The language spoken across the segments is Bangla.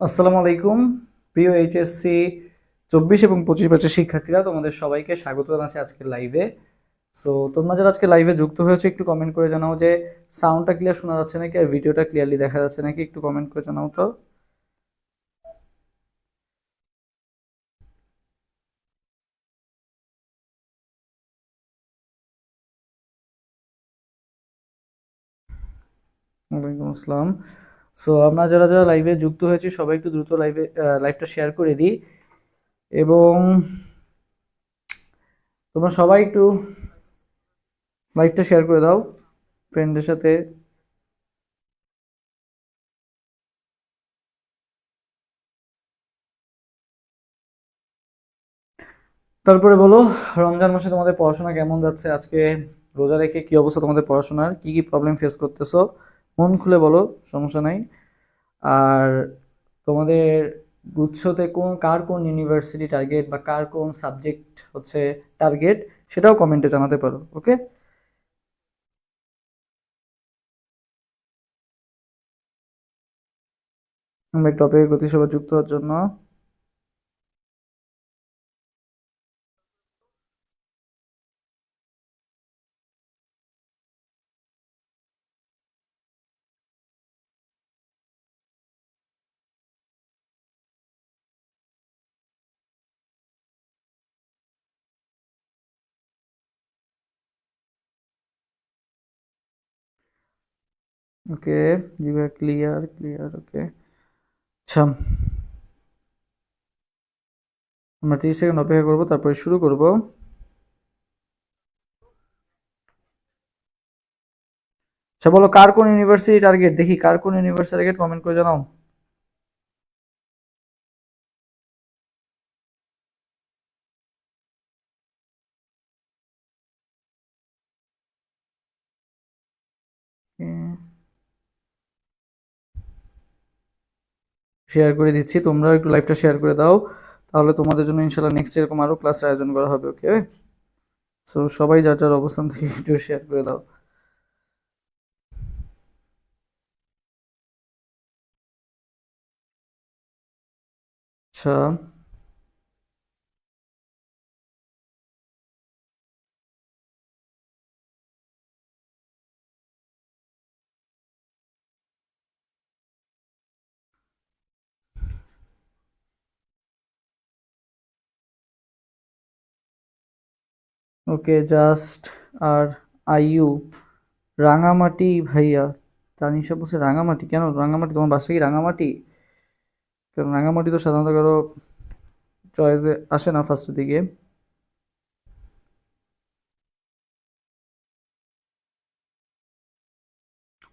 আসসালামু আলাইকুম। প্রিয় এইচএসসি 24 এবং 25 ব্যাচের শিক্ষার্থীরা, তোমাদের সবাইকে স্বাগত জানাচ্ছি আজকের লাইভে। সো তোমরা যারা আজকে লাইভে যুক্ত হয়েছে একটু কমেন্ট করে জানাও যে সাউন্ডটা ক্লিয়ার শোনা যাচ্ছে নাকি আর ভিডিওটা ক্লিয়ারলি দেখা যাচ্ছে নাকি, একটু কমেন্ট করে জানাও তো। ওয়ালাইকুম আসসালাম। সো আমরা যারা যারা লাইভে যুক্ত হয়েছি সবাই একটু দ্রুত লাইভটা শেয়ার করে দিই, এবং তোমরা সবাই একটু লাইভটা শেয়ার করে দাও ফ্রেন্ডদের সাথে। তারপরে বলো, রমজান মাসে তোমাদের পড়াশোনা কেমন যাচ্ছে? আজকে রোজা রেখে কি অবস্থা তোমাদের পড়াশোনার? কি কি প্রবলেম ফেস করতেছো? মন খুলে বলো, সমস্যা নাই। আর তোমাদের গুচ্ছতে কোন ইউনিভার্সিটি টার্গেট বা কার কোন সাবজেক্ট হচ্ছে টার্গেট, সেটাও কমেন্টে জানাতে পারো। ওকে, আমরা টপিকের গতি সভা যুক্ত হওয়ার জন্য। ওকে, জিভা ক্লিয়ার ক্লিয়ার। ওকে, আচ্ছা, আমরা 30 সেকেন্ড অপেক্ষা করবো, তারপরে শুরু করব। আচ্ছা বলো, কার কোন ইউনিভার্সিটি টার্গেট, দেখি কার কোন ইউনিভার্সিটি টার্গেট, কমেন্ট করে জানাও। শেয়ার করে দিচ্ছি, তোমরাও একটু লাইভটা শেয়ার করে দাও, তাহলে তোমাদের জন্য ইনশাল্লাহ নেক্সট এরকম আরো ক্লাসের আয়োজন করা হবে। ওকে, সো সবাই যার যার অবস্থান থেকে একটু শেয়ার করে দাও। আচ্ছা, ওকে, জাস্ট আর আইইউ রাঙামাটি ভাইয়া। তানিশা বলছে রাঙামাটি, কেন রাঙামাটি? তোমার বাসা কি রাঙামাটি? কারণ রাঙামাটি তো সাধারণত কারো চয়েসে আসে না ফার্স্টের দিকে।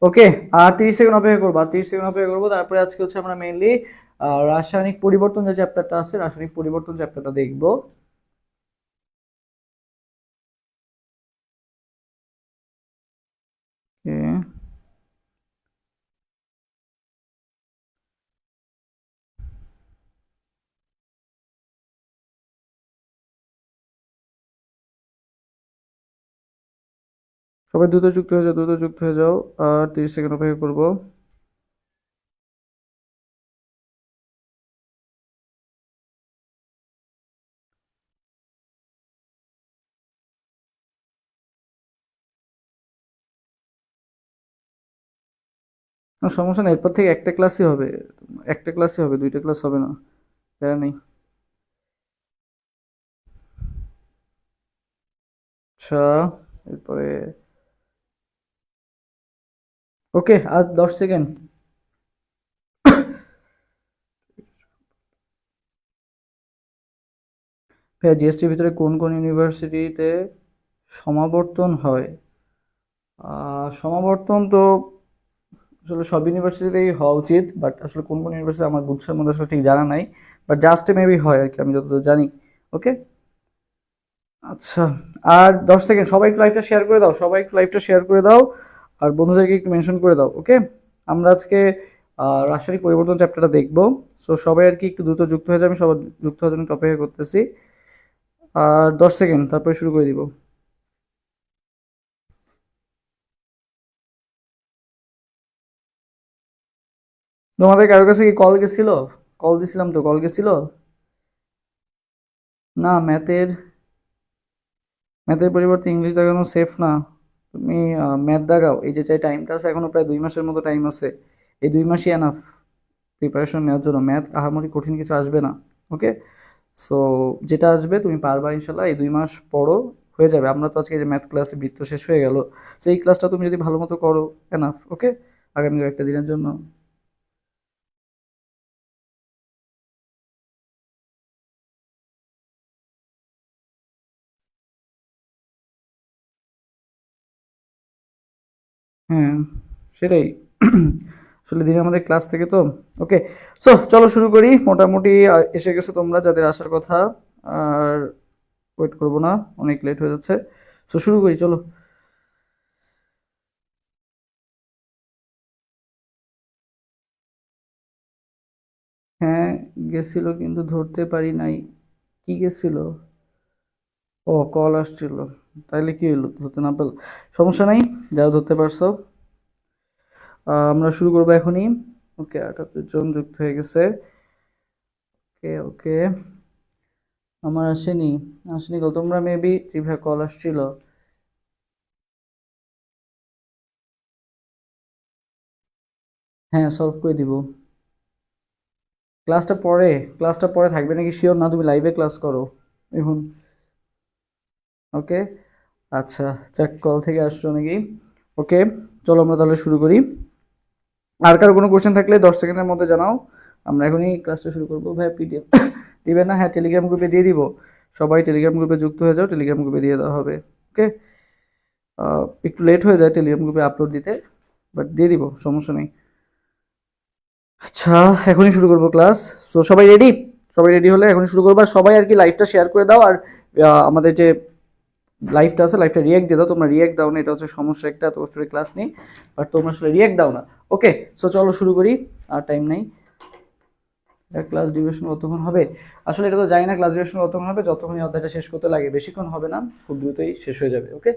ওকে, আর 30 সেকেন্ড অপেক্ষা করবো, আর 30 সেকেন্ড অপেক্ষা করবো, তারপরে আজকে হচ্ছে আমরা মেইনলি রাসায়নিক পরিবর্তন যে চ্যাপ্টারটা আছে, রাসায়নিক পরিবর্তন চ্যাপ্টারটা দেখবো। ওকে, সবাই দ্রুত যুক্ত হয়ে যাও, দ্রুত যুক্ত হয়ে যাও, আর 30 সেকেন্ড অপেক্ষা করবো। না, সমস্যা নেই, এরপর থেকে একটা ক্লাসই হবে, একটা ক্লাসই হবে, দুইটা ক্লাস হবে না, প্যারা নেই। আচ্ছা, এরপরে ওকে, আর 10 সেকেন্ড। ভাইয়া, জিএসটির ভিতরে কোন কোন ইউনিভার্সিটিতে সমাবর্তন হয়? সমাবর্তন তো আসলে সব ইউনিভার্সিটিতেই হওয়া উচিত, বাট আসলে কোন কোন ইউনিভার্সিটি আমার গুচ্ছের মধ্যে আসলে ঠিক জানা নাই, বাট জাস্ট মেবি হয় আর কি, আমি যতদূর জানি। ওকে, আচ্ছা, আর 10 সেকেন্ড, সবাই একটু লাইভটা শেয়ার করে দাও, সবাই একটু লাইভটা শেয়ার করে দাও, আর বন্ধুদেরকে একটু মেনশন করে দাও। ওকে, আমরা আজকে রাসায়নিক পরিবর্তন চ্যাপ্টারটা দেখবো। সো সবাই আর কি একটু দ্রুত যুক্ত হয়ে যাবে, আমি সবার যুক্ত হওয়ার জন্য একটু অপেক্ষা করতেছি। আর 10 সেকেন্ড, তারপরে শুরু করে দিব। তোমাদের কারোর কাছে কি কল গেছিল? কল দিছিলাম তো, কল গেছিল? না, ম্যাথের পরিবর্তে ইংলিশ দেখানো সেফ না। তুমি ম্যাথ দেখাও। এই যে টাইমটা আছে, এখনো প্রায় 2 মাসের মতো টাইম আছে। এই 2 মাসই এনাফ প্রিপারেশন নেওয়ার জন্য। ম্যাথ আহামরি কঠিন কিছু আসবে না। ওকে, সো যেটা আসবে তুমি পারবা ইনশাল্লাহ। এই 2 মাস পড়ো, হয়ে যাবে। আমরা তো আজকে যে ম্যাথ ক্লাসে বৃত্ত শেষ হয়ে গেল, সো এই ক্লাসটা তুমি যদি ভালো মতো করো, এনাফ। ওকে, আগামী কয়েকটা দিনের জন্য। হ্যাঁ, সেটাই। আসলে দিনে আমাদের ক্লাস থেকে তো। ওকে, সো চলো শুরু করি। মোটামুটি এসে গেছো তোমরা যাদের আসার কথা। আর ওয়েট করবো না, অনেক লেট হয়ে যাচ্ছে। সো শুরু করি, চলো। হ্যাঁ, গেছিল কিন্তু ধরতে পারি নাই। কি গেছিল? ও, কল আসছিল। তাইলে কি হলো, ধরতে না পারলে? সমস্যা নাই, যারা ধরতে পারছো। আমরা শুরু করবো এখনই। ওকে, 78 জন যুক্ত হয়ে গেছে। ওকে ওকে, আমার আসেনি। আসেনি কল, তোমরা মেবি জিভে কল আসছিল। হ্যাঁ, সলভ করে দিব। ক্লাসটা পরে, ক্লাসটা পরে থাকবে নাকি শিওর না, তুমি লাইভে ক্লাস করো এখন। ওকে, আচ্ছা। যাক, কল থেকে আসছো নাকি? ওকে, চলো আমরা তাহলে শুরু করি। আর কারো কোনো কোশ্চেন থাকলে 10 সেকেন্ডের মধ্যে জানাও। আমরা এখনই ক্লাসটা শুরু করবো। ভাই পিডিএফ দিবে না? হ্যাঁ, টেলিগ্রাম গ্রুপে দিয়ে দিব। সবাই টেলিগ্রাম গ্রুপে যুক্ত হয়ে যাও, টেলিগ্রাম গ্রুপে দিয়ে দেওয়া হবে। ওকে, একটু লেট হয়ে যায় টেলিগ্রাম গ্রুপে আপলোড দিতে, বাট দিয়ে দিব, সমস্যা নেই। আচ্ছা, এখনই শুরু করবো ক্লাস। সো সবাই রেডি? সবাই রেডি হলে এখনই শুরু করবো। আর সবাই আর কি লাইভটা শেয়ার করে দাও। আর আমাদের যে লাইভটা আছে, লাইভটা রিয়াক্ট দিয়ে দাও। তোমরা রিয়াক্ট দাও না, এটা হচ্ছে সমস্যা একটা। তো ক্লাস নেই, বাট তোমরা আসলে রিয়াক্ট দাও না। ওকে, সো চলো শুরু করি, আর টাইম নাই। ক্লাস ডিউরেশন কতক্ষণ হবে? আসলে এটা তো জানি না ক্লাস ডিউরেশন কতক্ষণ হবে। যতক্ষণ এই অধ্যায়টা শেষ করতে লাগে, বেশিক্ষণ হবে না, খুব দ্রুতই শেষ হয়ে যাবে। ওকে,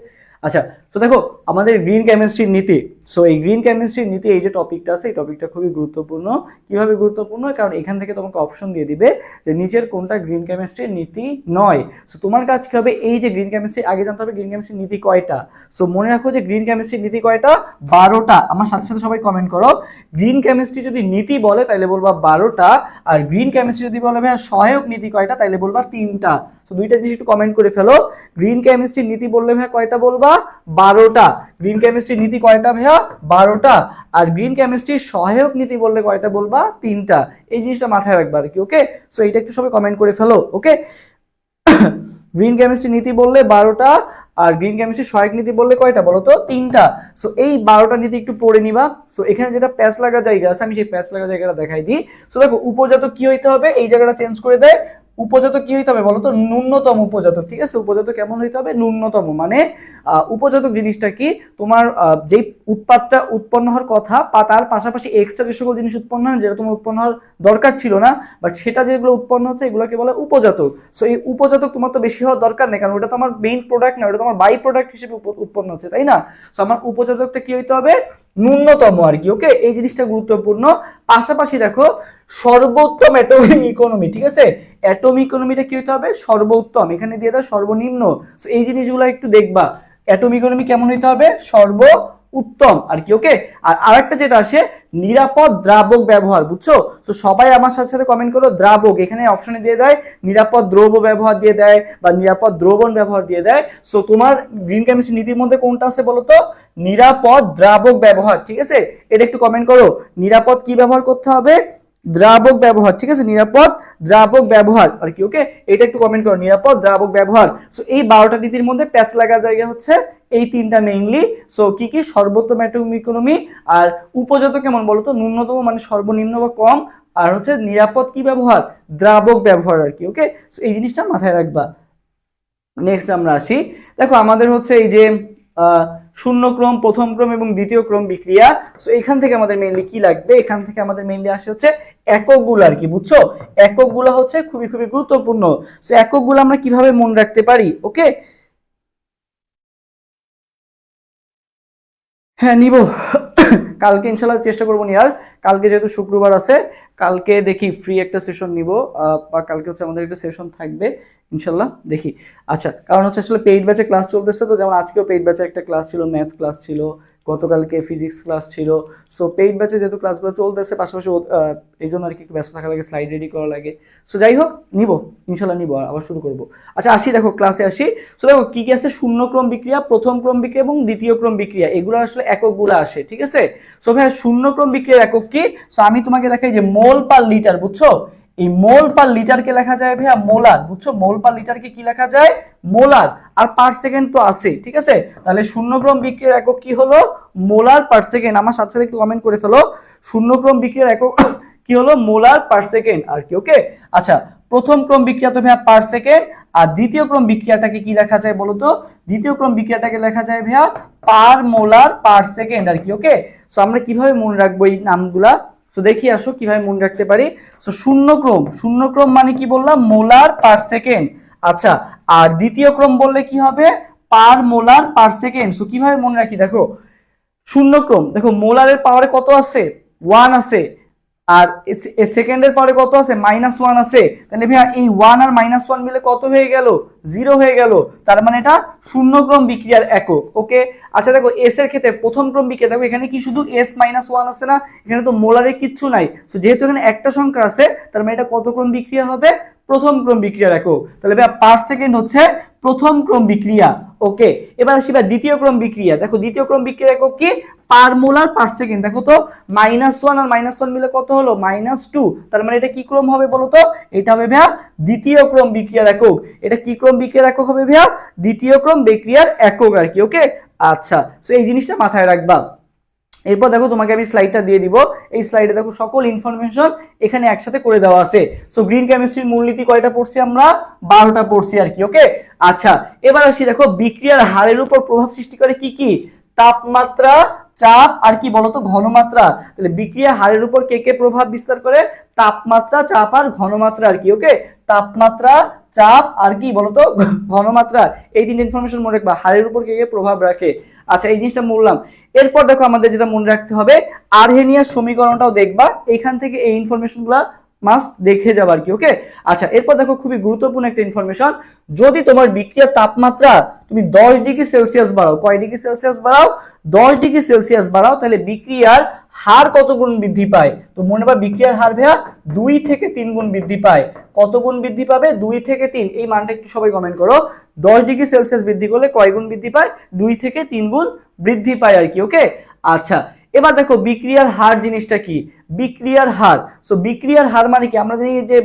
আচ্ছা। তো দেখো, আমাদের গ্রিন কেমিস্ট্রির নীতি। সো এই গ্রিন কেমিস্ট্রির নীতি, এই যে টপিকটা আছে, এই টপিকটা খুবই গুরুত্বপূর্ণ। কিভাবে গুরুত্বপূর্ণ? কারণ এখান থেকে তোমাকে অপশন দিয়ে দিবে যে নিচের কোনটা গ্রিন কেমিস্ট্রির নীতি নয়। সো তোমার কাজ কি হবে, এই যে গ্রিন কেমিস্ট্রি, আগে জানতে হবে গ্রিন কেমিস্ট্রির নীতি কয়টা। সো মনে রাখো যে গ্রিন কেমিস্ট্রির নীতি কয়টা? 12টা। আমার সাথে সাথে সবাই কমেন্ট করো। গ্রিন কেমিস্ট্রি যদি নীতি বলে তাহলে বলবা 12টা। আর গ্রিন কেমিস্ট্রি যদি বলে ভাইয়া সহায়ক নীতি কয়টা, তাহলে বলবা 3টা। তো দুইটা জিনিস একটু কমেন্ট করে ফেলো। গ্রিন কেমিস্ট্রির নীতি বললে ভাইয়া কয়টা বলবা? 12টা। গ্রিন কেমিস্ট্রির নীতি কয়টা ভাইয়া? 12টা। আর গ্রিন কেমিস্ট্রির সহায়ক নীতি বললে কয়টা বলবা? 3টা। এই জিনিসটা মাথায় রাখবা আর কি। ওকে, সো এটা একটু সবাই কমেন্ট করে ফেলো। ওকে, গ্রিন কেমিস্ট্রি নীতি বললে 12টা। আর গ্রিন কেমিস্ট্রি সহায়ক নীতি বললে কয়টা বলো তো? 3টা। সো এই 12টা নীতি একটু পড়ে নিবা। সো এখানে যেটা প্যাচ লাগা জায়গা আছে, আমি সেই প্যাচ লাগা জায়গাটা দেখাই দিই। সো দেখো, উপজাত কি হইতে হবে, এই জায়গাটা চেঞ্জ করে দেয়। উপজাত কি হইতে হবে বলতো? ন্যূনতম উপজাত। ঠিক আছে, উপজাত কেমন হইতে হবে? ন্যূনতম। মানে উপজাতক জিনিসটা কি? তোমার যেই উৎপাদটা উৎপন্ন হওয়ার কথা, তার পাশাপাশি এক্সট্রা যে সকল জিনিস উৎপন্ন হয়, যেটা তোমার উৎপন্ন হওয়ার দরকার ছিল না, বাট সেটা যেগুলো উৎপন্ন হচ্ছে, এগুলোকে বলে উপজাতক। সো এই উপজাতক তোমার তো বেশি হওয়ার দরকার নেই, কারণ ওটা তো আমার মেইন প্রোডাক্ট না, ওটা তোমার বাই প্রোডাক্ট হিসেবে উৎপন্ন হচ্ছে, তাই না? সো আমার উপজাতকটা কি হইতে হবে? ন্যূনতম আর কি। ওকে, এই জিনিসটা গুরুত্বপূর্ণ। পাশাপাশি দেখো, সর্বোত্তম অ্যাটমিক ইকোনমি। ঠিক আছে, অ্যাটমিক ইকোনমিটা কি হইতে হবে? সর্বোত্তম। এখানে দিয়ে দাও সর্বনিম্ন। সো এই জিনিসগুলো একটু দেখবা। অ্যাটমিক ইকোনমি কেমন হইতে হবে? সর্ব উত্তম আর কি। ওকে, আর আরেকটা যেটা আসে, নিরাপদ দ্রাবক ব্যবহার। বুঝছো? তো সবাই আমার সাথে সাথে কমেন্ট করো দ্রাবক। এখানে অপশনে দিয়ে দেয় নিরাপদ দ্রব্য ব্যবহার দিয়ে দেয়, বা নিরাপদ দ্রবণ ব্যবহার দিয়ে দেয়। সো তোমার গ্রিন কেমিস্ট্রি নীতির মধ্যে কোনটা আছে বলো তো? নিরাপদ দ্রাবক ব্যবহার। ঠিক আছে, এটা একটু কমেন্ট করো। নিরাপদ কি ব্যবহার করতে হবে? দ্রাবক ব্যবহার। ঠিক আছে, নিরাপদ দ্রাবক ব্যবহার আর কি। ওকে, এটা একটু কমেন্ট করো, নিরাপদ দ্রাবক ব্যবহার। সো এই 12টা নীতির মধ্যে প্যাচ লাগা জায়গা হচ্ছে এই 3টা মেইনলি। সো কি কি? সর্বোত্তম অ্যাটমিক ইকোনমি, আর উপজাত কেমন বলতো? ন্যূনতম মানে সর্বনিম্ন বা কম, আর হচ্ছে নিরাপদ কি ব্যবহার? দ্রাবক ব্যবহার আর কি। ওকে, সো এই জিনিসটা মাথায় রাখবা। নেক্সট আমরা আসি। দেখো, আমাদের হচ্ছে এই যে শূন্য ক্রম, প্রথম ক্রম এবং দ্বিতীয় ক্রম বিক্রিয়া। সো এখান থেকে আমাদের মেইনলি কি লাগবে? এখান থেকে আমাদের মেইনলি আসে হচ্ছে এককগুলো আর কি। বুঝছো? এককগুলো হচ্ছে খুবই খুবই গুরুত্বপূর্ণ। সো এককগুলো আমরা কিভাবে মনে রাখতে পারি? ওকে, হ্যাঁ নিব। কালকে ইনশাল্লাহ চেষ্টা করবো নেওয়ার। কালকে যেহেতু শুক্রবার আছে, কালকে দেখি ফ্রি একটা সেশন নিব, বা কালকে হচ্ছে আমাদের একটা সেশন থাকবে ইনশাল্লাহ, দেখি। আচ্ছা, কারণ হচ্ছে আসলে পেইড ব্যাচে ক্লাস চলতেছে, তো যেমন আজকেও পেইড ব্যাচে একটা ক্লাস ছিল, ম্যাথ ক্লাস ছিল, গতকালকে ফিজিক্স ক্লাস ছিল। সো পেইড ব্যাচে যেহেতু ক্লাসগুলো চলতেছে পাশাপাশি এই জন্য আর কি একটু ব্যস্ত থাকা লাগে, স্লাইড রেডি করা লাগে। সো যাই হোক, নিব ইনশাল্লাহ, নিব, আবার শুরু করব। আচ্ছা আসি, দেখো ক্লাসে আসি। সো দেখো কি কি আছে, শূন্য ক্রম বিক্রিয়া, প্রথম ক্রম বিক্রিয়া এবং দ্বিতীয় ক্রম বিক্রিয়া, এগুলো আসলে এককগুলো আসে, ঠিক আছে। সো ভাই শূন্য ক্রম বিক্রিয়ার একক কি? সো আমি তোমাকে দেখাই যে মোল পার লিটার, বুঝছো? এই মোল পার লিটারকে লেখা যায় ভাইয়া মোলার, বুঝছো? মোল পার লিটারকে কি লেখা যায়? মোলার। আর পার সেকেন্ড তো আছে, ঠিক আছে। তাহলে শূন্য ক্রম বিক্রিয়ার একক কি হলো? Molar per second. আমার সাথে সাথে একটু কমেন্ট করে ফেলো, শূন্য ক্রম বিক্রিয়ার একক কি হলো? মোলার পার সেকেন্ড আর কি, ওকে। আচ্ছা, প্রথম ক্রম বিক্রিয়া তো ভাইয়া পার সেকেন্ড, আর দ্বিতীয় ক্রম বিক্রিয়াটাকে কি লেখা যায় বলো তো? দ্বিতীয় ক্রম বিক্রিয়াটাকে লেখা যায় ভাইয়া পার মোলার পার সেকেন্ড আর কি, ওকে। সো আমরা কিভাবে মনে রাখবো এই নামগুলা? সো দেখি আসো কিভাবে মনে রাখতে পারি। সো শূন্য ক্রম মানে কি বললাম? Molar per second. আচ্ছা, আর দ্বিতীয় ক্রম বললে কি হবে? পার মোলার পার সেকেন্ড। সো কিভাবে মনে রাখি দেখো, শূন্য ক্রম দেখো মোলারের পাওয়ারে কত আছে? 1 আছে। আর সেকেন্ডের পরে কত আছে? -1 আছে। তাহলে ভাইয়া এই 1 আর -1 মিলে কত হয়ে গেল? 0 হয়ে গেল। তার মানে এটা শূন্য ক্রম বিক্রিয়ার একক, ওকে। আচ্ছা দেখো এস এর ক্ষেত্রে প্রথম ক্রম বিক্রিয়া, দেখো এখানে কি শুধু s-1 আছে না? এখানে তো মোলারে কিচ্ছু নাই। সো যেহেতু এখানে একটা সংখ্যা আছে, তার মানে এটা কত ক্রম বিক্রিয়া হবে? প্রথম ক্রম বিক্রিয়ার একক। তাহলে ভাইয়া পার সেকেন্ড হচ্ছে প্রথম ক্রম বিক্রিয়া, ওকে। এবার আসি দ্বিতীয় ক্রম বিক্রিয়া। দেখো দ্বিতীয় ক্রম বিক্রিয়ার একক কি? পার মোলার পার সেকেন্ড। দেখো তো -1 আর -1 মিলে কত হলো? -2। তার মানে এটা কি ক্রম হবে বলো তো? এটা হবে ভাইয়া দ্বিতীয় ক্রম বিক্রিয়ার একক। এটা কি ক্রম বিক্রিয়ার একক হবে ভাইয়া? দ্বিতীয় ক্রম বিক্রিয়ার একক আর কি, ওকে। আচ্ছা, সো এই জিনিসটা মাথায় রাখবা। এরপর দেখো তোমাকে আমি স্লাইডটা দিয়ে দিব, এই স্লাইডে দেখো সকল ইনফরমেশন এখানে একসাথে করে দেওয়া আছে। সো গ্রিন কেমিস্ট্রির মূলনীতি কয়টা পড়ছি আমরা? 12টা পড়ছি আর কি, ওকে। আচ্ছা, এবার আসি দেখো বিক্রিয়ার হারের উপর প্রভাব সৃষ্টি করে কি কি? তাপমাত্রা, চাপ আর কি বলতো? ঘনমাত্রা। তাহলে বিক্রিয়া হারের উপর কে কে প্রভাব বিস্তার করে? তাপমাত্রা, চাপ আর ঘনমাত্রা আর কি, ওকে। তাপমাত্রা, চাপ আর কি বলতো? ঘনমাত্রা। এই তিনটে ইনফরমেশন মনে রাখবা, হারের উপর কে কে প্রভাব রাখে। আচ্ছা, এই জিনিসটা বললাম। এরপর দেখো আমাদের যেটা মনে রাখতে হবে, আরহেনিয়াস সমীকরণটাও দেখবা, এখান থেকে এই ইনফরমেশনগুলো মাস্ট দেখে যাবা আর কি, ওকে। আচ্ছা, এরপর দেখো খুবই গুরুত্বপূর্ণ একটা ইনফরমেশন, যদি তোমার বিক্রিয়ার তাপমাত্রা তুমি 10 ডিগ্রি সেলসিয়াস বাড়াও, কয় ডিগ্রি সেলসিয়াস বাড়াও? 10 ডিগ্রি সেলসিয়াস বাড়াও, তাহলে বিক্রিয়ার হার কত গুণ বৃদ্ধি পায়? তো মনে রাখবা বিক্রিয়ার হার ভাইয়া 2 থেকে 3 গুণ বৃদ্ধি পায়। কত গুণ বৃদ্ধি পাবে? 2 থেকে 3। এই মানটা একটু সবাই কমেন্ট করো। 10 ডিগ্রি সেলসিয়াস বৃদ্ধি করলে কয় গুণ বৃদ্ধি পায়? 2 থেকে 3 গুণ বৃদ্ধি পায় আর কি, ওকে। আচ্ছা, এবার দেখো বিক্রিয়ার হার জিনিসটা কি? বিক্রিয়ার হার, সো বিক্রিয়ার হার মানে কি? আমরা জানি যে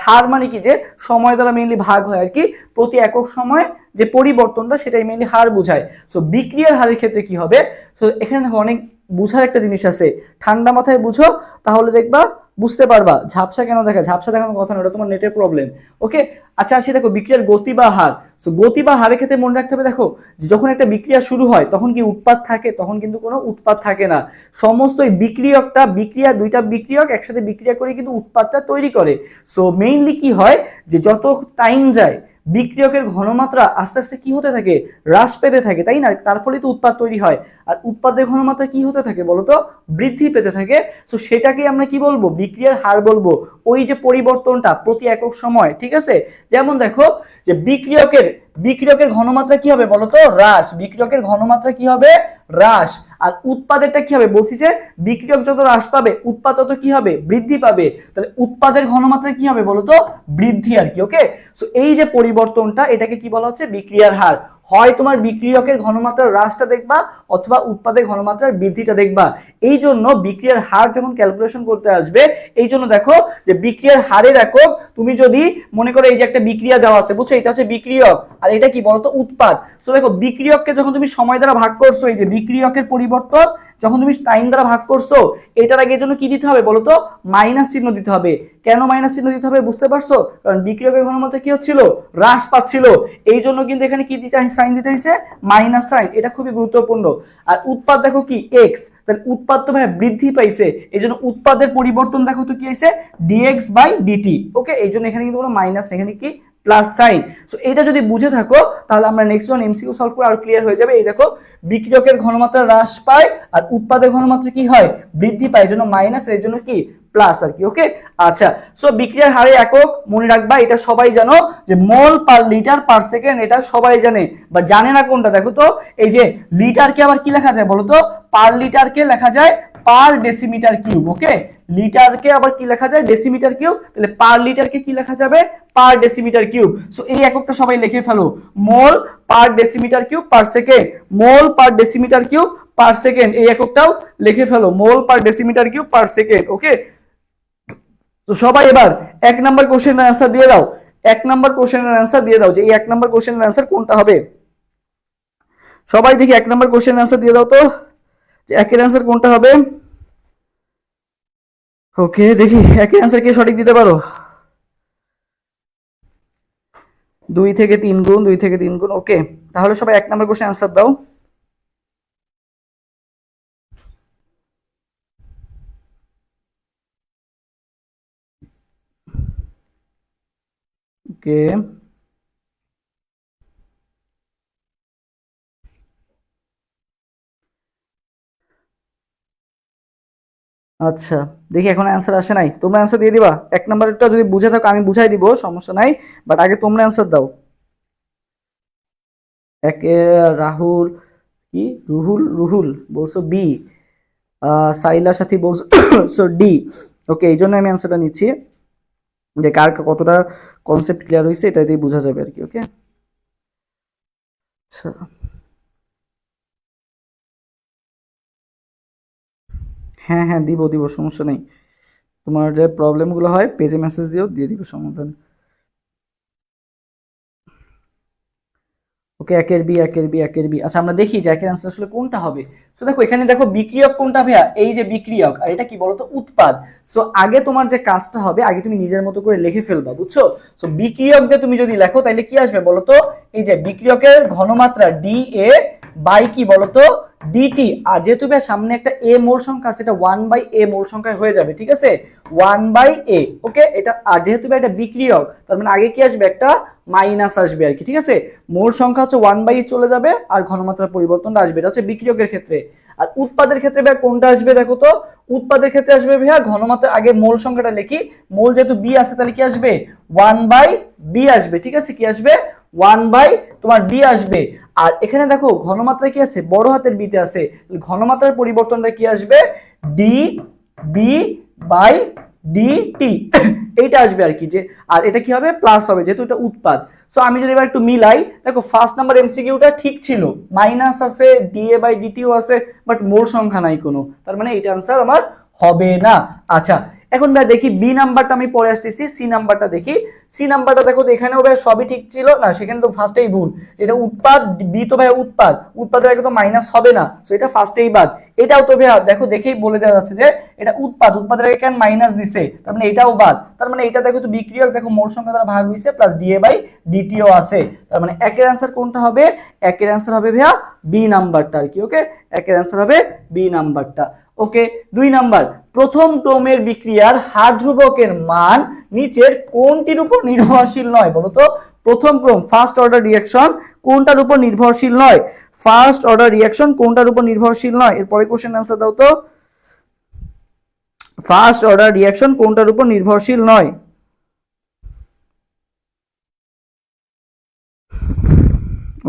হার মানে কি, যে সময় দ্বারা মেইনলি ভাগ হয় আর কি, প্রতি একক সময় যে পরিবর্তনটা সেটাই মেইনলি হার বোঝায়। সো বিক্রিয়ার হারের ক্ষেত্রে কি হবে? তো এখানে অনেক বুঝার একটা জিনিস আছে, ঠান্ডা মাথায় বুঝো, তাহলে দেখবা বুঝতে পারবা। ঝাপসা কেন দেখা? ঝাপসা দেখানোর কথা না, ওটা তোমার নেটের প্রবলেম, ওকে। আচ্ছা আসি দেখো বিক্রিয়ার গতি বা হার। সো গতি বা হারের ক্ষেত্রে মনে রাখতে হবে, দেখো যে যখন একটা বিক্রিয়া শুরু হয় তখন কি উৎপাদ থাকে? তখন কিন্তু কোনো উৎপাদ থাকে না। সমস্ত এই বিক্রিয়া দুইটা বিক্রিয়ক একসাথে বিক্রিয়া করে কিন্তু উৎপাদটা তৈরি করে। সো মেইনলি কি হয়, যে যত টাইম যায় বিক্রিয়কের ঘনমাত্রা আস্তে আস্তে কি হতে থাকে? হ্রাস পেতে থাকে, তাই না? তার ফলে তো উৎপাদ তৈরি হয়। আর উৎপাদের ঘনমাত্রা কি হতে থাকে বলতো? বৃদ্ধি পেতে থাকে। সো সেটাকে আমরা কি বলবো? বিক্রিয়ার হার বলবো। ওই যে পরিবর্তনটা প্রতি একক সময়, ঠিক আছে। যেমন দেখো যে বিক্রিয়কের ঘনমাত্রা কি হবে বলতো? হ্রাস। বিক্রিয়কের ঘনমাত্রা কি হবে? হ্রাস। আর উৎপাদেরটা কি হবে? বলছি যে বিক্রিয়ক যত হ্রাস পাবে উৎপাদ তত কি হবে? বৃদ্ধি পাবে। তাহলে উৎপাদের ঘনমাত্রা কি হবে বলতো? বৃদ্ধি আর কি, ওকে। সো এই যে পরিবর্তনটা, এটাকে কি বলা হচ্ছে? বিক্রিয়ার হার। হয় তোমার বিক্রিয়কের ঘনমাত্রার হ্রাসটা দেখবা, অথবা উৎপাদের ঘনমাত্রার বৃদ্ধিটা দেখবা। এই জন্য বিক্রিয়ার হার যখন ক্যালকুলেশন করতে আসবে, এই জন্য দেখো যে বিক্রিয়ার হারের একক, তুমি যদি মনে করো এই যে একটা বিক্রিয়া দেওয়া আছে, বুঝছো, এটা হচ্ছে বিক্রিয়ক আর এটা কি বলতো? উৎপাদ। সো দেখো বিক্রিয়ককে যখন তুমি সময় দ্বারা ভাগ করছো, এই যে বিক্রিয়কের পরিবর্তন যখন তুমি টাইম দ্বারা ভাগ করছো, এটার আগে জন্য কি দিতে হবে বলতো? মাইনাস চিহ্ন দিতে হবে। কেন মাইনাস চিহ্ন দিতে হবে বুঝতে পারছো? কারণ বিক্রিয়কের ঘনমাত্রা কি হচ্ছিল? হ্রাস পাচ্ছিল। এই জন্য কিন্তু এখানে কি সাইন দিতে হয়েছে? Minus sine. এটা খুবই গুরুত্বপূর্ণ। আর উৎপাদ দেখো কি? এক্স। তাহলে উৎপাদ তো ভাই বৃদ্ধি পাইছে, এই জন্য উৎপাদের পরিবর্তন দেখো তো কি হয়েছে? ডিএক্স বাই ডিটি, ওকে। এই জন্য এখানে কিন্তু কোনো মাইনাস নেই, এখানে কি প্লাস সাইন। সো এটা যদি বুঝে থাকো তাহলে আমরা নেক্সট ওয়ান এমসিকিউ সলভ করে আর ক্লিয়ার হয়ে যাবে। এই দেখো বিক্রিয়কের ঘনমাত্রা হ্রাস পায় আর উৎপাদের ঘনমাত্রা কি হয়, বৃদ্ধি পায়, এর জন্য মাইনাস, এর জন্য কি প্লাস আর কি। ওকে, আচ্ছা, সো বিক্রিয়ার হারে একক মনে রাখবা, এটা সবাই জানো যে মোল পার লিটার পার সেকেন্ড, এটা সবাই জানে, বা জানে না কোনটা দেখো তো, এই যে লিটারকে আবার কি লেখা যায় বলো তো, পার লিটারকে লেখা যায় পার ডেসিমিটার কিউব। ওকে, লিটারকে আবার কি লেখা যায়, ডেসিমিটার কিউব, তাহলে পার লিটারকে কি লেখা যাবে, পার ডেসিমিটার কিউব। সো এই এককটা সবাই লিখে ফেলো, মোল পার ডেসিমিটার কিউব পার সেকেন্ড, মোল পার ডেসিমিটার কিউব পার সেকেন্ড, এই এককটাও লিখে ফেলো, মোল পার ডেসিমিটার কিউব পার সেকেন্ড। ওকে, তো সবাই এবার এক নাম্বার কোশ্চেনের অ্যান্সার দিয়ে দাও, এক নাম্বার কোশ্চেনের অ্যান্সার দিয়ে দাও যে এই এক নাম্বার কোশ্চেনের অ্যান্সার কোনটা হবে। সবাই দেখি এক নাম্বার কোশ্চেনের অ্যান্সার দিয়ে দাও তো, যে একের অ্যান্সার কোনটা হবে। ওকে, দেখি একের অ্যান্সার কে সঠিক দিতে পারো। 2 থেকে 3 গুণ, 2 থেকে 3 গুণ। ওকে, তাহলে সবাই এক নাম্বার কোশ্চেন অ্যান্সার দাও। ওকে, আচ্ছা, দেখি এখন অ্যান্সার আসে নাই, তোমরা অ্যান্সার দিয়ে দিবা। এক নাম্বারটা যদি বুঝে থাকো আমি বুঝাই দিব, সমস্যা নাই, বাট আগে তোমরা অ্যান্সার দাও। একে রাহুল, কি রুহুল, রুহুল বলছো বি, সাইলা সাথী বলছো সো ডি। ওকে, এই জন্য আমি অ্যান্সারটা নিচ্ছি, যে কার কতটা কনসেপ্ট ক্লিয়ার হয়েছে এটা দিয়ে বোঝা যাবে আর কি। ওকে, আচ্ছা, হ্যাঁ হ্যাঁ দিব দিব, সমস্যা নেই, তোমার যে প্রবলেমগুলো হয় পেজে মেসেজ দিও, দিয়ে দিব সমাধান। ওকে, একের বি, একের বি, একের বি। আচ্ছা, আমরা দেখি যে একের অ্যান্সার আসলে কোনটা হবে। তো দেখো এখানে দেখো বিক্রিয়ক কোনটা ভাইয়া, এই যে বিক্রিয়ক, আর এটা কি বলতো, উৎপাদ। সো আগে তোমার যে কাজটা হবে, আগে তুমি নিজের মতো করে লিখে ফেলবা, বুঝছো। সো বিক্রিয়ক দিয়ে তুমি যদি লেখো তাহলে কি আসবে বলতো, এই যে বিক্রিয়কের ঘনমাত্রা ডি এ বাই কি বলতো ডিটি, আর যেহেতু ভাই সামনে একটা এ মোল সংখ্যা আছে, এটা 1/a মোল সংখ্যায় হয়ে যাবে, ঠিক আছে, 1/a। ওকে, এটা আর যেহেতু ভাই এটা বিক্রিয়ক, তার মানে আগে কি আসবে, একটা মাইনাস আসবে আর কি, ঠিক আছে। মোল সংখ্যা হচ্ছে 1/e চলে যাবে আর ঘনমাত্রার পরিবর্তনটা আসবে, এটা হচ্ছে বিক্রিয়কের ক্ষেত্রে। আর উৎপাদের ক্ষেত্রে ভাই কোনটা আসবে দেখো তো, উৎপাদের ক্ষেত্রে আসবে ভাইয়া ঘনমাত্রার আগে মোল সংখ্যাটা লিখি, মোল যেহেতু বি আছে তাহলে কি আসবে 1/b আসবে, ঠিক আছে, কি আসবে 1/ তোমার বি আসবে। আর এখানে দেখো ঘনমাত্রা কি আছে, বড় হাতের বিতে আছে, ঘনমাত্রার পরিবর্তনটা কি আসবে, ডি বি বাই ডিটি এইটা আসবে আর কি, যে আর এটা কি হবে প্লাস হবে যেহেতু এটা উৎপাদ। সো আমি যদি এবার একটু মিলাই, দেখো ফার্স্ট নাম্বার এমসিকিউটা ঠিক ছিল, মাইনাস আছে, ডিএ বাই ডিটিও আছে, বাট মোল সংখ্যা নাই কোনো, তার মানে এইটা आंसर আমার হবে না। আচ্ছা, এখন ভাই দেখি বি নাম্বারটা, আমি পরে আসতেছি, সি নাম্বারটা দেখি। সি নাম্বারটা দেখো তো, এখানেও ভাই সবই ঠিক ছিল না, সেখানে তো ফার্স্টেই ভুল, এটা উৎপাদ, বি তো ভাই উৎপাদ, উৎপাদের আগে তো মাইনাস হবে না, সো এটা ফার্স্টেই বাদ। এটাও তো ভাই দেখো দেখেই বলে দেওয়া যাচ্ছে যে এটা উৎপাদ, উৎপাদের আগে কেন মাইনাস দিছে, তার মানে এটাও বাদ, তার মানে এটা দেখো তো বিক্রিয়ক, দেখো মোল সংখ্যা দ্বারা ভাগ হইছে প্লাস ডিএ বাই ডিটিও আছে, তার মানে একের অ্যান্সার কোনটা হবে, একের অ্যান্সার হবে ভাইয়া বি নাম্বারটা আর কি। ওকে, একের অ্যান্সার হবে বি নাম্বারটা। ওকে, 2 নাম্বার, প্রথম ক্রমের বিক্রিয়ার হার ধ্রুবকের মান নিচের কোনটির উপর নির্ভরশীল নয় বলতো, প্রথম ক্রম ফার্স্ট অর্ডার রিঅ্যাকশন কোনটার উপর নির্ভরশীল নয়, ফার্স্ট অর্ডার রিঅ্যাকশন কোনটার উপর নির্ভরশীল নয়, এরপরে কোশ্চেন অ্যান্সার দাও তো, ফার্স্ট অর্ডার রিঅ্যাকশন কোনটার উপর নির্ভরশীল নয়।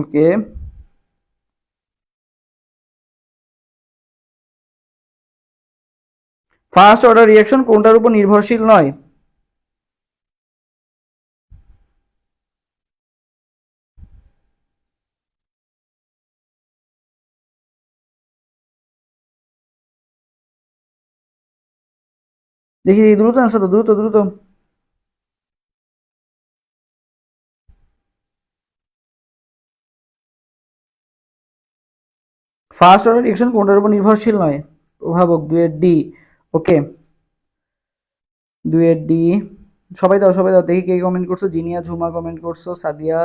ওকে, ফার্স্ট অর্ডার রিঅ্যাকশন কোনটার উপর নির্ভরশীল নয়। দেখি দ্রুত অ্যান্সার দাও, দ্রুত দ্রুত। ফার্স্ট অর্ডার রিঅ্যাকশন কোনটার উপর নির্ভরশীল নয়, প্রভাবক 2 এর ডি। ওকে, 2 এর ডি, সবাই দাও সবাই দাও, দেখি কে কমেন্ট করছো, জিনিয়া ঝুমা কমেন্ট করছো, সাদিয়া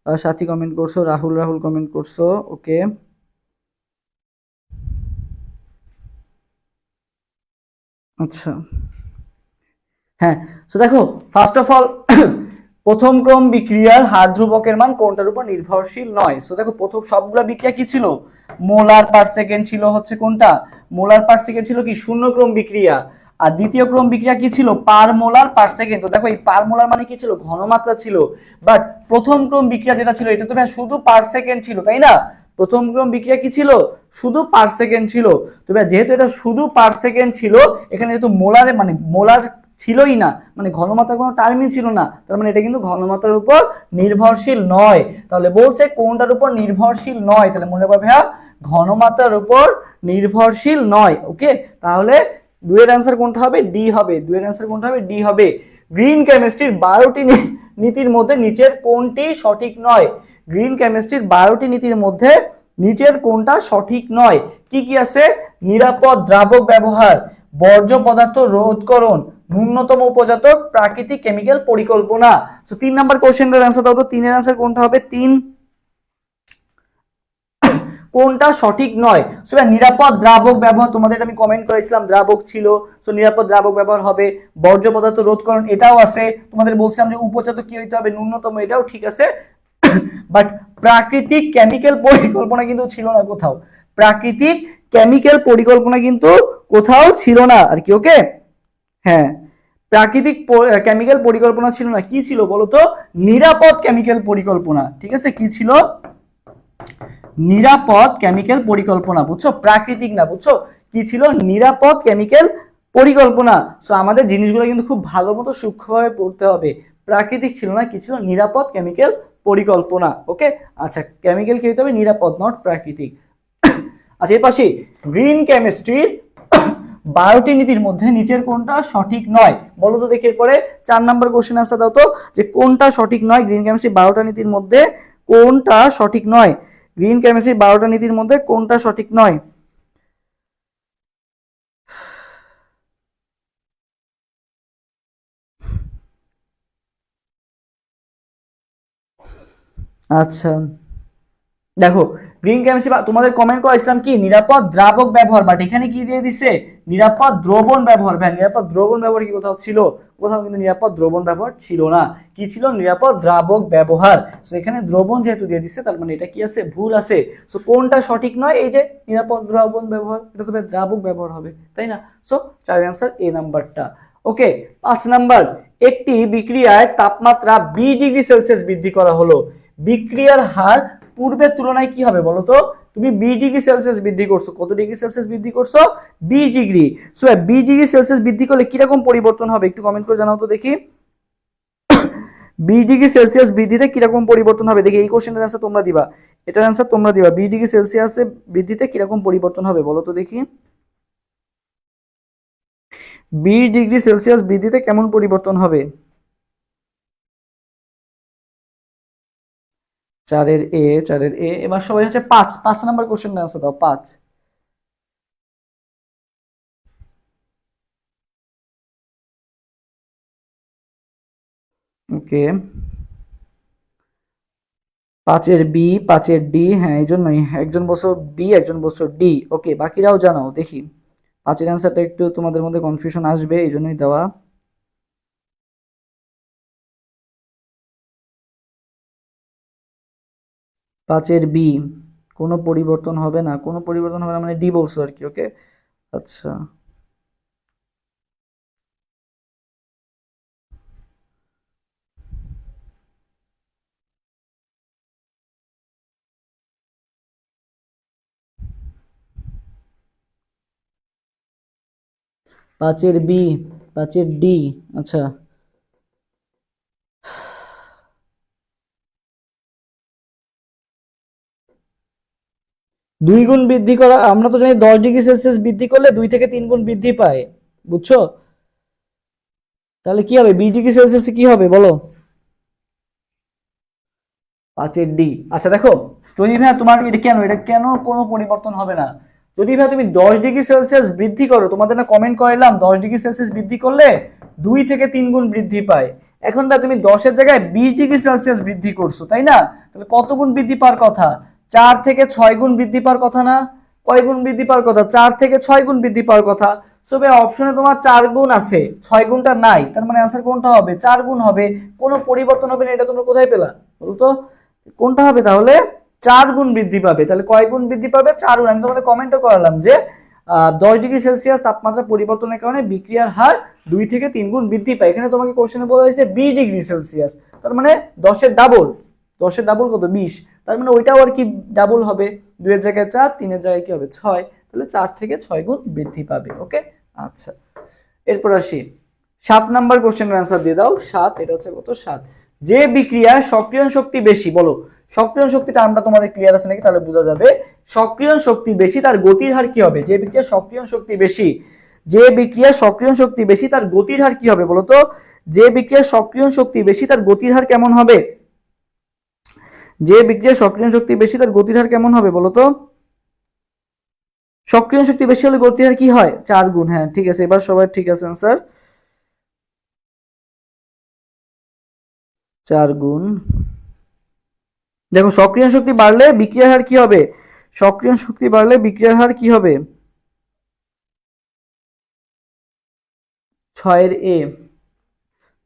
সাথী কমেন্ট করছো, রাহুল রাহুল কমেন্ট করছো। ওকে, আচ্ছা, হ্যাঁ, তো দেখো ফার্স্ট অফ অল প্রথম ক্রম বিক্রিয়ার হার ধ্রুবকের মান কোনটার উপর নির্ভরশীল নয়। সো দেখো প্রথম সবগুলা বিক্রিয়া কি ছিল, মোলার পার সেকেন্ড ছিল হচ্ছে কোনটা, মোলার পার সেকেন্ড ছিল কি শূন্য ক্রম বিক্রিয়া, আর দ্বিতীয় ক্রম বিক্রিয়া কি ছিল, পার মোলার পার সেকেন্ড। তো দেখো এই পার মোলার মানে কি ছিল, ঘনমাত্রা ছিল। বাট প্রথম ক্রম বিক্রিয়া যেটা ছিল এটা তো ভাই শুধু পার সেকেন্ড ছিল, তাই না? প্রথম ক্রম বিক্রিয়া কি ছিল, শুধু পার সেকেন্ড ছিল। তবে যেহেতু এটা শুধু পার সেকেন্ড ছিল, এখানে যেহেতু মোলারে মানে মোলার ছিলই না, মানে ঘনমাত্রার কোনো টার্মই ছিল না, তার মানে এটা কিন্তু ঘনমাত্রার উপর নির্ভরশীল নয়। তাহলে বলছে কোনটার উপর নির্ভরশীল নয়, তাহলে মনে রাখবে ভাইয়া ঘনমাত্রার উপর নির্ভরশীল নয়। ওকে, তাহলে দুইয়ের অ্যান্সার কোনটা হবে, ডি হবে। দুইয়ের অ্যান্সার কোনটা হবে, ডি হবে। গ্রিন কেমিস্ট্রির 12টি নীতির মধ্যে নিচের কোনটি সঠিক নয়? গ্রিন কেমিস্ট্রির 12টি নীতির মধ্যে নিচের কোনটা সঠিক নয়? কি কি আছে, নিরাপদ দ্রাবক ব্যবহার, বর্জ্য পদার্থ রোধকরণ, ন্যূনতম উপজাতক, প্রাকৃতিক কেমিক্যাল পরিকল্পনা। সো 3 নাম্বার কোশ্চেনের অ্যান্সার দাও তো, 3 এর অ্যান্সার কোনটা হবে, 3 কোনটা সঠিক নয়? সো নিরাপদ দ্রাবক ব্যবহার, তোমাদের আমি কমেন্ট করেছিলাম দ্রাবক ছিল, সো নিরাপদ দ্রাবক ব্যবহার হবে। বর্জ্য পদার্থ রোধকরণ এটাও আছে, তোমাদের বলছিলাম যে উপজাতক কি হইতে হবে, ন্যূনতম, এটাও ঠিক আছে। বাট প্রাকৃতিক কেমিক্যাল পরিকল্পনা কিন্তু ছিল না কোথাও, প্রাকৃতিক কেমিক্যাল পরিকল্পনা কিন্তু কোথাও ছিল না আর কি। ওকে, হ্যাঁ, প্রাকৃতিক কেমিক্যাল পরিকল্পনা ছিল না, কি ছিল বলতো, নিরাপদ কেমিক্যাল পরিকল্পনা। ঠিক আছে, কি ছিল, নিরাপদ কেমিক্যাল পরিকল্পনা, বুঝছো, প্রাকৃতিক না, বুঝছো, কি ছিল, নিরাপদ কেমিক্যাল পরিকল্পনা। সো আমাদের জিনিসগুলো কিন্তু খুব ভালো মতো সূক্ষ্মভাবে পড়তে হবে। প্রাকৃতিক ছিল না, কি ছিল, নিরাপদ কেমিক্যাল পরিকল্পনা। ওকে, আচ্ছা, কেমিক্যাল কি হতে হবে, নিরাপদ, নট প্রাকৃতিক। আচ্ছা, এর পাশে গ্রিন কেমিস্ট্রির 12টি নীতির মধ্যে নিচের কোনটা সঠিক নয়, বলো তো দেখি। এরপরে 4 নাম্বার কোশ্চেন আনসার দাও তো, যে কোনটা সঠিক নয় গ্রিন কেমিস্ট্রি 12টা নীতির মধ্যে, কোনটা সঠিক নয়? গ্রিন কেমিস্ট্রি 12টা নীতির মধ্যে কোনটা সঠিক নয়? আচ্ছা, দেখো গ্রিন কেমিস্ট্রি তোমাদের কমেন্ট করেছিলাম কি, নিরাপদ দ্রাবক ব্যবহার, বাট এখানে কি দিয়ে দিছে, নিরাপদ দ্রবণ ব্যবহার। ভাই নিরাপদ দ্রবণ ব্যবহার কি কোথাও ছিল? কোথাও কিন্তু নিরাপদ দ্রবণ ব্যবহার ছিল না। কি ছিল, নিরাপদ দ্রাবক ব্যবহার। সো এখানে দ্রবণ যেহেতু দিয়ে দিচ্ছে, তার মানে এটা কি আছে, ভুল আছে। সো কোনটা সঠিক নয়, এই যে নিরাপদ দ্রবণ ব্যবহার, এটা তো দ্রাবক ব্যবহার হবে, তাই না? সো 4 অ্যান্সার এ নাম্বারটা। ওকে, 5 নাম্বার, একটি বিক্রিয়ায় তাপমাত্রা 20 ডিগ্রি সেলসিয়াস বৃদ্ধি করা হলো, বিক্রিয়ার হার পূর্বের তুলনায় কি হবে বলো তো? তুমি 20 ডিগ্রি সেলসিয়াস বৃদ্ধি করছো, কত ডিগ্রি সেলসিয়াস বৃদ্ধি করছো, 20 ডিগ্রি। সো 20 ডিগ্রি সেলসিয়াস বৃদ্ধি করলে কিরকম পরিবর্তন হবে, একটু কমেন্ট করে জানাও তো দেখি। 20 ডিগ্রি সেলসিয়াস বৃদ্ধিতে কিরকম পরিবর্তন হবে দেখি, এই কোশ্চেনের অ্যান্সার তোমরা দিবা, এটার অ্যান্সার তোমরা দিবা। 20 ডিগ্রি সেলসিয়াসে বৃদ্ধিতে কিরকম পরিবর্তন হবে বলো তো দেখি। 20 ডিগ্রি সেলসিয়াস বৃদ্ধিতে কেমন পরিবর্তন হবে? 4 এর এ। এবার সবাই হচ্ছে 5 নাম্বার কোশ্চেন আনসার দাও, 5। ওকে, 5 এর বি, 5 এর ডি, হ্যাঁ এই জন্যই একজন বছর বি, একজন বছর ডি। ওকে, বাকিরাও জানাও দেখি। 5 এর অ্যান্সারটা একটু তোমাদের মধ্যে কনফিউশন আসবে, এই জন্যই দেওয়া। 5 এর বি, কোনো পরিবর্তন হবে না, কোনো পরিবর্তন হবে না মানে ডি বলছো আর কি। ওকে, আচ্ছা, পাঁচের বি, 5 এর ডি। আচ্ছা, দুই গুণ বৃদ্ধি করা, আমরা তো জানি 10 ডিগ্রি সেলসিয়াস বৃদ্ধি করলে 2 থেকে 3 গুণ বৃদ্ধি পায়, বুঝছো? তাহলে কি হবে, 20 ডিগ্রি সেলসিয়াসে কি হবে বলো? 5 এর ডি। আচ্ছা দেখো, যদি ভাই তোমার এটা কেন কোনো পরিবর্তন হবে না, যদি ভাই তুমি 10 ডিগ্রি সেলসিয়াস বৃদ্ধি করো, তোমাদের না কমেন্ট করলাম 10 ডিগ্রি সেলসিয়াস বৃদ্ধি করলে 2 থেকে 3 গুণ বৃদ্ধি পায়। এখন ভাই তুমি 10 এর জায়গায় 20 ডিগ্রি সেলসিয়াস বৃদ্ধি করছো, তাই না? তাহলে কত গুণ বৃদ্ধি পাওয়ার কথা, 4 থেকে 6 গুণ বৃদ্ধি পাওয়ার কথা না? কয় গুণ বৃদ্ধি পাওয়ার কথা, 4 থেকে 6 গুণ বৃদ্ধি পাওয়ার কথা। সো ভাই অপশনে তোমার 4 গুণ আছে, 6 গুণটা নাই, তার মানে आंसर কোনটা হবে? 4 গুণ হবে। কোনো পরিবর্তন হবে না, এটা তোমরা কোথায় পেলা বলো তো? কোনটা হবে তাহলে? 4 গুণ বৃদ্ধি পাবে। তাহলে কয় গুণ বৃদ্ধি পাবে? 4 গুণ। আমি তোমাদের কমেন্টও করালাম যে 10 ডিগ্রি সেলসিয়াস তাপমাত্রা পরিবর্তনের কারণে বিক্রিয়ার হার 2 থেকে 3 গুণ বৃদ্ধি পায়। এখানে তোমাকে কোশ্চেনে বলা হয়েছে 20 ডিগ্রি সেলসিয়াস, তার মানে 10 এর ডাবল। 10 এর ডাবল কত? 20। তার মানে ওইটাও আর কি ডাবল হবে, 2 এর জায়গায় 4, 3 এর জায়গায় কি হবে? 6। তাহলে 4 থেকে 6 গুণ বৃদ্ধি পাবে। ওকে, আচ্ছা এরপর আসি 7 নাম্বার কোশ্চেনের অ্যান্সার দিয়ে দাও। 7, এটা হচ্ছে কত? 7। যে বিক্রিয়ায় সক্রিয়ণ শক্তি বেশি, বলো সক্রিয়ণ শক্তিটা আমরা তোমাদের ক্লিয়ার আছে নাকি? তাহলে বোঝা যাবে সক্রিয়ণ শক্তি বেশি তার গতির হার কি হবে? যে বিক্রিয়ার সক্রিয়ণ শক্তি বেশি, যে বিক্রিয়ার সক্রিয়ণ শক্তি বেশি তার গতির হার কি হবে বলো তো? যে বিক্রিয়ার সক্রিয়ণ শক্তি বেশি তার গতির হার কেমন হবে? যে বিক্রিয়ার সক্রিয়ণ শক্তি বেশি তার গতির হার কেমন হবে বলো তো? সক্রিয় শক্তি বেশি হলে গতির হার কি হয়? 4 গুণ। হ্যাঁ ঠিক আছে, এবার সবাই ঠিক আছে आंसर 4 গুণ। দেখো সক্রিয় শক্তি বাড়লে বিক্রিয়ার হার কি হবে? সক্রিয় শক্তি বাড়লে বিক্রিয়ার হার কি হবে? 6 এর এ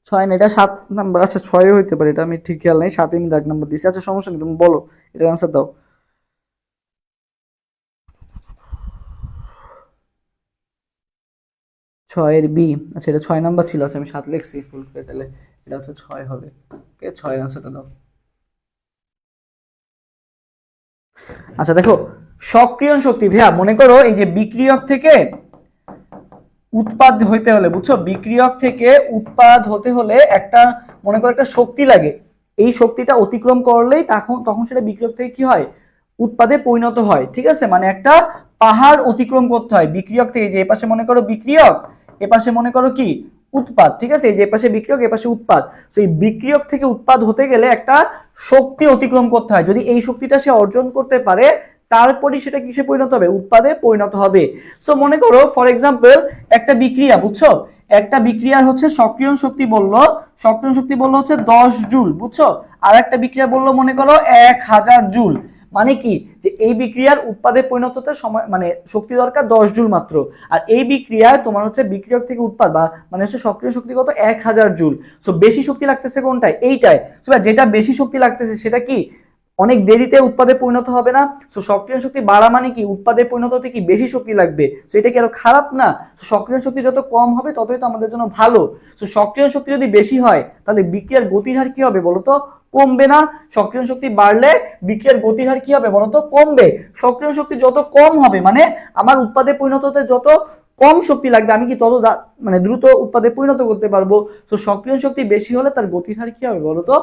6 না, এটা 7 নাম্বার। আচ্ছা 6 হইতে পারে, এটা আমি ঠিক খেয়াল নাই, 7 আমি দাগ নাম্বার দিছি। আচ্ছা সমস্যা নেই, তুমি বলো এটার आंसर দাও। 6 এর বি। আচ্ছা এটা 6 নাম্বার ছিল। আচ্ছা আমি 7 লিখছি ফুল করে, তাহলে এটা হচ্ছে 6 হবে। ওকে 6 এর आंसरটা দাও। আচ্ছা দেখো সক্রিয়ণ শক্তি ভাইয়া, মনে করো এই যে বিক্রিয়ক থেকে উৎপাদ হইতে হলে, বুঝছো, বিক্রিয়ক থেকে উৎপাদ হতে হলে একটা, মনে করো একটা শক্তি লাগে। এই শক্তিটা অতিক্রম করলেই তখন তখন সেটা বিক্রিয়ক থেকে কি হয়? উৎপাদে পরিণত হয়। ঠিক আছে, মানে একটা পাহাড় অতিক্রম করতে হয় বিক্রিয়ক থেকে। যে এপাশে মনে করো বিক্রিয়ক, এপাশে মনে করো কি? উৎপাদ। ঠিক আছে, এই যে এপাশে বিক্রিয়ক, এপাশে উৎপাদ। সেই বিক্রিয়ক থেকে উৎপাদ হতে গেলে একটা শক্তি অতিক্রম করতে হয়। যদি এই শক্তিটা সে অর্জন করতে পারে, তারপরে সেটা কিসে পরিণত হবে? উৎপাদে পরিণত হবে। সো মনে করো ফর এক্সাম্পল একটা বিক্রিয়া, বুঝছো, একটা বিক্রিয়ার হচ্ছে সক্রিয়ণ শক্তি বললো, সক্রিয়ণ শক্তি বললো হচ্ছে 10 জুল, বুঝছো। আর একটা বিক্রিয়া বললো মনে করো 1000 জুল। মানে কি? যে এই বিক্রিয়ার উৎপাদে পরিণত হতে সময় মানে শক্তি দরকার 10 জুল মাত্র। আর এই বিক্রিয়ায় তোমার হচ্ছে বিক্রিয়ক থেকে উৎপাদ বা মানে হচ্ছে সক্রিয় শক্তি কত? 1000 জুল। সো বেশি শক্তি লাগতেছে কোনটায়? এইটায়। যেটা বেশি শক্তি লাগতেছে সেটা কি অনেক দেরিতে উৎপাদে পরিণত হবে না? সো সক্রিয় শক্তি বাড়া মানে কি? উৎপাদে পরিণত হতে কি বেশি শক্তি লাগবে। সো এটা কি আরো খারাপ না? সক্রিয় শক্তি যত কম হবে ততই তো আমাদের জন্য ভালো। সো সক্রিয় শক্তি যদি বেশি হয় তাহলে বিক্রিয়ার গতির হার কি হবে বলতো? কমবে না? সক্রিয় শক্তি বাড়লে বিক্রিয়ার গতির হার কি হবে বলতো? কমবে। সক্রিয় শক্তি যত কম হবে মানে আমার উৎপাদে পরিণত হতে যত কম শক্তি লাগবে, আমি কি তত মানে দ্রুত উৎপাদে পরিণত করতে পারবো। তো সক্রিয় শক্তি বেশি হলে তার গতির হার কি হবে বলতো?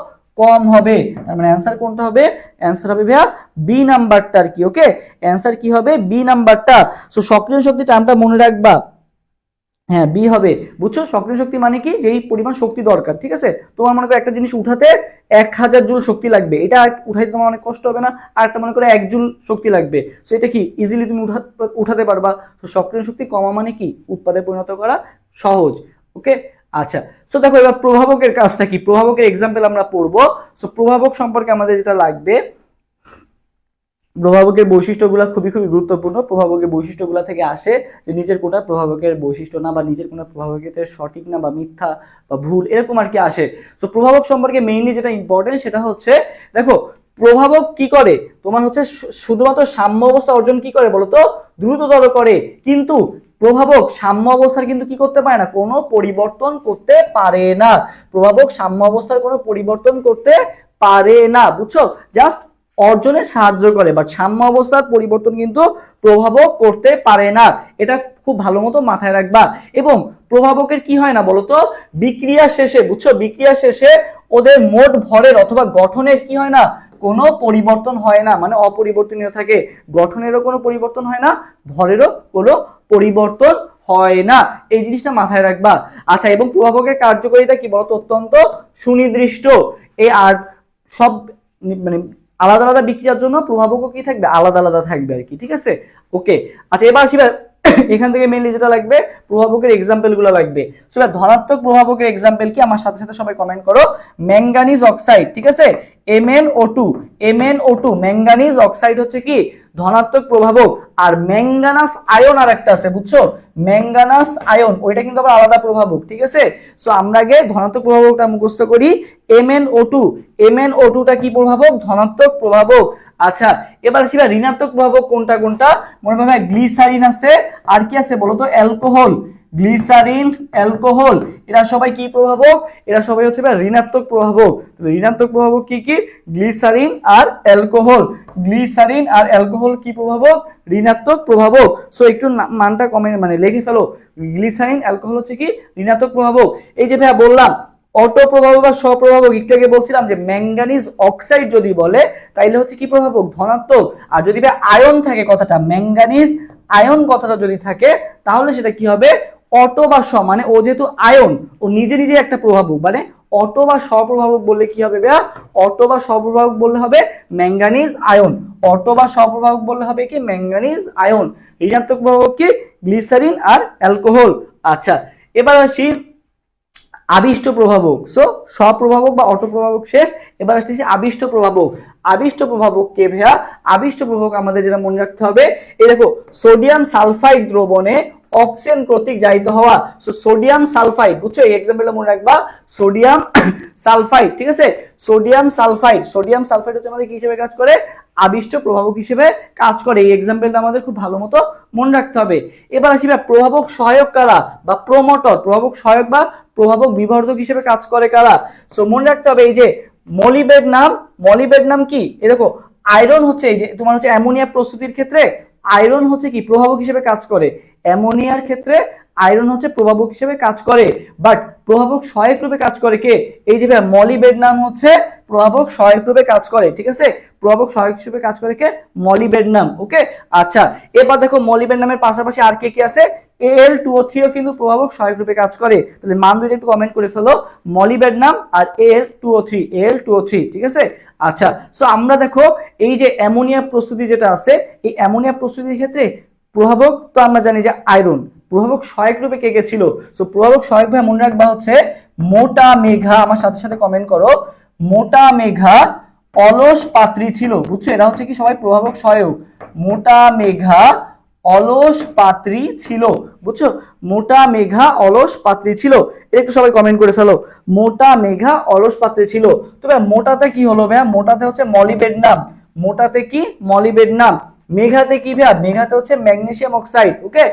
কম হবে। তার মানে অ্যান্সার কোনটা হবে? অ্যান্সার হবে ভাইয়া বি নাম্বারটা আর কি। ওকে, অ্যান্সার কি হবে? বি নাম্বারটা। সো সক্রিয় শক্তি টার্মটা মনে রাখবা। হ্যাঁ বি হবে। বুঝছো, সক্রিয় শক্তি মানে কি? যেই পরিমাণ শক্তি দরকার। ঠিক আছে, তোমার মনে করো একটা জিনিস উঠাতে 1000 জুল শক্তি লাগবে, এটা উঠাইতে তোমার অনেক কষ্ট হবে না। আর একটা মনে করো 1 জুল শক্তি লাগবে, সো এটা কি ইজিলি তুমি উঠাতে পারবা। তো সক্রিয় শক্তি কমা মানে কি? উৎপাদে পরিণত করা সহজ। ওকে, আচ্ছা। সো দেখো এবার প্রভাবকের কাজটা কি? প্রভাবকের এক্সাম্পল আমরা পড়বো। সো প্রভাবক সম্পর্কে আমাদের যেটা লাগবে, প্রভাবকের বৈশিষ্ট্যগুলো খুবই খুবই গুরুত্বপূর্ণ। প্রভাবকের বৈশিষ্ট্যগুলো থেকে আসে যে নিচের কোনটা প্রভাবকের বৈশিষ্ট্য না, বা নিচের কোনটা প্রভাবকের সঠিক না বা মিথ্যা বা ভুল, এরকম আর কি আসে। তো প্রভাবক সম্পর্কে মেইনলি যেটা ইম্পর্টেন্ট সেটা হচ্ছে, দেখো প্রভাবক কি করে? তোমার হচ্ছে শুধুমাত্র সাম্য অবস্থা অর্জন কি করে বলতো? দ্রুততর করে। কিন্তু প্রভাবক সাম্য অবস্থার কিন্তু কি করতে পারে না? কোনো পরিবর্তন করতে পারে না। প্রভাবক সাম্য অবস্থার কোনো পরিবর্তন করতে পারে না, বুঝছো, জাস্ট অর্জনে সাহায্য করে, বাট সাম্য অবস্থার পরিবর্তন কিন্তু প্রভাবক করতে পারে না। এটা খুব ভালো মতো মাথায় রাখবা। এবং প্রভাবকের কি হয় না বলতো? বিক্রিয়া শেষে, বুঝছো, বিক্রিয়া শেষে ওদের মোট ভরের অথবা গঠনের কি হয় না? কোনো পরিবর্তন হয় না, মানে অপরিবর্তনীয় থাকে। গঠনেরও কোনো পরিবর্তন হয় না, ভরেরও কোনো পরিবর্তন হয় না। এই জিনিসটা মাথায় রাখবা। আচ্ছা, এবং প্রভাবকের কার্যকারিতা কি বলতো? অত্যন্ত সুনির্দিষ্ট। এই আর সব মানে আলাদা আলাদা বিক্রিয়ার জন্য প্রভাবকও কি থাকবে? আলাদা আলাদা থাকবে আর কি। ঠিক আছে, ওকে। আচ্ছা এবার আসি এখান থেকে মেইনলি যেটা লাগবে প্রভাবকের এক্সাম্পল গুলো লাগবে। সো ধনাত্মক প্রভাবকের এক্সাম্পল কি আমার সাথে সাথে সবাই কমেন্ট করো। ম্যাঙ্গানিজ অক্সাইড, ঠিক আছে, MnO2 ম্যাঙ্গানিজ অক্সাইড হচ্ছে কি ধনাত্মক প্রভাবক। আর ম্যাঙ্গানাস আয়ন আর একটা আছে, বুঝছো, ম্যাঙ্গানাস আয়ন, ওইটা কিন্তু আবার আলাদা প্রভাবক, ঠিক আছে। সো আমরা আগে ধনাত্মক প্রভাবকটা মুখস্থ করি। MnO2টা কি প্রভাবক? ধনাত্মক প্রভাবক। আচ্ছা, এবার আসি ঋণাত্মক প্রভাবক কোনটা কোনটা। মনে রাখবে গ্লিসারিন আছে, আর কি আছে বলো তো? অ্যালকোহল। গ্লিসারিন, অ্যালকোহল, এরা সবাই কি প্রভাবক? এরা সবাই হচ্ছে ঋণাত্মক প্রভাবক। ঋণাত্মক প্রভাবক কি কি? গ্লিসারিন আর অ্যালকোহল। গ্লিসারিন আর অ্যালকোহল কি প্রভাবক? ঋণাত্মক প্রভাবক। সো একটু মানটা কমেন্ট মানে লিখে ফেলো। গ্লিসারিন, অ্যালকোহল হচ্ছে কি ঋণাত্মক প্রভাবক। এই যে ভাইয়া বললাম অটো প্রভাবক বা স্বপ্রভাবক, একটু আগে বলছিলাম যে ম্যাঙ্গানিজ অক্সাইড যদি বলে তাইলে হচ্ছে কি প্রভাবক? ধনাত্মক। আর যদি আয়ন থাকে কথাটা, ম্যাঙ্গানিজ আয়ন কথাটা যদি থাকে তাহলে সেটা কি হবে? অটো বা স্ব, মানে ও যেহেতু আয়ন ও নিজে নিজে একটা প্রভাবক, মানে অটো বা স্বপ্রভাবক বললে কি হবে ভাইয়া? অটো বা স্বপ্রভাবক বললে হবে ম্যাঙ্গানিজ আয়ন। অটো বা স্বপ্রভাবক বললে হবে কি? Manganese ion. ঋণাত্মক প্রভাবক কি? গ্লিসারিন আর অ্যালকোহল। আচ্ছা, এবার আসি আবিষ্ট প্রভাবক। সো স্বপ্রভাবক বা অটো প্রভাবক শেষ, এবার আসতেছি আবিষ্ট প্রভাবক। আবিষ্ট প্রভাবক কে ভাইয়া? আবিষ্ট প্রভাবক আমাদের যেটা মনে রাখতে হবে, এই দেখো সোডিয়াম সালফাইড দ্রবণে অক্সিজেন কর্তৃক জাহিত হওয়া। সো সোডিয়াম সালফাইড, বুঝছো, এই এক্সাম্পলটা মনে রাখবা, সোডিয়াম সালফাইড, ঠিক আছে। সোডিয়াম সালফাইড হচ্ছে আমাদের কি হিসেবে কাজ করে? আবিষ্ট প্রভাবক হিসেবে কাজ করে। এই এক্সাম্পলটা আমাদের খুব ভালো মতো মনে রাখতে হবে। এবার আসি প্রভাবক সহায়ক কারা বা প্রমোটর, প্রভাবক সহায়ক বা প্রভাবক বিবর্ধক হিসেবে কাজ করে কারা? সো মনে রাখতে হবে এই যে মলিবেডনাম কি? এই দেখো আয়রন হচ্ছে, এই যে তোমার হচ্ছে অ্যামোনিয়া প্রস্তুতির ক্ষেত্রে আয়রন হচ্ছে কি প্রভাবক হিসেবে কাজ করে। অ্যামোনিয়ার ক্ষেত্রে আয়রন হচ্ছে প্রভাবক হিসেবে কাজ করে, বাট প্রভাবক সহায়ক রূপে কাজ করে কে? এই যে মলিবেডনাম হচ্ছে প্রভাবক সহায়ক রূপে কাজ করে, ঠিক আছে। প্রভাবক সহায়ক হিসেবে কাজ করে কে? মলিবেডনাম। ওকে, আচ্ছা, এবার দেখো মলিবেডনামের পাশাপাশি আর কে কি আছে? Al2O3 ও কিন্তু প্রভাবক সহায়ক রূপে কাজ করে। তাহলে মান দুইটা একটু কমেন্ট করে ফেলো, মলিবেডনাম আর Al2O3, ঠিক আছে। আচ্ছা, সো আমরা দেখো এই যে অ্যামোনিয়া প্রস্তুতি যেটা আছে, এই অ্যামোনিয়া প্রস্তুতির ক্ষেত্রে প্রভাবক তো আমরা জানি যে আয়রন, প্রভাবক সহায়ক রূপে কে কে ছিল? সো প্রভাবক সহায়ক ভাবে মনে রাখবা হচ্ছে মোটা মেঘা, আমার সাথে সাথে কমেন্ট করো, মোটা মেঘা, অলস পাত্রী ছিল, বুঝছো, এরা হচ্ছে কি সবাই প্রভাবক সহায়ক। মোটা মেঘা, অলস পাত্রী ছিল, বুঝছো, মোটা মেঘা অলস পাত্রী ছিল। একটু সবাই কমেন্ট করে ফেলো, মোটা মেঘা অলস পাত্রী ছিল। তবে মোটাতে কি হলো ভাইয়া? মোটাতে হচ্ছে মলিবেডনাম। মোটাতে কি? মলিবেডনাম। মেঘাতে কি ভাইয়া? মেঘাতে হচ্ছে ম্যাগনেসিয়াম অক্সাইড। ওকে,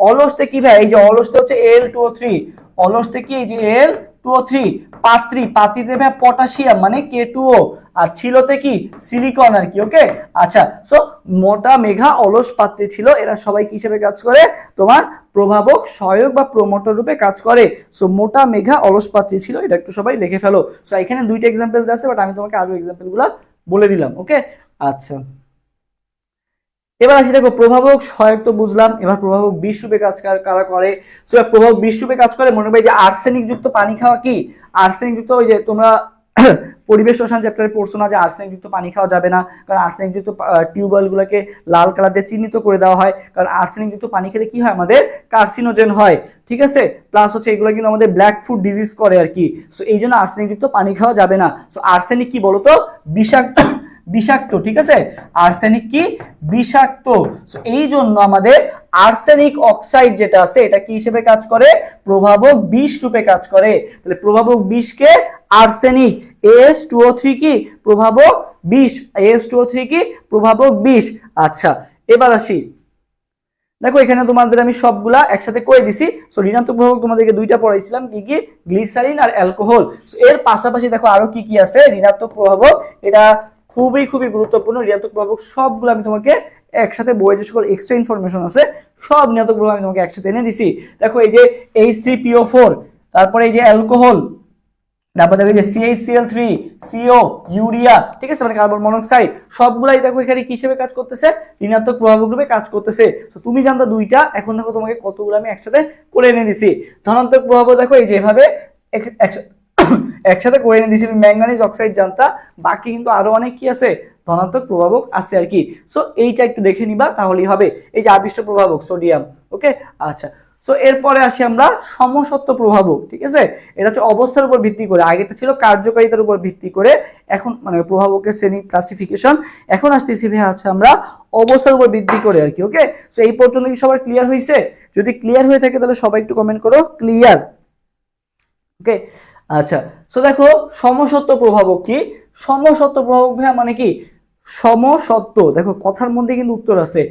অলসতে কি ভাইয়া? এই যে অলসতে হচ্ছে Al2O3। অলসতে কি? এই যে Al2O3। পাত্রীতে ভাইয়া পটাশিয়াম মানে K2O। আর ছিলতে কি? সিলিকন আর কি। ওকে, আচ্ছা, সো মোটা মেঘা অলস পাত্রী ছিল, এরা সবাই কি হিসেবে কাজ করে? তোমার প্রভাবক সহায়ক বা প্রমোটর রূপে কাজ করে। সো মোটা মেঘা অলস পাত্রী ছিল, এটা একটু সবাই লিখে ফেলো। সো এখানে দুইটা এক্সাম্পল আছে, বাট আমি তোমাকে আরো এক্সাম্পল গুলা বলে দিলাম। ওকে, আচ্ছা, এবার আসি দেখো প্রভাবক সহায়ক তো বুঝলাম, এবার প্রভাবক বিষ রূপে কাজ কারা করে। সো প্রভাবক বিষ রূপে কাজ করে মনে হবে যে আর্সেনিক যুক্ত পানি খাওয়া কি? আর্সেনিক যুক্ত, ওই যে তোমরা পরিবেশ রসায়ন চ্যাপ্টারে পড়ছো না যে আর্সেনিক যুক্ত পানি খাওয়া যাবে না, কারণ আর্সেনিক যুক্ত টিউবওয়েল গুলোকে লাল কালার দিয়ে চিহ্নিত করে দেওয়া হয়, কারণ আর্সেনিক যুক্ত পানি খেলে কি হয়? আমাদের কার্সিনোজেন হয়, ঠিক আছে। প্লাস হচ্ছে এগুলো কিন্তু আমাদের ব্ল্যাক ফুড ডিজিজ করে আর কি। সো এই জন্য আর্সেনিক যুক্ত পানি খাওয়া যাবে না। সো আর্সেনিক কি বলতো? বিষাক্ত, বিষাক্ত, ঠিক আছে। আর্সেনিক কি? বিষাক্ত। সো এই জন্য আমাদের আর্সেনিক অক্সাইড যেটা আছে এটা কি হিসেবে কাজ করে? প্রভাবক বিষ রূপে কাজ করে। তাহলে প্রভাবক বিষকে আর্সেনিক, As2O3 কি? প্রভাবক বিষ। As2O3 কি? প্রভাবক বিষ। আচ্ছা, এবার আসি দেখো এখানে তোমাদের আমি সবগুলা একসাথে করে দিছি। সো ঋণাত্মক প্রভাবক তোমাদেরকে দুইটা পড়াইছিলাম, কি কি? গ্লিসারিন আর অ্যালকোহল। সো এর পাশাপাশি দেখো আরো কি কি আছে ঋণাত্মক প্রভাবক, এটা খুবই খুবই গুরুত্বপূর্ণ। ঋণাত্মক প্রভাবক সবগুলো আমি তোমাকে একসাথে বইয়ে যে সকল এক্সট্রা ইনফরমেশন আছে সব ঋণাত্মক প্রভাবক আমি তোমাকে একসাথে এনে দিছি। দেখো এই যে H3PO4, তারপরে এই যে অ্যালকোহল, তারপর দেখো যে CH3, CO, ইউরিয়া, ঠিক আছে, মানে কার্বন মনোক্সাইড, সবগুলাই দেখো এখানে কি হিসেবে কাজ করতেছে? ঋণাত্মক প্রভাবক রূপে কাজ করতেছে। তো তুমি জানতো দুইটা, এখন দেখো তোমাকে কতগুলো আমি একসাথে করে এনে দিছি। ধনাত্মক প্রভাবক দেখো এই যে এভাবে একসাথে করে এনে দিছি। ম্যাঙ্গানিজ অক্সাইড জানতা, বাকি কিন্তু আরো অনেক কি আছে? ধনাত্মক প্রভাবক আছে আর কি। সো এইটা একটু দেখে নিবা তাহলেই হবে। এই যে আদিষ্ট প্রভাবক সোডিয়াম, ওকে। আচ্ছা, সো এরপরে আসি আমরা সমসত্ব প্রভাবক, ঠিক আছে। এটা হচ্ছে অবস্থার উপর ভিত্তি করে, আগেটা ছিল কার্যকারিতার উপর ভিত্তি করে, এখন মানে প্রভাবকের শ্রেণী ক্লাসিফিকেশন, এখন আসতেছি ভাই হচ্ছে আমরা অবস্থার উপর ভিত্তি করে আর কি, ওকে। সো এই পর্যন্ত কি সবার ক্লিয়ার হয়েছে? যদি ক্লিয়ার হয়ে থাকে তাহলে সবাই একটু কমেন্ট করো ক্লিয়ার, ওকে। আচ্ছা, সো দেখো সমসত্ব প্রভাবক কি? সমসত্ব প্রভাবক ভাইয়া মানে কি? সমসত্ব, দেখো কথার মধ্যে কিন্তু উত্তর আছে।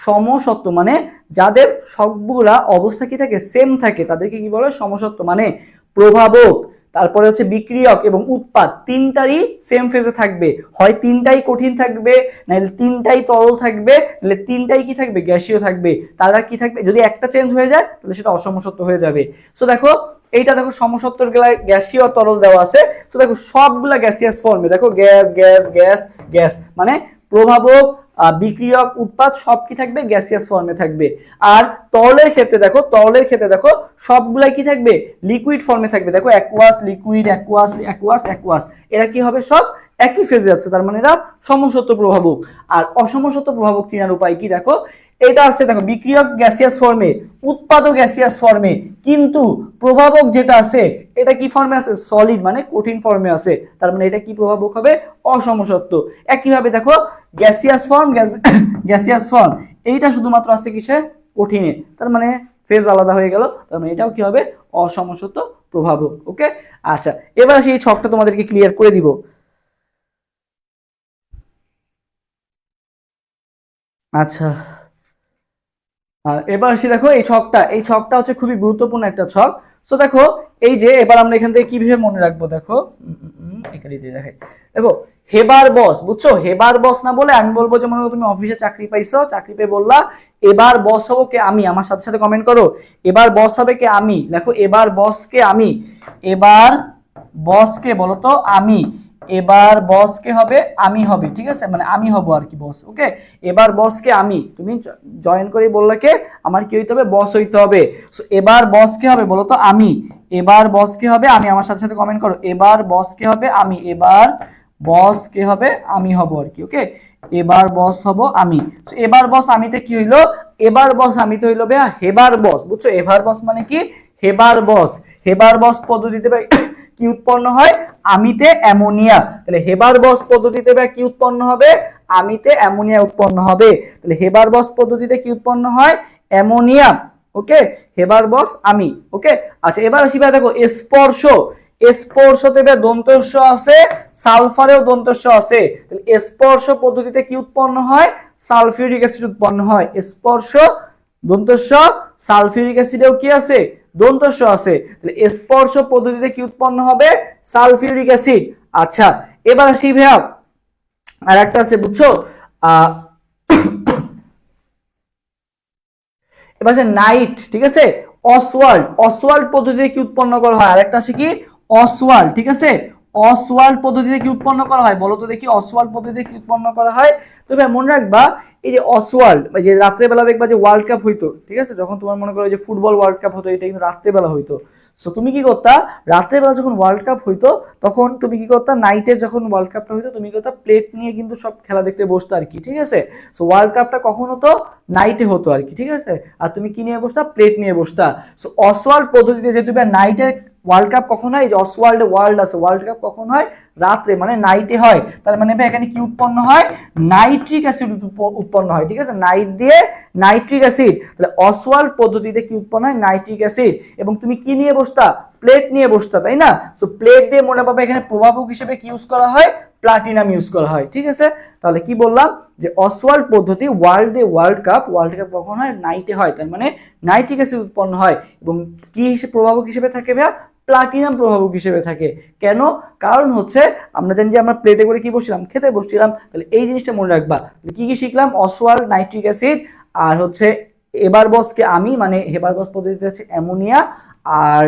সমসত্ব মানে যাদের সবগুলা অবস্থা কি থাকে, সেম থাকে, তাদেরকে কি বলে সমসত্ব। মানে প্রভাবক, তারপরে হচ্ছে বিক্রিয়ক এবং উৎপাদ তিনটারই সেম ফেজে থাকবে, হয় তিনটাই কঠিন থাকবে, নাহলে তিনটাই তরল থাকবে, নাহলে তিনটাই কি থাকবে, গ্যাসীয় থাকবে। তারা কি থাকবে, যদি একটা চেঞ্জ হয়ে যায় তাহলে সেটা অসমসত্ব হয়ে যাবে। সো দেখো এইটা দেখো সমসত্বর গ্যাসীয় তরল দেওয়া আছে। তো দেখো সবগুলা গ্যাসিয়াস ফর্মে, দেখো গ্যাস গ্যাস গ্যাস গ্যাস, মানে প্রভাবক বিক্রিয়ক উৎপাদ সব কি থাকবে, গ্যাসিয়াস ফর্মে থাকবে। আর তরলের ক্ষেত্রে দেখো, তরলের ক্ষেত্রে দেখো সবগুলাই কি থাকবে, লিকুইড ফর্মে থাকবে। দেখো aqueous liquid, aqueous aqueous aqueous, এরা কি হবে, সব একই ফেজে আছে, তার মানে এরা সমসত্ব প্রভাবক। আর অসমসত্ব প্রভাবক চিনার উপায় কি, দেখো এটা আছে, দেখো বিক্রিয়ক গ্যাসিয়াস ফর্মে, উৎপাদক গ্যাসিয়াস ফর্মে, কিন্তু প্রভাবক যেটা আছে এটা কি ফর্মে আছে, সলিড মানে কঠিন ফর্মে আছে, তার মানে এটা কি প্রভাবক হবে, অসমসত্ব। একইভাবে দেখো গ্যাসিয়াস ফর্ম, গ্যাসিয়াস ফর্ম এইটা শুধুমাত্র আছে কিসে, কঠিনে, তার মানে ফেজ আলাদা হয়ে গেল, তার মানে এটাও কি হবে, অসমসত্ব প্রভাবক, ওকে। আচ্ছা, এবার সেই ছকটা তোমাদেরকে ক্লিয়ার করে দিব। আচ্ছা, এবার আসি, দেখো এই ছকটা, এই ছকটা হচ্ছে খুবই গুরুত্বপূর্ণ একটা ছক। সো দেখো এই যে এবার আমরা এখান থেকে কিভাবে মনে রাখবো, দেখো এখানে দিয়ে দেখাই। দেখো হেবার বস, বুঝছো, হেবার বস না বলে আমি বলবো যে মনে করো তুমি অফিসে চাকরি পাইছো, চাকরি পেয়ে বললা এবার বস হবো কে আমি, আমার সাথে সাথে কমেন্ট করো এবার বস হবে কে আমি। দেখো এবার বস কে আমি, এবার বস কে বলো তো আমি, এবার বস কে হবে আমি হবে, ঠিক আছে, মানে আমি হব আর কি বস, ওকে। এবার বস কে আমি, তুমি জয়েন করে বললে কে আমার কি হইতে হবে, বস হইতে হবে। সো এবার বস কে হবে বলো তো আমি, এবার বস কে হবে আমি, আমার সাথে সাথে কমেন্ট করো এবার বস কে হবে আমি, এবার বস কে হবে আমি হব আর কি, ওকে। এবার বস হব আমি। সো এবার বস আমিতে কি হইলো, এবার বস আমিতে হইলো ভাইয়া হেবার বস, বুঝছো, এবার বস মানে কি, হেবার বস। হেবার বস পদ্ধতিতে কি উৎপন্ন হয়, আমিতে অ্যামোনিয়া, তাহলে হেবার বস পদ্ধতিতে কি উৎপন্ন হবে, আমিতে অ্যামোনিয়া উৎপন্ন হবে। তাহলে হেবার বস পদ্ধতিতে কি উৎপন্ন হয়, অ্যামোনিয়া, ওকে। হেবার বস আমি, ওকে। আচ্ছা, এবার আসি ভাই, দেখো স্পর্শ, স্পর্শতে দন্তস্ব আছে, সালফারেও দন্তস্ব আছে, তাহলে স্পর্শ পদ্ধতিতে কি উৎপন্ন হয়, সালফিউরিক অ্যাসিড উৎপন্ন হয়। স্পর্শ দন্তস্ব, সালফিউরিক অ্যাসিডেও কি আছে, দন্তস্ব আছে, তাহলে স্পর্শ পদ্ধতিতে কি উৎপন্ন হবে, সালফিউরিক অ্যাসিড। আচ্ছা, এবার আসি ভাইয়া আর একটা আছে, বুঝছো, এবার আছে নাইট, ঠিক আছে, অসওয়াল্ড, অসওয়াল্ড পদ্ধতিতে কি উৎপন্ন করা হয়, আরেকটা আছে কি অসওয়াল্ড, ঠিক আছে, অসওয়াল্ড পদ্ধতিতে কি উৎপন্ন করা হয় বলো তো দেখি, অসওয়াল্ড পদ্ধতিতে কি উৎপন্ন করা হয়। তবে মনে রাখবা এই যে অসওয়াল্ড, যে রাত্রেবেলা দেখবা যে ওয়ার্ল্ড কাপ হইতো, ঠিক আছে, যখন তোমার মনে করো যে ফুটবল ওয়ার্ল্ড কাপ হতো, এটা কিন্তু রাত্রেবেলা হইতো। সো তুমি কি করতা, রাত্রেবেলা যখন ওয়ার্ল্ড কাপ হইতো তখন তুমি কি করতা, নাইটে যখন ওয়ার্ল্ড কাপটা হইতো তুমি কি করতা, প্লেট নিয়ে কিন্তু সব খেলা দেখতে বসতো আর কি, ঠিক আছে। সো ওয়ার্ল্ড কাপটা কখন হতো, নাইটে হতো আর কি, ঠিক আছে। আর তুমি কি নিয়ে বসতা, প্লেট নিয়ে বসতা। সো অসওয়াল্ড পদ্ধতিতে যেহেতু নাইটে ওয়ার্ল্ড কাপ কখন হয়, যে অসওয়াল্ডে ওয়ার্ল্ড আছে, ওয়ার্ল্ড কাপ কখন হয়, রাত্রে মানে নাইটে হয়। তার মানে এখানে কি উৎপন্ন হয়, নাইট্রিক অ্যাসিড উৎপন্ন হয়, ঠিক আছে, নাইট দিয়ে নাইট্রিক অ্যাসিড। তাহলে অসওয়াল্ড পদ্ধতিতে কি উৎপন্ন হয়, নাইট্রিক অ্যাসিড। এবং তুমি কি নিয়ে বসতা, প্লেট নিয়ে বসতা, তাই না। সো প্লেট দিয়ে মনে পাবে এখানে প্রভাবক হিসেবে কি ইউজ করা হয়, প্লাটিনাম ইউজ করা হয়, ঠিক আছে। তাহলে কি বললাম, যে অসওয়াল্ড পদ্ধতি ওয়ার্ল্ড কাপ কখন হয়, নাইটে হয়, তার মানে নাইট্রিক অ্যাসিড উৎপন্ন হয়। এবং কি হিসেবে প্রভাবক হিসেবে থাকে ভাইয়া, প্লাটিনাম প্রভাবক হিসেবে থাকে। কেন, কারণ হচ্ছে আমরা জানি যে আমরা প্লেটে করে কি বসছিলাম, খেতে বসছিলাম, তাহলে এই জিনিসটা মনে রাখবা। কি কি শিখলাম, অসওয়াল্ড, নাইট্রিক অ্যাসিড, আর হচ্ছে এবার বসকে আমি, মানে হেবার বস পদ্ধতিতে হচ্ছে অ্যামোনিয়া, আর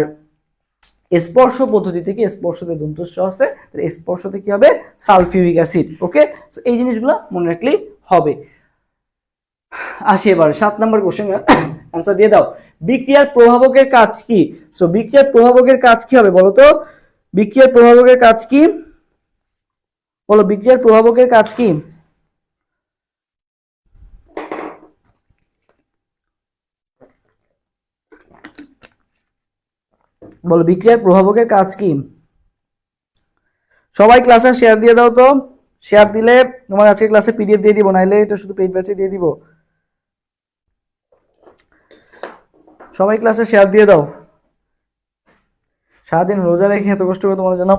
স্পর্শ পদ্ধতি থেকে স্পর্শতে দন্তস্ব আছে, তাহলে স্পর্শতে কি হবে, সালফিউরিক অ্যাসিড, ওকে। সো এই জিনিসগুলো মনে রাখলেই হবে। আসি এবার 7 নম্বর কোশ্চেন অ্যান্সার দিয়ে দাও। বিক্রিয়ার প্রভাবকের কাজ কি? সো বিক্রিয়ার প্রভাবকের কাজ কি হবে বলো তো, বিক্রিয়ার প্রভাবকের কাজ কি বলো, বিক্রিয়ার প্রভাবকের কাজ কি? বলো বিক্রিয়ার প্রভাবকের কাজ কি? সবাই ক্লাসে শেয়ার দিয়ে দাও তো, শেয়ার দিলে তোমার আজকে ক্লাসে পিডিএফ দিয়ে দিব, নাইলে এটা শুধু পেইড ব্যাচে দিয়ে দিব। সবাই ক্লাসে শেয়ার দিয়ে দাও। সারাদিন রোজা রেখে এত কষ্ট করে তোমাদের জন্য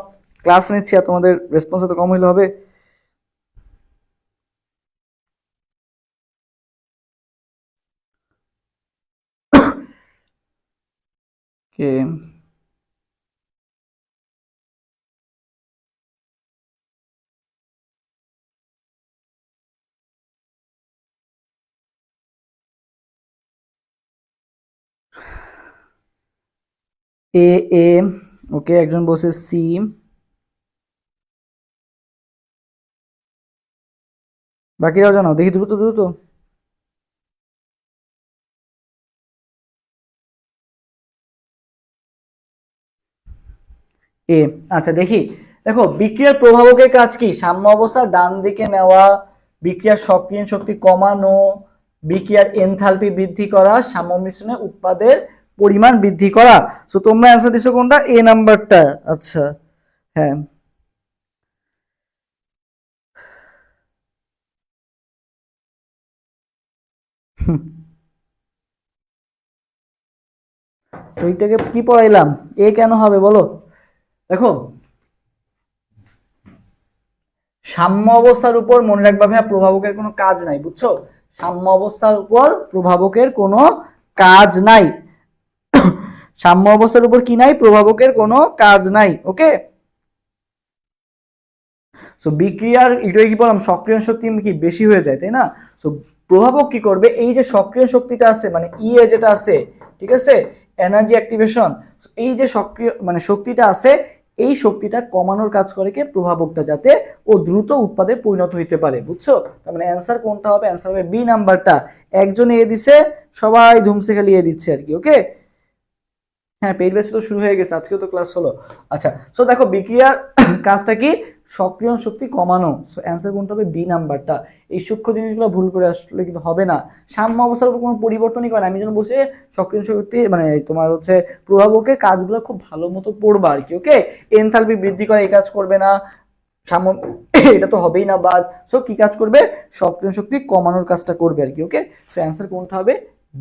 ক্লাস নিচ্ছি, আর তোমাদের রেসপন্স এত কম হইলে হবে? কে এ এ ওকে, একজন বলছে সি। বাকিরাও জানাও দেখি, দ্রুত দ্রুত। এ, আচ্ছা দেখি। দেখো বিক্রিয়ার প্রভাবকের কাজ কি? সাম্য অবস্থা ডান দিকে নেওয়া, বিক্রিয়ার সক্রিয় শক্তি কমানো, বিক্রিয়ার এনথালপি বৃদ্ধি করা, সাম্য মিশ্রণে উৎপাদের পরিমাণ বৃদ্ধি করা। সো তোমরা অ্যান্সার দিছো কোনটা? এ নাম্বারটা। আচ্ছা হ্যাঁ, তো এইটাকে কি পড়াইলাম? এ কেন হবে বলো? দেখো সাম্য অবস্থার উপর মনে রাখবা ভাইয়া, প্রভাবকের কোনো কাজ নাই, বুঝছো? সাম্য অবস্থার উপর প্রভাবকের কোনো কাজ নাই। সাম্য অবস্থার উপর কি নাই? প্রভাবকের কোনো কাজ নাই। ওকে, সো বিক্রিয়ার এটাই কি বললাম, সক্রিয় শক্তি কি বেশি হয়ে যায়, তাই না? সো প্রভাবক কি করবে? এই যে সক্রিয় শক্তিটা আছে, মানে ই এ যেটা আছে, ঠিক আছে, এনার্জি অ্যাক্টিভেশন, এই যে সক্রিয় মানে শক্তিটা আছে, এই শক্তিটা কমানোর কাজ করে কে? প্রভাবকটা, যাতে ও দ্রুত উৎপাদে পরিণত হইতে পারে, বুঝছো? তার মানে অ্যান্সার কোনটা হবে? অ্যান্সার হবে বি নাম্বারটা। একজন এ দিছে, সবাই ধুমসে খালি এ দিচ্ছে আর কি। ওকে, হ্যাঁ পেইড ব্যাচ তো শুরু হয়ে গেছে, আজকেও তো ক্লাস হলো। আচ্ছা, সো দেখো বিক্রিয়ার কাজটা কি? সক্রিয় শক্তি কমানো। সো অ্যান্সার কোনটা হবে? বি নাম্বারটা। এই সূক্ষ্ম জিনিসগুলো ভুল করে আসলে কিন্তু হবে না। সাম্য অবস্থার উপর কোনো পরিবর্তনই করে না। আমি যেন বসে সক্রিয় শক্তি মানে তোমার হচ্ছে প্রভাবকের কাজগুলো খুব ভালো মতো পড়বা আর কি। ওকে, এনথালপি বৃদ্ধি করে এই কাজ করবে না, সাম্য এটা তো হবেই না বাদ। সো কি কাজ করবে? সক্রিয় শক্তি কমানোর কাজটা করবে আর কি। ওকে, সো অ্যান্সার কোনটা হবে?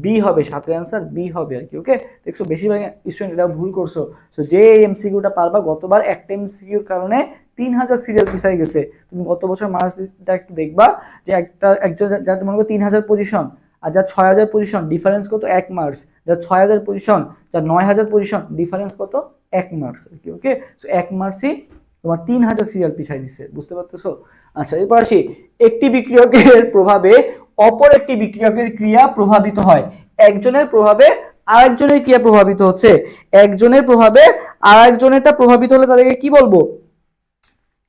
বি হবে, সাথে অ্যান্সার বি হবে আর কি। ওকে, দেখছো বেশিরভাগ স্টুডেন্ট এটা ভুল করছো। সো যে এমসিকিউটা পারবা, গতবার একটা এমসিকিউর কারণে 3000 সিরিয়াল পিছাই গেছে। তুমি গত বছর মার্কসটা একটু দেখবা, যে একটা একজন যাতে মনে করো 3000 পজিশন, আর যার 6000 পজিশন ডিফারেন্স কত? 1 মার্কস। যার 6000 পজিশন, যার 9000 পজিশন ডিফারেন্স কত? 1 মার্কস আর কি। ওকে, সো 1 মার্কসই তোমার 3000 সিরিয়াল পিছাই দিচ্ছে, বুঝতে পারতেছো? আচ্ছা এরপর আসি, একটি বিক্রিয়কের প্রভাবে অপর একটি বিক্রিয়কের ক্রিয়া প্রভাবিত হয়। একজনের প্রভাবে আরেকজনের ক্রিয়া প্রভাবিত হচ্ছে, একজনের প্রভাবে আরেকজনেরটা প্রভাবিত হলে তাদেরকে কি বলবো?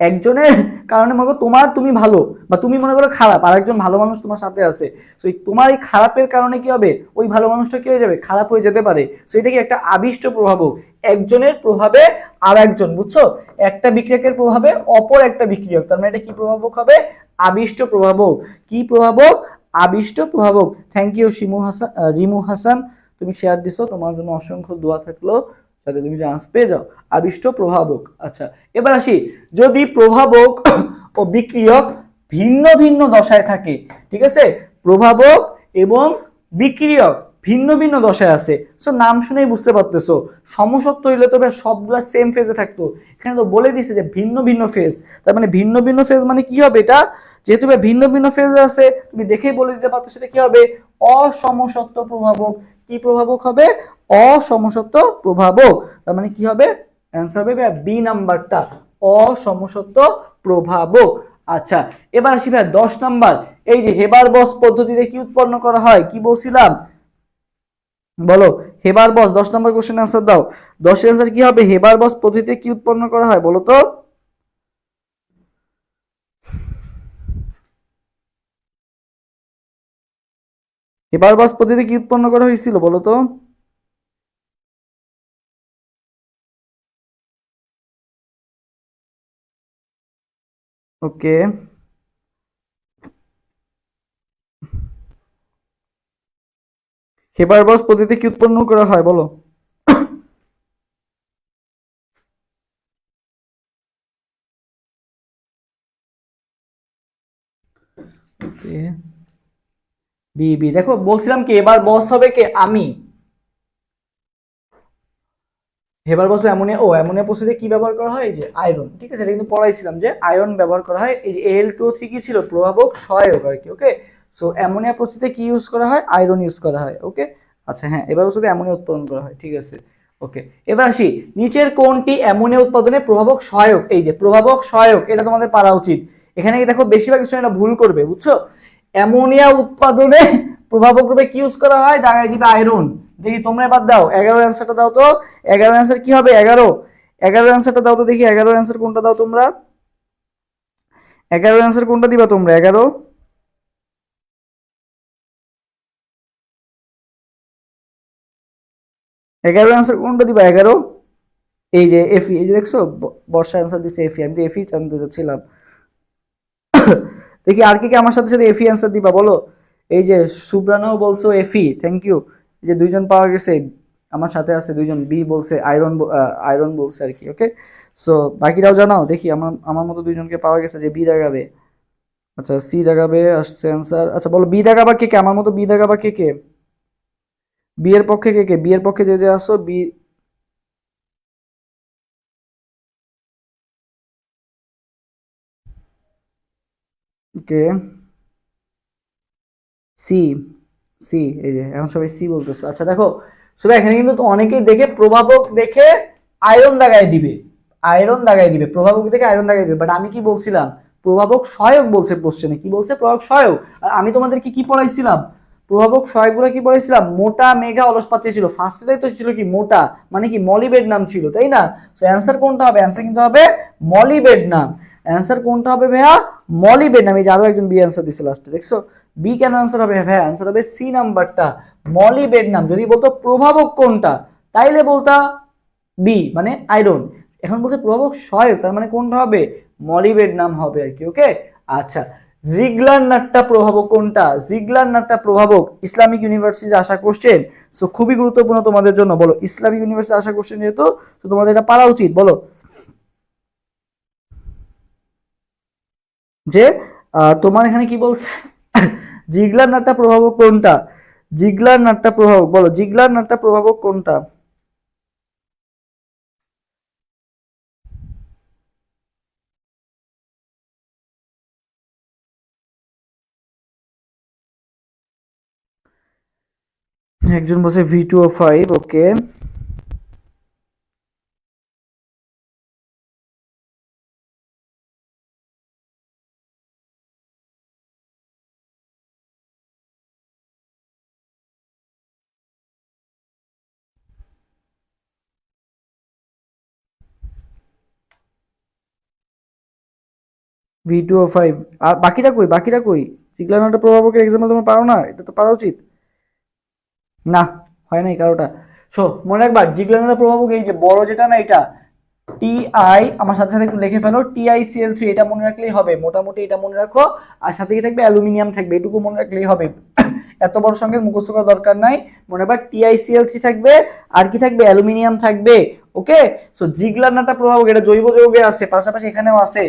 একজনের কারণে মনে করো তোমার, তুমি ভালো বা তুমি মনে করো খারাপ, আর একজন ভালো মানুষ তোমার সাথে আছে। তো তোমার এই খারাপের কারণে কি হবে? ওই ভালো মানুষটা কি হয়ে যাবে? খারাপ হয়ে যেতে পারে। তো এটা কি একটা আবিষ্ট প্রভাবক, একজনের প্রভাবে আর একজন, বুঝছো? একটা বিক্রিয়কের প্রভাবে অপর একটা বিক্রিয়ক, তার মানে এটা কি প্রভাবক হবে? আবিষ্ট প্রভাবক। কি প্রভাবক? আবিষ্ট প্রভাবক। থ্যাংক ইউ শিমু হাসান, রিমু হাসান, তুমি শেয়ার দিছো, তোমার জন্য অসংখ্য দোয়া থাকলো, যাতে তুমি চান্স পেয়ে যাও। আবিষ্ট প্রভাবক। আচ্ছা এবার আসি, যদি প্রভাবক ও বিক্রিয়ক ভিন্ন ভিন্ন দশায় থাকে, ঠিক আছে, প্রভাবক এবং বিক্রিয়ক ভিন্ন ভিন্ন দশায় আছে, সো নাম শুনেই বুঝতে পারতেছো, সমসত্ব হইলে তবে সবগুলা সেম ফেজে থাকতো। এখানে তো বলে দিছে যে ভিন্ন ভিন্ন ফেজ, তার মানে ভিন্ন ভিন্ন ফেজ মানে কি হবে? এটা যেহেতু ভিন্ন ভিন্ন ফেজ আছে, তুমি দেখেই বলে দিতে পারতো সেটা কি হবে? অসমসত্ব প্রভাবক। কি প্রভাবক হবে? অসমসত্ব প্রভাবক। তার মানে কি হবে? অ্যান্সার হবে বি নাম্বারটা, অসমসত্ব প্রভাবক। আচ্ছা এবার আসি ভাই 10 নাম্বার, এই যে হেবার বস পদ্ধতিতে কি উৎপন্ন করা হয়, কি বলছিলাম বলো? হেবার বস, 10 নম্বর কোশ্চেন আনসার দাও। 10 এর আনসার কি হবে? হেবার বস পদ্ধতিতে কি উৎপন্ন করা হয় বলো তো? হেবার বস পদ্ধতিতে কি উৎপন্ন করা হয়েছিল বলো তো? ওকে, হেবার বস পদ্ধতিতে কি উৎপন্ন করা হয় বলো? ওকে, বি বি দেখো বলছিলাম কি এবার বস হবে কে, আমি। এবার বসলে অ্যামোনিয়া, ও অ্যামোনিয়া প্রস্তুতিতে কি ব্যবহার করা হয়, এই যে আয়রন, ঠিক আছে, এটা কিন্তু পড়াইছিলাম যে আয়রন ব্যবহার করা হয়। এই যে Al2O3 কি ছিল, প্রভাবক সহায়ক আর কি। ওকে, সো অ্যামোনিয়া প্রস্তুতিতে কি ইউজ করা হয়, আয়রন ইউজ করা হয়। ওকে, আচ্ছা হ্যাঁ, এবার বলতে অ্যামোনিয়া উৎপাদন করা হয়, ঠিক আছে। ওকে, এবার আসি, নিচের কোনটি অ্যামোনিয়া উৎপাদনে প্রভাবক সহায়ক, এই যে প্রভাবক সহায়ক, এটা তোমাদের পারা উচিত। এখানে দেখো বেশিরভাগ স্টুডেন্টরা ভুল করবে, বুঝছো, অ্যামোনিয়া উৎপাদনে প্রভাবক রূপে কি ইউজ করা হয়, দাগায় দিবে আয়রন। দেখি তোমরা এবার দাও 11 অ্যান্সারটা দাও তো, 11 অ্যান্সার কি হবে, 11, 11 অ্যান্সারটা দাও তো দেখি, 11 অ্যান্সার কোনটা দাও তোমরা, 11 অ্যান্সার কোনটা দিবা তোমরা, 11, 11 অ্যান্সার কোনটা দিবা, 11, এই যে এফি, এই যে দেখছো বর্ষা অ্যান্সার দিছে এফি, আমি তো এফি জানতে চাচ্ছিলাম। দেখি আর কি কি আমার সাথে সাথে এফি অ্যান্সার দিবা বলো। এই যে সুব্রানাও বলছো এফি, থ্যাংক ইউ। এই যে দুইজন পাওয়া গেছে, আমার সাথে আছে দুইজন, বি বলছে, আয়রন, আয়রন বলছে আর কি। ওকে, সো বাকিরাও জানাও দেখি, আমার আমার মতো দুইজনকে পাওয়া গেছে যে বি দাগাবে। আচ্ছা সি দাগাবে আসছে অ্যান্সার। আচ্ছা বলো বি দাগাবা কে কে, আমার মতো বি দাগাবা কে কে, বি এর পক্ষে কে কে, বি এর পক্ষে যে যে আসো বি। কে, সি, সি, এই যে এখন সবাই সি বলতেছে। আচ্ছা দেখো, শুধু এখানে কিন্তু অনেকেই দেখে প্রভাবক দেখে আয়রন দাগায় দিবে, আয়রন দাগায় দিবে, প্রভাবক দেখে আয়রন দাগায় দিবে, বাট আমি কি বলছিলাম, প্রভাবক সহায়ক বলছে কোশ্চেনে, কি বলছে, প্রভাবক সহায়ক। আর আমি তোমাদেরকে কি পড়াইছিলাম, প্রভাবক সহায়কগুলো কি পড়াইছিলাম, মোটা মেগা অলসপাত্রী ছিল, ফার্স্টটাই তো ছিল কি মোটা, মানে কি মলিবেড নাম ছিল, তাই না। সো অ্যান্সার কোনটা হবে, অ্যান্সার কিন্তু হবে মলিবেড নাম। অ্যান্সার কোনটা হবে ভাইয়া, মলিবেড নাম। এই যে আরো একজন বি অ্যান্সার দিছে লাস্টে, দেখছো, বি কেন অ্যান্সার হবে, হ্যাঁ অ্যান্সার হবে সি নাম্বারটা, মলিবেড নাম। যদি বলতো প্রভাবক কোনটা, তাইলে বলতা বি মানে আয়রন, এখন বলছে প্রভাবক সহায়ক, তার মানে কোনটা হবে, মলিবেড নাম হবে আর কি। ওকে, আচ্ছা, জিগলার নাট্টা প্রভাবক কোনটা, জিগলার নাট্টা প্রভাবক ইসলামিক ইউনিভার্সিটি আসা কোশ্চেন, সো খুবই গুরুত্বপূর্ণ তোমাদের জন্য। বলো ইসলামিক ইউনিভার্সিটি আসা কোশ্চেন যেহেতু, তো তোমাদের এটা পারা উচিত। বলো যে তোমার এখানে কি বলছে, জিগলার নাট্টা প্রভাবক কোনটা, জিগলার নাট্টা প্রভাবক, বলো জিগলার নাট্টা প্রভাবক কোনটা। একজন বলছে V2O5, ওকে, V2O5, আর বাকিটা কই, বাকিটা কই, জিগলার নাট্টা প্রভাবকের এক্সাম্পল তোমার পারো না, এটা তো পারা উচিত। না, হয় নাই কারোটা। শো মনে রাখবা, জিগলার প্রভাবক এই যে বড় যেটা না, এটা টিআই, আমার সাথে সাথে একটু লিখে ফেলো, TiCl3, এটা মনে রাখলেই হবে, মোটামুটি এটা মনে রাখো। আর সাথে কি থাকবে, অ্যালুমিনিয়াম থাকবে, এটুকু মনে রাখলেই হবে, এত বড় সঙ্গে মুখস্থ করার দরকার নাই। মনে রাখবা TiCl3 থাকবে, আর কি থাকবে, অ্যালুমিনিয়াম থাকবে। ওকে, সো জিগলার নাট্টা প্রভাবক, এটা জৈব যৌগে আছে, পাশাপাশি এখানেও আছে।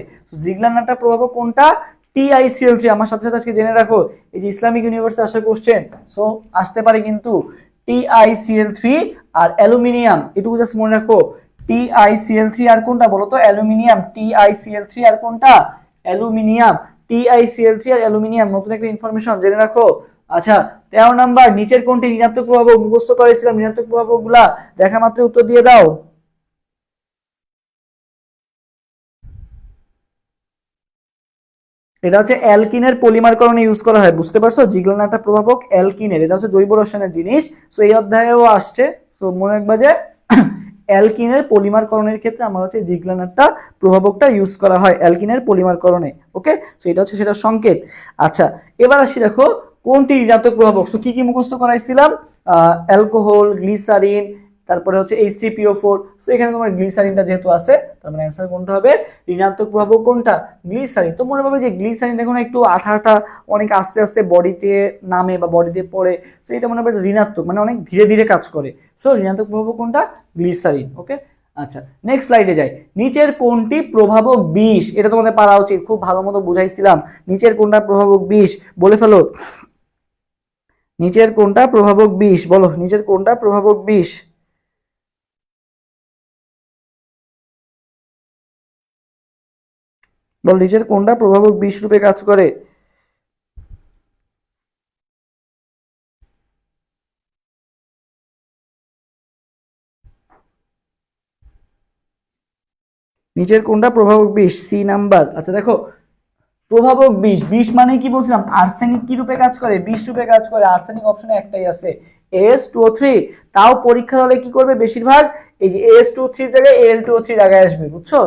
জিগলার নাট্টা প্রভাবক কোনটা, TiCl3, আমার সাথে সাথে আজকে জেনে রাখো, এই যে ইসলামিক ইউনিভার্সিটি আসার কোশ্চেন, সো আসতে পারে কিন্তু TiCl3 আর অ্যালুমিনিয়াম, এটুকু জাস্ট মনে রাখো। TiCl3 আর কোনটা বলো তো, অ্যালুমিনিয়াম, TiCl3 আর কোনটা, অ্যালুমিনিয়াম, TiCl3 আর অ্যালুমিনিয়াম, নতুন একটা ইনফরমেশন জেনে রাখো। আচ্ছা 13 নাম্বার, নিচের কোনটি ঋণাত্মক প্রভাবক, মুখস্থ করেছিলাম ঋণাত্মক প্রভাবক গুলা, দেখা মাত্র উত্তর দিয়ে দাও। এটা হচ্ছে অ্যালকিনের পলিমারকরণে ইউজ করা হয়, বুঝতে পারছো, জিগলান একটা প্রভাবক অ্যালকিনের, এটা হচ্ছে জৈব রসায়নের জিনিস। সো এই অধ্যায়েও আসছে, সো মনে রাখবা যে অ্যালকিনের পলিমারকরণের ক্ষেত্রে আমরা হচ্ছে জিগলানারটা প্রভাবকটা ইউজ করা হয় অ্যালকিনের পলিমারকরণে। ওকে, সো এটা হচ্ছে সেটা সংকেত। আচ্ছা এবার আসি, দেখো কোনটি ঋণাত্মক প্রভাবক, সো কি কি মুখস্থ করাইছিলাম, অ্যালকোহল, গ্লিসারিন, তারপরে হচ্ছে H3PO4, সো এখানে তোমার গ্লিসারিনটা যেহেতু আছে, তার মানে অ্যান্সার কোনটা হবে, ঋণাত্মক প্রভাবক কোনটা, গ্লিসারিন। তো মনে হবে যে গ্লিসারিন দেখো না একটু আঠা আঠা, অনেক আস্তে আস্তে বডিতে নামে বা বডিতে পড়ে, সো এটা মনে হবে ঋণাত্মক, মানে অনেক ধীরে ধীরে কাজ করে। সো ঋণাত্মক প্রভাবক কোনটা, গ্লিসারিন। ওকে, আচ্ছা নেক্সট স্লাইডে যাই। নিচের কোনটি প্রভাবক বিষ? এটা তোমাদের পারা উচিত, খুব ভালো মতো বুঝাইছিলাম। নিচের কোনটা প্রভাবক বিষ বলে ফেলো। নিচের কোনটা প্রভাবক বিষ বলো, নিচের কোনটা প্রভাবক বিষ? বল নিচের কোনটা প্রভাবক বিষ রূপে কাজ করে? নিচের কোনটা প্রভাবক বিষ? C number. আচ্ছা দেখো, প্রভাবক বিষ, বিষ মানে কি বলছিলাম? আর্সেনিক কি রূপে কাজ করে? বিষ রূপে কাজ করে। আর্সেনিক অপশনে একটাই আছে As2O3। তাও পরীক্ষার হলে কি করবে বেশিরভাগ, এই যে As2O3 জায়গায় Al2O3 জায়গায় আসবে, বুঝছো?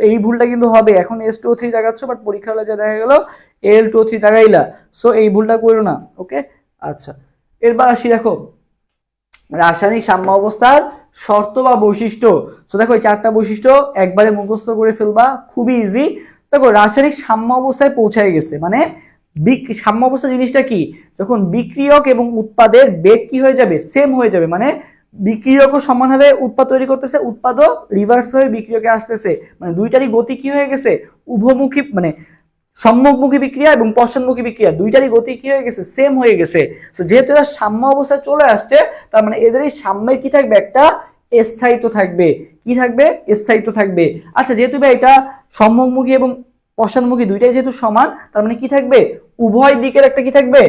এই ভুলটা কিন্তু হবে। এখন As2O3 জায়গাচ্ছ, বাট পরীক্ষার হলে যা দেখা গেল Al2O3 জায়গাইলা। সো এই ভুলটা করো না, ওকে? আচ্ছা এরপর আসি, দেখো রাসায়নিক সাম্য অবস্থার শর্ত বা বৈশিষ্ট্য। তো দেখো এই চারটা বৈশিষ্ট্য একবারে মুখস্থ করে ফেলবা, খুবই ইজি। দেখো রাসায়নিক সাম্য অবস্থায় পৌঁছায় গেছে মানে সাম্য অবস্থা জিনিসটা কি? যখন বিক্রিয়ক এবং উৎপাদের বেগ কি হয়ে যাবে? সেম হয়ে যাবে। মানে বিক্রিয়কও সমান হারে উৎপাদ তৈরি করতেছে, উৎপাদও রিভার্স হয়ে বিক্রিয়কে আসতেছে, মানে দুইটারই গতি কি হয়ে গেছে? উভমুখী, মানে সম্মুখমুখী বিক্রিয়া এবং পশ্চাৎমুখী বিক্রিয়া দুইটারই গতি কি হয়ে গেছে? সেম হয়ে গেছে। তো যেহেতু এরা সাম্য অবস্থায় চলে আসছে, তার মানে এদের এই সাম্যে কি থাকবে? একটা স্থায়িত্ব থাকবে। কি থাকবে? স্থায়িত্ব থাকবে। আচ্ছা যেহেতু এটা সম্মুখমুখী এবং পশ্চাৎমুখী দুইটাই যেহেতু সমান, তার মানে কি থাকবে? উভয় দিকের একটা কি থাকবে?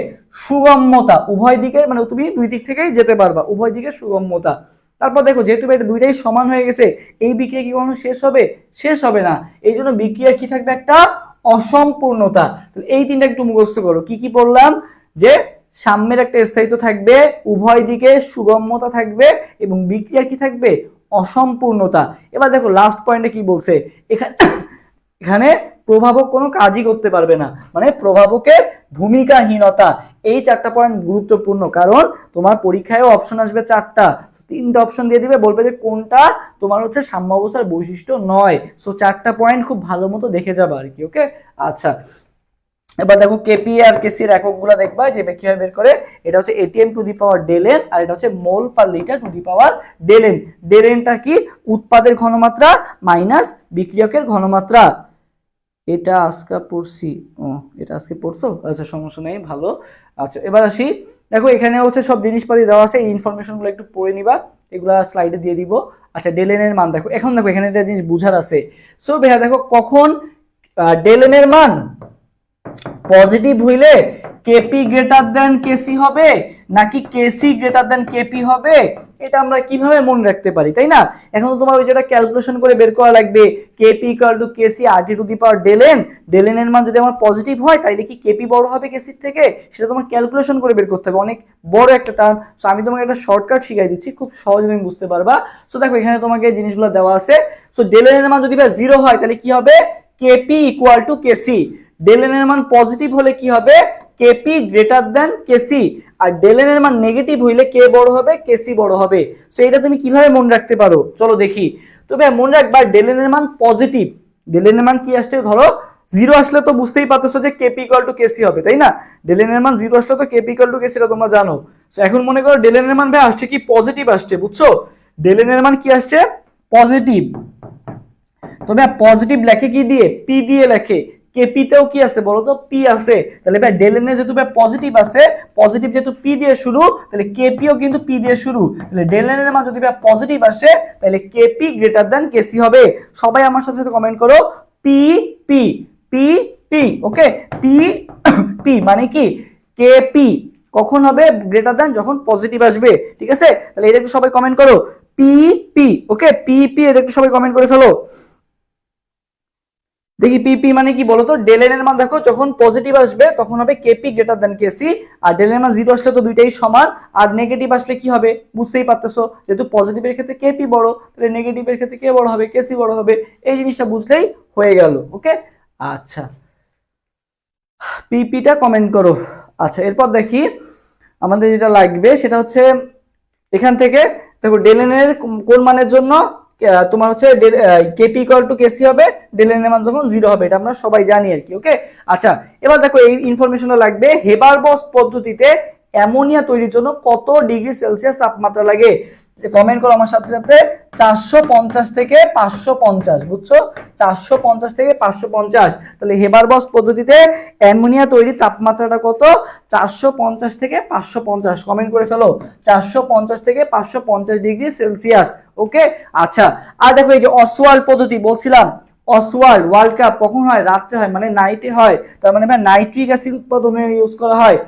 সুগম্যতা। উভয় দিকের মানে তুমি দুই দিক থেকেই যেতে পারবা, উভয় দিকের সুগম্যতা। তারপর দেখো যেহেতু এটা দুইটাই সমান হয়ে গেছে, এই বিক্রিয়া কি কখনো শেষ হবে? শেষ হবে না। এই জন্য বিক্রিয়া কি থাকবে? একটা অসম্পূর্ণতা। এই তিনটা একটু মুখস্থ করো। কি কি পড়লাম? যে সাম্যের একটা স্থায়িত্ব থাকবে, উভয় দিকে সুগম্যতা থাকবে এবং বিক্রিয়া কি থাকবে? অসম্পূর্ণতা। এবার দেখো লাস্ট পয়েন্টে কি বলছে, এখানে প্রভাবক কোনো কাজই করতে পারবে না, মানে প্রভাবকের ভূমিকাহীনতা। এই চারটা পয়েন্ট গুরুত্বপূর্ণ, কারণ তোমার পরীক্ষায় অপশন আসবে চারটা, তিনটা অপশন দিয়ে দিবে, বলবে যে কোনটা তোমার হচ্ছে সাম্য অবস্থার বৈশিষ্ট্য নয়। সো চারটা পয়েন্ট খুব ভালো মতো দেখে যাবে আর কি, ওকে? আচ্ছা এবার দেখো কেপি আর কেসি এর এককগুলো দেখবা যে কিভাবে বের করে। এটা হচ্ছে এটিএম টু দি পাওয়ার ডেলেন, আর এটা হচ্ছে মোল per litre two the power ডেলেন। ডেলেনটা কি? উৎপাদের ঘনমাত্রা মাইনাস বিক্রিয়কের ঘনমাত্রা। এটা আজকে পড়ছি, ও এটা আজকে পড়ছো, আচ্ছা সমস্যা নেই, ভালো। আচ্ছা এবার আসি, দেখো এখানে হচ্ছে সব জিনিসপাতি দেওয়া আছে, এই ইনফরমেশনগুলো একটু পড়ে নিবা, এগুলা স্লাইডে দিয়ে দিব। আচ্ছা ডেলেনের মান দেখো, এখন দেখো এখানে একটা জিনিস বুঝার আছে। সো ভাইয়া দেখো কখন ডেলেনের মান পজিটিভ হইলে কেপি গ্রেটার দেন কেসি হবে নাকি কেসি গ্রেটার দেন কেপি হবে, এটা আমরা কিভাবে মনে রাখতে পারি, তাই না? এখন তো তোমার ওই যেটা ক্যালকুলেশন করে বের করা লাগবে, KP equal to KC RT to the power del n. ডেলেনের মান যদি আমার পজিটিভ হয় তাহলে কি কেপি বড় হবে কেসির থেকে? সেটা তোমার ক্যালকুলেশন করে বের করতে হবে, অনেক বড় একটা টার্ম। সো আমি তোমাকে একটা শর্টকাট শিখাই দিচ্ছি, খুব সহজে তুমি বুঝতে পারবা। সো দেখো এখানে তোমাকে জিনিসগুলো দেওয়া আছে। সো ডেলেনের মান যদি জিরো হয় তাহলে কি হবে? KP equal to KC. Del n এর মান পজিটিভ হলে কি হবে? কেপি গ্রেটার দেন কেসি। আর ডেলেন এর মান নেগেটিভ হইলে কে বড় হবে? কেসি বড় হবে। সো এটা তুমি কিভাবে মনে রাখতে পারো চলো দেখি। তবে মনে রাখবা ডেলেন এর মান পজিটিভ। ডেলেন এর মান কি আসছে? ধরো জিরো আসলে তো বুঝতেই পারতেছো যে কেপি ইকুয়াল টু কেসি হবে, তাই না? ডেলেন এর মান জিরো আসলে তো কেপি ইকুয়াল টু কেসি, এটা তোমরা জানো। সো এখন মনে করো ডেলেন এর মান ভাই আসছে কি? পজিটিভ আসছে, বুঝছো? ডেলেন এর মান কি আসছে? পজিটিভ। তবে পজিটিভ লেখে কি দিয়ে? পি দিয়ে লেখে। কেপি তেও কি আছে বলতো? পি আছে। তাহলে ভাই ডেলেনে যেহেতু ভাই পজিটিভ আছে, পজিটিভ যেহেতু পি দিয়ে শুরু, তাহলে কেপিও কিন্তু পি দিয়ে শুরু। তাহলে ডেলেনের মান যদি ভাই পজিটিভ আসে তাহলে কেপি গ্রেটার দেন কেসি হবে। সবাই আমার সাথে সাথে কমেন্ট করো পি পি পি পি, ওকে? পি পি মানে কি? কেপি কখন হবে গ্রেটার দেন? যখন পজিটিভ আসবে, ঠিক আছে? তাহলে এটা একটু সবাই কমেন্ট করো পি পি, ওকে? পি পি এটা একটু সবাই কমেন্ট করে ফেলো। দেখি পিপি মানে কি বলতো? ডেলেন এর মান দেখো যখন পজিটিভ আসবে তখন হবে কেপি গ্রেটার দেন কেসি, আর ডেলেন এর মান জিরো আসলে তো দুইটাই সমান, আর নেগেটিভ আসলে কি হবে বুঝতেই পারতেছো, যেহেতু পজিটিভের ক্ষেত্রে কেপি বড়, তাহলে নেগেটিভের ক্ষেত্রে কে বড় হবে? কেসি বড় হবে। এই জিনিসটা বুঝলেই হয়ে গেল, ওকে? আচ্ছা পিপিটা কমেন্ট করো। আচ্ছা এরপর দেখি আমাদের যেটা লাগবে সেটা হচ্ছে এখান থেকে দেখো ডেলেন এর কোন মানের জন্য তোমার হচ্ছে কেপি ইকুয়াল টু কেসি হবে, ডেলেন এর মান যখন জিরো হবে, এটা আমরা সবাই জানি আর কি, ওকে? আচ্ছা এবার দেখো এই ইনফরমেশনটা লাগবে, হেবারবস পদ্ধতিতে অ্যামোনিয়া তৈরির জন্য কত ডিগ্রি সেলসিয়াস তাপমাত্রা লাগে? যে কমেন্ট করো আমার সাথে সাথে 450 থেকে 550, বুঝছো? 450 থেকে 550। তাহলে হেবারবস পদ্ধতিতে অ্যামোনিয়া তৈরির তাপমাত্রাটা কত? 450 থেকে 550। কমেন্ট করে ফেলো 450 থেকে 550 ডিগ্রি সেলসিয়াস। ওকে, আচ্ছা। আর দেখো এই যে অসওয়াল্ড পদ্ধতি বলছিলাম, অসওয়াল্ড ওয়ার্ল্ড কাপ কখন হয়? রাত্রে হয়, মানে নাইটে হয়। তার মানে নাইট্রিক অ্যাসিড উৎপাদনে ইউজ করা হয়।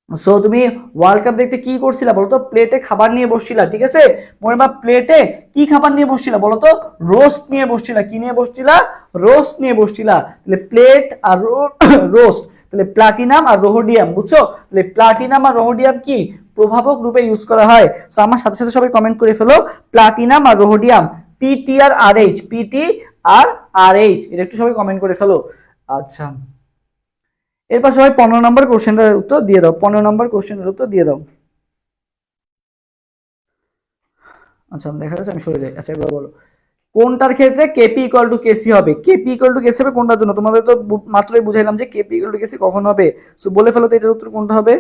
সো তুমি ওয়ার্ল্ড কাপ দেখতে কি করছিলা বলতো? প্লেটে খাবার নিয়ে বসছিলা, ঠিক আছে? মনে বা প্লেটে কি খাবার নিয়ে বসছিলা বলতো? রোস্ট নিয়ে বসছিলা। কি নিয়ে বসছিলা? রোস্ট নিয়ে বসছিলা। তাহলে প্লেট আর রোস্ট, তাহলে প্লাটিনাম আর রোহোডিয়াম, বুঝছো? তাহলে প্লাটিনাম আর রোহোডিয়াম কি প্রভাবক রূপে ইউজ করা হয়। সো আমার সাথে সাথে সবাই কমেন্ট করে ফেলো প্লাটিনাম আর রোহোডিয়াম, পিটি আর আরএইচ, পিটি আর আরএইচ, এটা একটু সবাই কমেন্ট করে ফেলো। আচ্ছা, এরপর সবাই 15 নম্বর কোশ্চেনটার উত্তর দিয়ে দাও। 15 নম্বর কোশ্চেনের উত্তর দিয়ে দাও। আচ্ছা, দেখা যাচ্ছে, আমি সরে যাই। আচ্ছা, এবার বলো কোনটার ক্ষেত্রে কেপি ইকুয়াল টু কেসি হবে? কেপি ইকুয়াল টু কেসি হবে কোনটার জন্য? তোমাদের তো মাত্রই বুঝাইলাম যে কেপি ইকুয়াল টু কেসি কখন হবে। সো বলে ফেলো তো এটার উত্তর কোনটা হবে।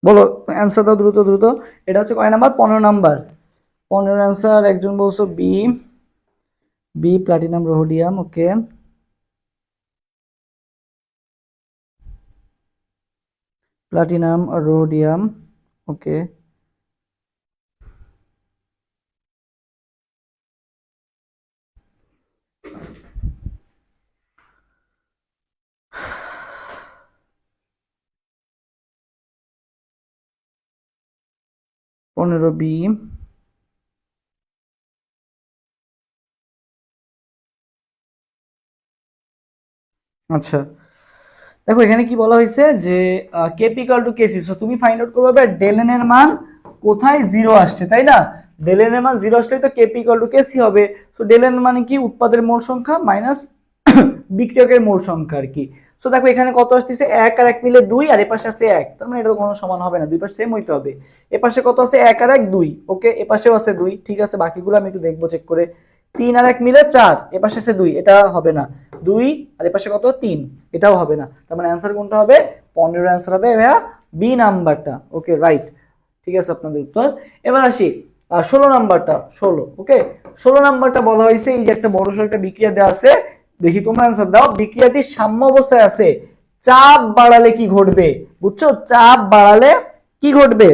বলো, অ্যান্সার দাও দ্রুত দ্রুত। এটা হচ্ছে কয় নাম্বার? 15 নাম্বার। 15 অ্যান্সার। একজন বলছো B, B platinum rhodium. Okay, platinum rhodium. Okay, পনেরো বি। আচ্ছা, দেখো এখানে কি বলা হয়েছে যে KP equal to KC. So তুমি ফাইন্ড আউট করবে ডেল এন এর মান কোথায় জিরো আসছে, তাই না? ডেল এন এর মান জিরো আসলে তো কেপি ইকুয়াল টু কেসি হবে। সো ডেল এন মানে কি? উৎপাদের মোল সংখ্যা মাইনাস বিক্রিয়কের মোল সংখ্যা আর কি। সো দেখো এখানে কত আসতেছে? 1 আর 1 মিলে 2, আর এপাশে আছে 1। তার মানে এটা তো কোনো সমান হবে না, দুই পাশে সেম হইতে হবে। এপাশে কত আছে? 1 আর 1 2। ওকে, এপাশেও আছে 2, ঠিক আছে। বাকিগুলো আমি একটু দেখবো চেক করে। 3 আর 1 মিলে 4, এপাশে আছে 2, এটা হবে না। 2 আর এপাশে কত? 3, এটাও হবে না। তার মানে অ্যান্সার কোনটা হবে? 15 অ্যান্সার হবে ভাইয়া বি নাম্বারটা। ওকে, রাইট, ঠিক আছে আপনাদের উত্তর। এবার আসি 16 নাম্বারটা। 16, ওকে, 16 নাম্বারটা বলা হয়েছে এই যে একটা বড়সড় একটা বিক্রিয়া দেওয়া আছে। দেখি তোমরা অ্যান্সার দাও। বিক্রিয়াটি সাম্য অবস্থায় আছে, চাপ বাড়ালে কি ঘটবে? বুঝছো? চাপ বাড়ালে কি ঘটবে?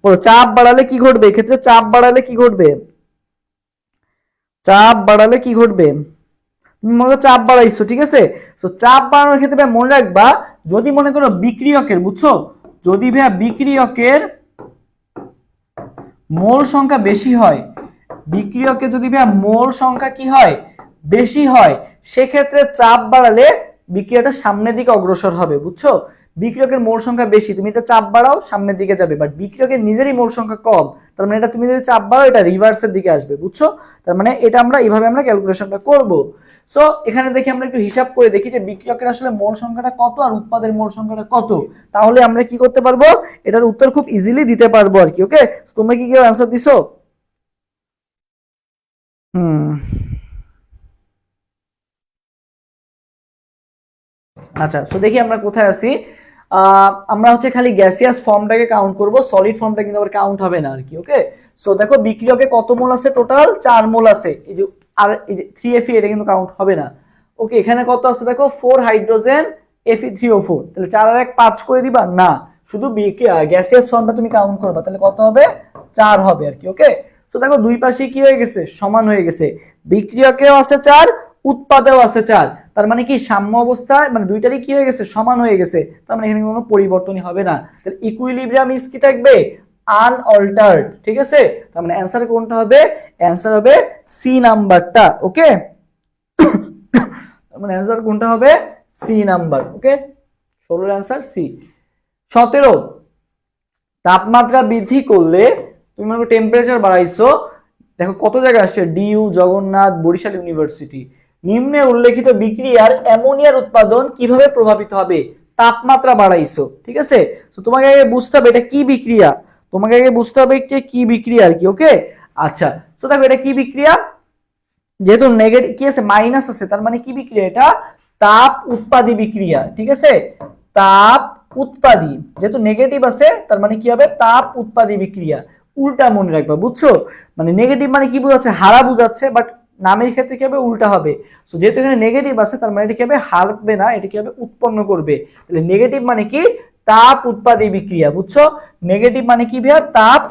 বলো, চাপ বাড়ালে কি ঘটবে? এক্ষেত্রে চাপ বাড়ালে কি ঘটবে? চাপ বাড়ালে কি ঘটবে? তুমি মনে করো চাপ বাড়াইছো, ঠিক আছে। তো চাপ বাড়ানোর ক্ষেত্রে মনে রাখবা, যদি মনে করো বিক্রিয়কের, বুঝছো, যদি ভাইয়া বিক্রিয়কের মোল সংখ্যা বেশি হয়, বিক্রিয়কের যদি ভাইয়া মোল সংখ্যা কি হয়? বেশি হয়, সেক্ষেত্রে চাপ বাড়ালে বিক্রিয়াটা সামনের দিকে অগ্রসর হবে, বুঝছো? বিক্রিয়কের মোল সংখ্যা বেশি, তুমি এটা চাপ বাড়াও সামনের দিকে যাবে, বাট বিক্রিয়কের নিজেরই মোল সংখ্যা কম, তার মানে এটা তুমি যদি চাপ বাড়াও এটা রিভার্সের দিকে আসবে, বুঝছো? তার মানে এটা আমরা এইভাবে আমরা ক্যালকুলেশনটা করব। সো এখানে দেখি, আমরা একটু হিসাব করে দেখি যে বিক্রিয়কের আসলে মোল সংখ্যাটা কত আর উৎপাদের মোল সংখ্যাটা কত। তাহলে আমরা কি করতে পারবো? এটার উত্তর খুব ইজিলি দিতে পারবো আর কি। ওকে, তোমরা কি কেউ অ্যান্সার দিছো? হুম, আচ্ছা। তো দেখি আমরা কোথায় আছি। আমরা হচ্ছে খালি গ্যাসিয়াস ফর্মটাকে কাউন্ট করব, সলিড ফর্মটা কিন্তু আবার কাউন্ট হবে না আর কি। ওকে, সো দেখো বিক্রিয়কে কত মোল আছে? টোটাল 4 মোল আছে। এই যে, আর এই যে 3Fe, এটা কিন্তু কাউন্ট হবে না। ওকে, এখানে কত আছে দেখো? 4 হাইড্রোজেন Fe3O4। তাহলে 4 আর 1 5 করে দিবা না, শুধু গ্যাসিয়াস ফর্মটা তুমি কাউন্ট করবা, তাহলে কত হবে? 4 হবে আর কি। ওকে, সো দেখো দুই পাশে কি হয়ে গেছে? সমান হয়ে গেছে। বিক্রিয়কেও আছে 4, উৎপাদেও আছে 4। তার মানে কি সাম্য অবস্থায়, মানে দুইটারই কি হয়ে গেছে? সমান হয়ে গেছে। তার মানে এখানে কোনো পরিবর্তনই হবে না। তাহলে ইকুইলিব্রিয়াম ইজ কি থাকবে? আনঅল্টার্ড, ঠিক আছে। তার মানে অ্যান্সার কোনটা হবে? অ্যান্সার হবে সি নাম্বারটা। ওকে, তার মানে অ্যান্সার কোনটা হবে? C number. Okay, 16 answer C. 17, তাপমাত্রা বৃদ্ধি করলে তুমি মনে করো টেম্পারেচার বাড়াইছো, দেখো কত জায়গায় আসছে? DU, Jagannath, Barishal university. নিম্নে উল্লেখিত বিক্রিয়ার অ্যামোনিয়ার উৎপাদন কিভাবে প্রভাবিত হবে? তাপমাত্রা বাড়াইছো, ঠিক আছে। তো তোমাকে আগে বুঝতে হবে এটা কি বিক্রিয়া। তোমাকে আগে বুঝতে হবে কি বিক্রিয়া আর কি। ওকে, আচ্ছা। তো দেখো এটা কি বিক্রিয়া, যেহেতু নেগেটিভ কি আছে মাইনাস আছে, তার মানে কি বিক্রিয়া এটা, তাপ উৎপাদী বিক্রিয়া। ঠিক আছে, তাপ উৎপাদী, যেহেতু নেগেটিভ আছে তার মানে কি হবে, তাপ উৎপাদী বিক্রিয়া। উল্টা মনে রাখবা, বুঝছো? মানে নেগেটিভ মানে কি বোঝাচ্ছে, হারা বোঝাচ্ছে, বাট নামের ক্ষেত্রে কি হবে, উল্টা হবে। সো যেহেতু এখানে নেগেটিভ আছে তার মানে এটা কি হবে, হারবে না, এটা কি হবে, উৎপন্ন করবে। তাহলে নেগেটিভ মানে কি, তাপ উৎপাদী বিক্রিয়া। বুঝছো? নেগেটিভ মানে কি ভাইয়া, তাপ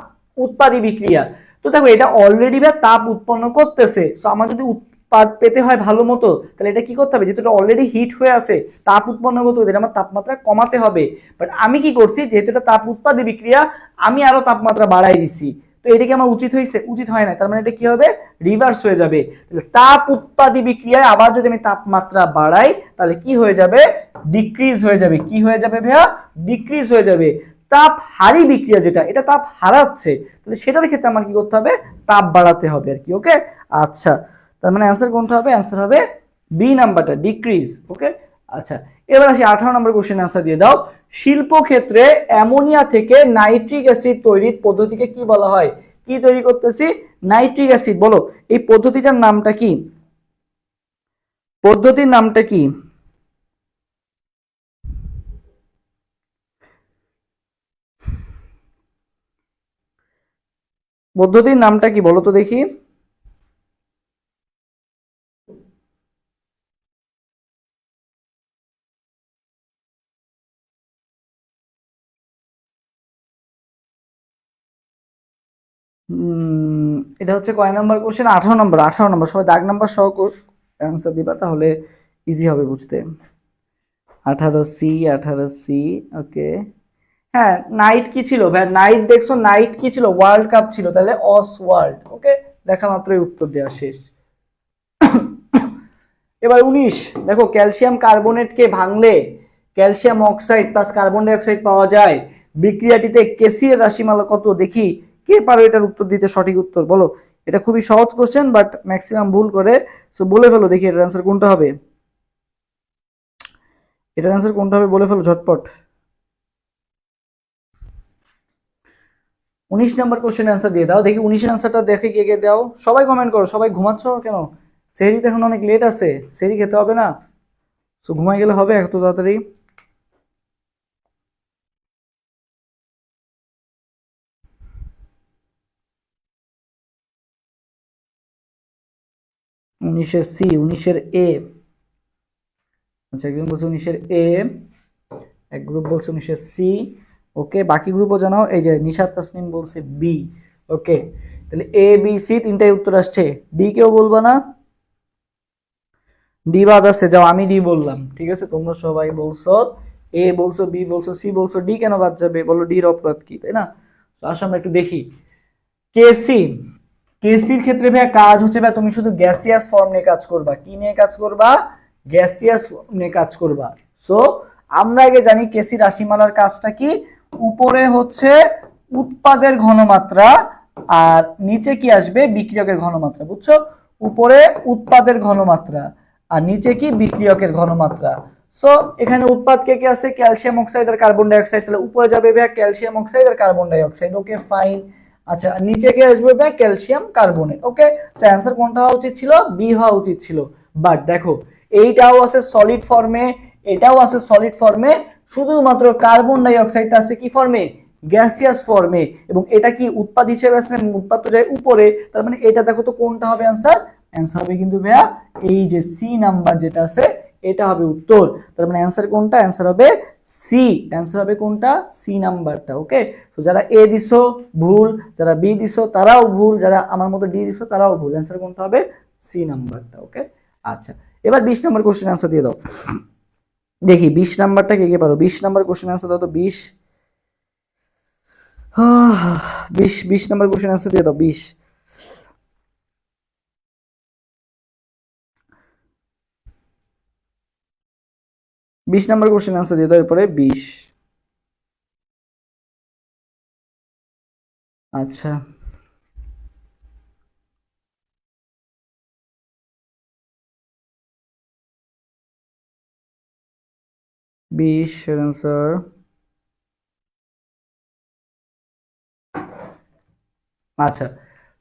উৎপাদী বিক্রিয়া। তো দেখো এটা অলরেডি ভাই তাপ উৎপন্ন করতেছে, সো আমার যদি উৎপাদ পেতে হয় ভালো মতো, তাহলে এটা কি করতে হবে, যেহেতু এটা অলরেডি হিট হয়ে আছে, তাপ উৎপন্ন করতে হবে, আমার তাপমাত্রা কমাতে হবে। বাট আমি কি করছি, যেহেতু এটা তাপ উৎপাদী বিক্রিয়া, আমি আরো তাপমাত্রা বাড়াই দিচ্ছি। তো এটা কি আমার উচিত হয়েছে? উচিত হয় না। তার মানে এটা কি হবে, রিভার্স হয়ে যাবে। তাপ উৎপাদী বিক্রিয়ায় আবার যদি আমি তাপমাত্রা বাড়াই, তাহলে কি হয়ে যাবে, ডিক্রিজ হয়ে যাবে। কি হয়ে যাবে ভাইয়া, ডিক্রিজ হয়ে যাবে। তাপ হারি বিক্রিয়া যেটা, এটা তাপ হারাচ্ছে, তাহলে সেটার ক্ষেত্রে আমার কি করতে হবে, তাপ বাড়াতে হবে আর কি। ওকে, আচ্ছা। তার মানে অ্যান্সার কোনটা হবে, অ্যান্সার হবে বি নাম্বারটা, ডিক্রিজ। ওকে, আচ্ছা। এবার আসি 18 নম্বর কোশ্চেন অ্যান্সার দিয়ে দাও। শিল্প ক্ষেত্রে অ্যামোনিয়া থেকে নাইট্রিক অ্যাসিড তৈরির পদ্ধতিকে কি বলা হয়? কি তৈরি করতেছি, নাইট্রিক অ্যাসিড। বলো এই পদ্ধতিটার নামটা কি, পদ্ধতির নামটা কি? পদ্ধতির নামটা কি বলো তো দেখি। এটা হচ্ছে কয় নাম্বার কোশ্চেন, 18 নম্বর। 18 নম্বর, সবাই দাগ নাম্বার সহ অ্যান্সার দিবা, তাহলে ইজি হবে বুঝতে। 18 সি, 18 সি। ওকে, হ্যাঁ নাইট কি ছিল ভাই, নাইট দেখছো, নাইট কি ছিল, ওয়ার্ল্ড কাপ ছিল, তাহলে অসওয়াল্ড। ওকে, দেখা মাত্রই উত্তর দেওয়া শেষ। এবার 19, দেখো ক্যালসিয়াম কার্বনেটকে ভাঙলে calcium oxide plus carbon die oxide পাওয়া যায়। বিক্রিয়াটিতে কেসি এর রাশিমালা কত, দেখি কে পারো এটার উত্তর দিতে, সঠিক উত্তর বলো। এটা খুবই সহজ কোশ্চেন, বাট ম্যাক্সিমাম ভুল করে। সো বলে ফেলো দেখি এটার অ্যান্সার কোনটা হবে, এটার অ্যান্সার কোনটা হবে বলে ফেলো ঝটপট। 19 নম্বর কোশ্চেন অ্যান্সার দিয়ে দাও দেখি, 19-এর অ্যান্সারটা দেখে কে কে দাও, সবাই কমেন্ট করো। সবাই ঘুমাচ্ছ কেন? সেহরিতে এখন অনেক লেট আছে, সেহরি খেতে হবে না? সো ঘুমাই গেলে হবে এত তাড়াতাড়ি? উনিশের সি, 19-এর এ। আচ্ছা, একজন বলছে 19-এর এ, এক গ্রুপ বলছে 19-এর সি। ওকে, বাকি গ্রুপও জানাও। এই যে নিশাত তাসনিম বলছে বি। ওকে, তাহলে এ বি সি তিনটাই উত্তর আসছে। ডি কেউ বলবা না? ডি বাদ আছে, যাও আমি ডি বললাম। ঠিক আছে, তোমরা সবাই বলছো এ, বলছো বি, বলছো সি, বলছো ডি, কেন বাদ যাবে বলো, ডির অপরাধ কি, তাই না? তো আসো আমরা একটু দেখি। কেসি, কেসির ক্ষেত্রে ভাইয়া কাজ হচ্ছে ভাই, তুমি শুধু গ্যাসিয়াস ফর্ম নিয়ে কাজ করবা। কি নিয়ে কাজ করবা, গ্যাসিয়াস ফর্ম নিয়ে কাজ করবা। সো আমরা আগে জানি কেসি রাশিমালার কাজটা কি, উপরে হচ্ছে উৎপাদের ঘনমাত্রা, আর নিচে কি আসবে, বিক্রিয়কের ঘনমাত্রা। বুঝছো? উপরে উৎপাদের ঘনমাত্রা আর নিচে কি, বিক্রিয়কের ঘনমাত্রা। সো এখানে উৎপাদ কে কে আছে, ক্যালসিয়াম অক্সাইড আর কার্বন ডাই অক্সাইড, তাহলে উপরে যাবে ভাইয়া ক্যালসিয়াম অক্সাইড আর carbon die oxide. Okay fine. আচ্ছা, নিচে কে আসবে ভাই, ক্যালসিয়াম কার্বনেট। ওকে, সো অ্যান্সার কোনটা হওয়া উচিত ছিল, বি হওয়া উচিত ছিল। বাট দেখো এইটাও আছে সলিড ফর্মে, এটাও আছে সলিড ফর্মে, শুধুমাত্র কার্বন ডাই অক্সাইডটা আছে কি ফর্মে, গ্যাসিয়াস ফর্মে। এবং এটা কি উৎপাদ হিসেবে আছে, উৎপাদ তো যায় উপরে, তার মানে এটা দেখো তো কোনটা হবে অ্যান্সার, অ্যান্সার হবে কিন্তু ভাইয়া এই যে সি নাম্বার যেটা আছে, এটা হবে উত্তর। তার মানে অ্যান্সার কোনটা, অ্যান্সার হবে সি। অ্যান্সার হবে কোনটা, সি নাম্বারটা। ওকে, তো যারা এ দিছো ভুল, যারা বি দিছো তারাও ভুল, যারা আমার মতো ডি দিছো তারাও ভুল। অ্যান্সার কোনটা হবে, সি নাম্বারটা। ওকে, আচ্ছা। এবার 20 নম্বর কোশ্চেন অ্যান্সার দিয়ে দাও দেখি, 20 নাম্বারটা কে কে পারো, 20 নাম্বার কোশ্চেন অ্যান্সার দাও তো। 20, 20 নাম্বার কোশ্চেন অ্যান্সার দিয়ে দাও। 20, 20 নাম্বার কোশ্চেন অ্যান্সার দিয়ে দাও, এরপরে 20। আচ্ছা, 20 এর অ্যান্সার আচ্ছা,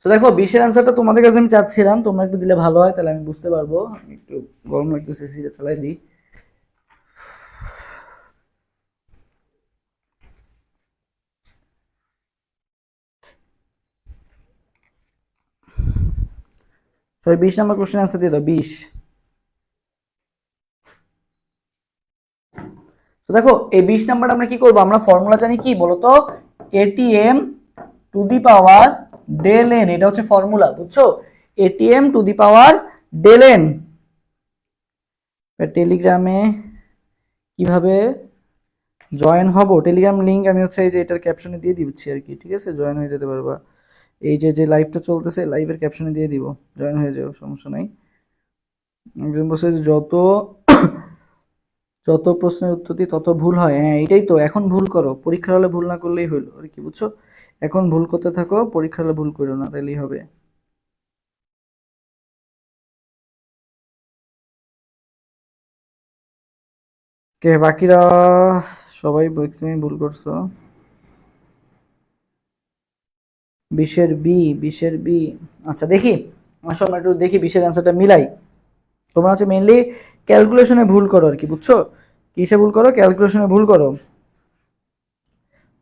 তো দেখো 20-এর অ্যান্সারটা তোমাদের কাছে আমি চাচ্ছিলাম, তোমরা একটু দিলে ভালো হয়, তাহলে আমি বুঝতে পারবো। আমি একটু গরম লাগতেছে, সিটে চালাই দিই। সরি, 20 নম্বর কোশ্চেন অ্যান্সার দিয়ে দাও, 20। তো দেখো এই 20 নাম্বারটা আমরা কি করবো, আমরা ফর্মুলা জানি কি বলতো, ATM to the power del n, এটা হচ্ছে ফর্মুলা, বুঝছো? ATM to the power del n. টেলিগ্রামে কিভাবে জয়েন হব, টেলিগ্রাম লিংক আমি হচ্ছে এই যে এটার ক্যাপশনে দিয়ে দিচ্ছি আর কি, ঠিক আছে? জয়েন হয়ে যেতে পারবা, এই যে যে লাইভটা চলতেছে লাইভের ক্যাপশনে দিয়ে দিব, জয়েন হয়ে যাও, সমস্যা নাই। একজন বলছে যে যত যত প্রশ্নের উত্তর দিই তত ভুল হয়, হ্যাঁ এটাই তো, এখন ভুল করো, পরীক্ষার হলে ভুল না করলেই হলো আর কি, বুঝছো? এখন ভুল করতে থাকো, পরীক্ষার হলে ভুল করো না, তাইলেই হবে। কে বাকিরা? সবাই ম্যাক্সিমাম ভুল করছো। 20-এর বি, 20-এর বি। আচ্ছা দেখি, আসো আমরা একটু দেখি 20-এর অ্যান্সারটা মিলাই। তোমরা হচ্ছে মেইনলি ক্যালকুলেশনে ভুল করো আর কি, বুঝছো? কিসে ভুল করো? ক্যালকুলেশনে ভুল করো।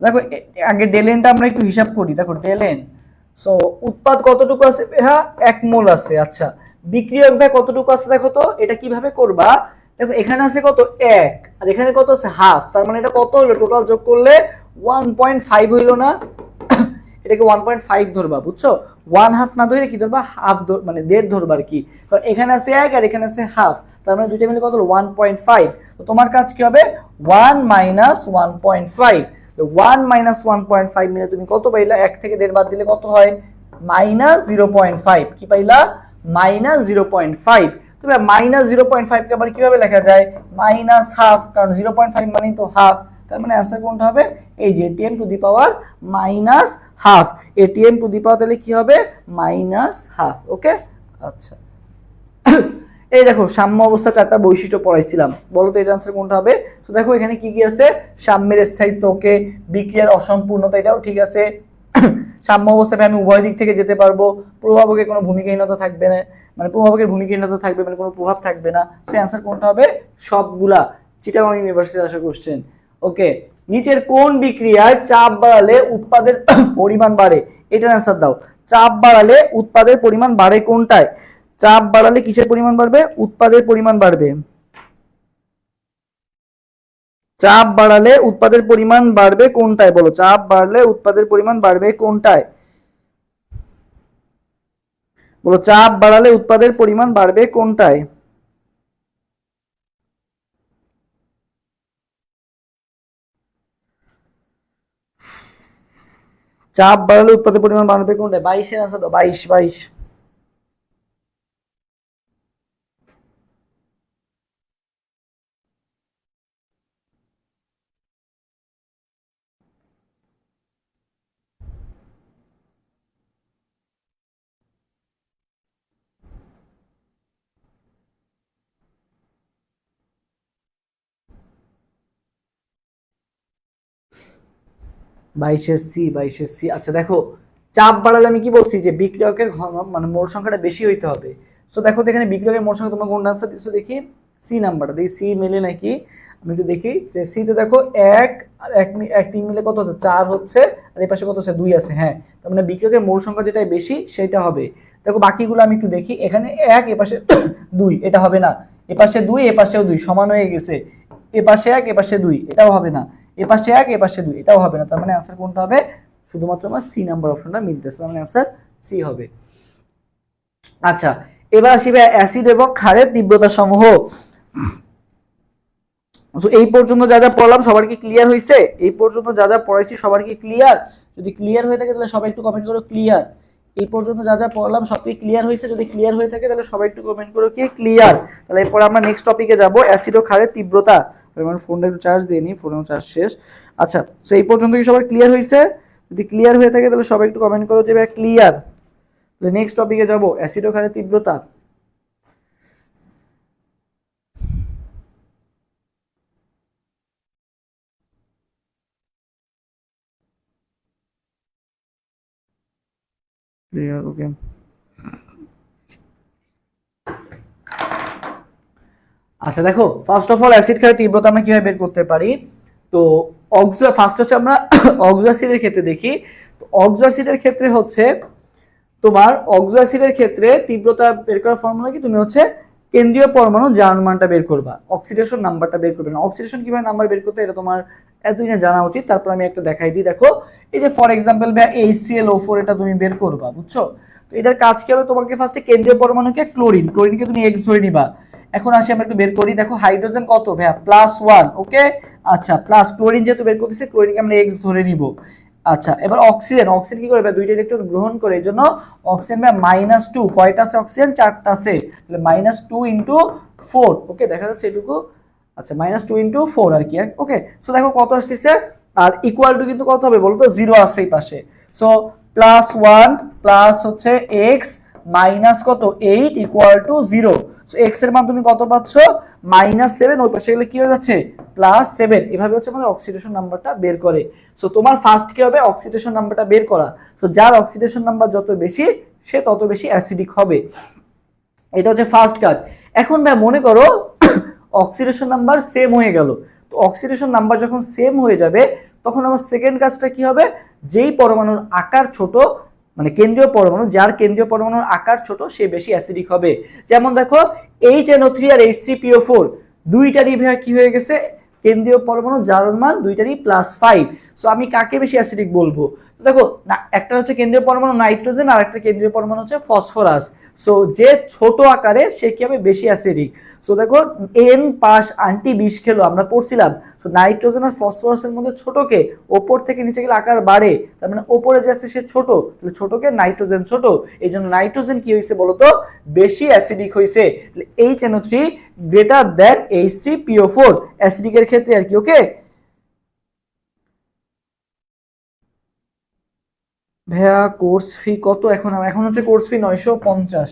দেখো আগে ডেলেনটা আমরা একটু হিসাব করি, দেখো ডেলেন, সো উৎপাদ কতটুকু আছে? হ্যাঁ 1 মোল আছে। আচ্ছা, বিক্রিয়ক ব্যয় কতটুকু আছে দেখো তো, এটা কিভাবে করবা? দেখো এখানে আছে কত, 1, আর এখানে কত আছে, হাফ, তার মানে এটা কত হলো, টোটাল যোগ করলে 1.5 হইলো না? এটাকে 1.5 ধরবা, বুঝছো? 1/2 না ধরে কি ধরবা, হাফ, মানে দেড় ধরবা আর কি, কারণ এখানে আছে 1 আর এখানে আছে হাফ, তার মানে দুইটা মিলে কত হলো, 1.5। তো তোমার কাজ কি হবে, 1 মাইনাস 1.5। 1 - 1.5 মিলে তুমি কত পাইলা, 1 থেকে 1.5 বাদ দিলে কত হয়, -0.5। কি পাইলা, -0.5। তবে -0.5 কে আবার কিভাবে লেখা যায়, -হাফ, কারণ 0.5 মানে তো হাফ, তার মানে অ্যান্সার কোনটা হবে, এই যে ATM to the power -half. ATM to the power তাহলে কি হবে, -হাফ। ওকে, আচ্ছা। এই দেখো সাম্য অবস্থা 4টা বৈশিষ্ট্য পড়াইছিলাম, বলো তো এর আনসার কোনটা হবে? তো দেখো এখানে কি কি আছে, সাম্যের স্থায়িত্ব, ওকে, বিক্রিয়ার অসম্পূর্ণতা, এটাও ঠিক আছে। সাম্য অবস্থায় আমি উভয় দিক থেকে যেতে পারবো, প্রভাবকের কোনো ভূমিকাহীনতা থাকবে না, মানে প্রভাবকের ভূমিকাহীনতা থাকবে, মানে কোনো প্রভাব থাকবে না। সে আনসার কোনটা হবে, সবগুলা, চিটাগং ইউনিভার্সিটি আসা কোশ্চেন। ওকে, নিচের কোন বিক্রিয়ায় চাপ বাড়ালে উৎপাদের পরিমাণ বাড়ে, এটার আনসার দাও। চাপ বাড়ালে উৎপাদের পরিমাণ বাড়ে কোনটায়? চাপ বাড়ালে কিসের পরিমাণ বাড়বে, উৎপাদের পরিমাণ বাড়বে। চাপ বাড়ালে উৎপাদের পরিমাণ বাড়বে কোনটায়, বলো, চাপ বাড়লে উৎপাদের পরিমাণ বাড়বে কোনটায়? বলো, চাপ বাড়ালে উৎপাদের পরিমাণ বাড়বে কোনটায়? চাপ বাড়ালে উৎপাদের পরিমাণ বাড়বে কোনটায়? 22-এর আনসার দাও, 22, 22। বাইশের সি, 22-এর সি। আচ্ছা দেখো, চাপ বাড়ালে আমি কি বলছি, যে বিক্রিয়কের মানে মোল সংখ্যাটা বেশি হইতে হবে। তো দেখো তো এখানে বিক্রিয়কের মোল সংখ্যা, তোমার কোন আনসার দিচ্ছ দেখি, সি নাম্বারটা দেখি, সি মেলে নাকি। আমি একটু দেখি যে সিতে দেখো 1 আর 1 1 3 মিলে কত হচ্ছে, 4 হচ্ছে, আর এই পাশে কত হচ্ছে, 2 আছে। হ্যাঁ, তার মানে বিক্রিয়কের মোল সংখ্যা যেটা বেশি সেটা হবে। দেখো বাকিগুলো আমি একটু দেখি, এখানে 1, এ পাশে 2, এটা হবে না। এ পাশে 2, এ পাশেও 2, সমান হয়ে গেছে। এ পাশে 1, এ পাশে 2, এটাও হবে না। এ পাশে 1, এ পাশে 2, এটাও হবে না। তার মানে অ্যান্সার কোনটা হবে, শুধুমাত্র আমার সি নাম্বার অপশনটা মিলতেছে, তার মানে অ্যান্সার সি হবে। আচ্ছা, এবার আসবে অ্যাসিড এবং ক্ষারের তীব্রতা সমূহ। এই পর্যন্ত যা যা পড়লাম সবার কি ক্লিয়ার হয়েছে? এই পর্যন্ত যা যা পড়াইছি সবার কি ক্লিয়ার? যদি ক্লিয়ার হয়ে থাকে তাহলে সবাই একটু কমেন্ট করো ক্লিয়ার। এই পর্যন্ত যা যা পড়লাম সব কি ক্লিয়ার হয়েছে? যদি ক্লিয়ার হয়ে থাকে তাহলে সবাই একটু কমেন্ট করো কি ক্লিয়ার। তাহলে এরপর আমরা নেক্সট টপিকে যাব, অ্যাসিড ও ক্ষারের তীব্রতা। আমার ফোনটা একটু চার্জ দিয়ে নিই, ফোনেও চার্জ শেষ। আচ্ছা, তো এই পর্যন্ত কি সবার ক্লিয়ার হয়েছে? যদি ক্লিয়ার হয়ে থাকে তাহলে সবাই একটু কমেন্ট করো যে ভাই ক্লিয়ার। তাহলে নেক্সট টপিকে যাব, অ্যাসিড ও ক্ষারের তীব্রতা। ক্লিয়ার, ওকে। আচ্ছা দেখো, ফার্স্ট অফ অল অ্যাসিড ক্ষয়ের তীব্রতা আমরা কিভাবে বের করতে পারি। তো ফার্স্ট হচ্ছে আমরা অক্সো অ্যাসিডের ক্ষেত্রে দেখি। অক্সো অ্যাসিডের ক্ষেত্রে হচ্ছে তোমার অক্সো অ্যাসিডের ক্ষেত্রে তীব্রতা বের করার ফর্মুলা কি, তুমি হচ্ছে কেন্দ্রীয় পরমাণু জারণ মানটা বের করবা, অক্সিডেশন নাম্বারটা বের করবে না। অক্সিডেশন কিভাবে নাম্বার বের করতে, এটা তোমার এতদিনে জানা উচিত। তারপর আমি একটা দেখাই দিই। দেখো এই যে ফর এক্সাম্পল HClO4, এটা তুমি বের করবা, বুঝছো। তো এটার কাজ কি হবে, তোমাকে ফার্স্টে কেন্দ্রীয় পরমাণুকে ক্লোরিনকে তুমি X ধরে নিবা। এখন আসি আমরা একটু বের করি। দেখো হাইড্রোজেন কত ভাইয়া, +1, ওকে। আচ্ছা প্লাস ক্লোরিন যেহেতু বের করতেছে, ক্লোরিনকে আমরা X ধরে নিব। আচ্ছা এবার অক্সিজেন কি করবে, দুইটা ইলেকট্রন গ্রহণ করে, এই জন্য অক্সিজেন -2, কয়টা আছে অক্সিজেন, 4টা আছে, তাহলে -2 × 4, ওকে দেখা যাচ্ছে এটুকু। আচ্ছা -2 × 4 আর কি, ওকে। সো দেখো কত আসতেছে, আর ইকুয়াল টু কিন্তু কত হবে বলো তো, 0 আছে এই পাশে। সো +1 প্লাস হচ্ছে x মাইনাস কত 8 = 0। সো x এর মান তুমি কত পাচ্ছ, -7, ওই পাশে গেলে কি হয়ে যাচ্ছে +7। এভাবে হচ্ছে আমাদের অক্সিডেশন নাম্বারটা বের করে। সো তোমার ফার্স্ট কি হবে, অক্সিডেশন নাম্বারটা বের করা। সো যার অক্সিডেশন নাম্বার যত বেশি, সে তত বেশি অ্যাসিডিক হবে। এটা হচ্ছে ফার্স্ট কাজ। এখন ভাই মনে করো অক্সিডেশন নাম্বার সেম হয়ে গেল। তো অক্সিডেশন নাম্বার যখন সেম হয়ে যাবে, তখন আমার সেকেন্ড কাজটা কি হবে, যেই পরমাণুর আকার ছোট, মানে কেন্দ্রীয় পরমাণু, যার কেন্দ্রীয় পরমাণুর আকার ছোট, সে বেশি অ্যাসিডিক হবে। যেমন দেখো HNO3 আর H3PO4 দুইটারই ভাই কি হয়ে গেছে, কেন্দ্রীয় পরমাণু জারণ মান দুইটারই +5। সো আমি কাকে বেশি অ্যাসিডিক বলবো, দেখো না, একটা হচ্ছে কেন্দ্রীয় পরমাণু নাইট্রোজেন, আর একটা কেন্দ্রীয় পরমাণু হচ্ছে ফসফরাস। সো যে ছোট আকারে সে কি হবে, বেশি অ্যাসিডিক। সো দেখো N পাশ আন্টি বিষ খেলো, আমরা পড়ছিলাম। সো নাইট্রোজেন আর ফসফরাসের মধ্যে ছোটকে, ওপর থেকে নিচে গেলে আকার বাড়ে, তার মানে ওপরে যে আছে সে ছোট, তাহলে ছোটকে নাইট্রোজেন ছোট, এই জন্য নাইট্রোজেন কি হয়েছে বলতো, বেশি অ্যাসিডিক হয়েছে। তাহলে HNO3 গ্রেটার দ্যান H3PO4 অ্যাসিডিকের ক্ষেত্রে আর কি, ওকে। ভাইয়া কোর্স ফি কত এখন, এখন হচ্ছে কোর্স ফি 950,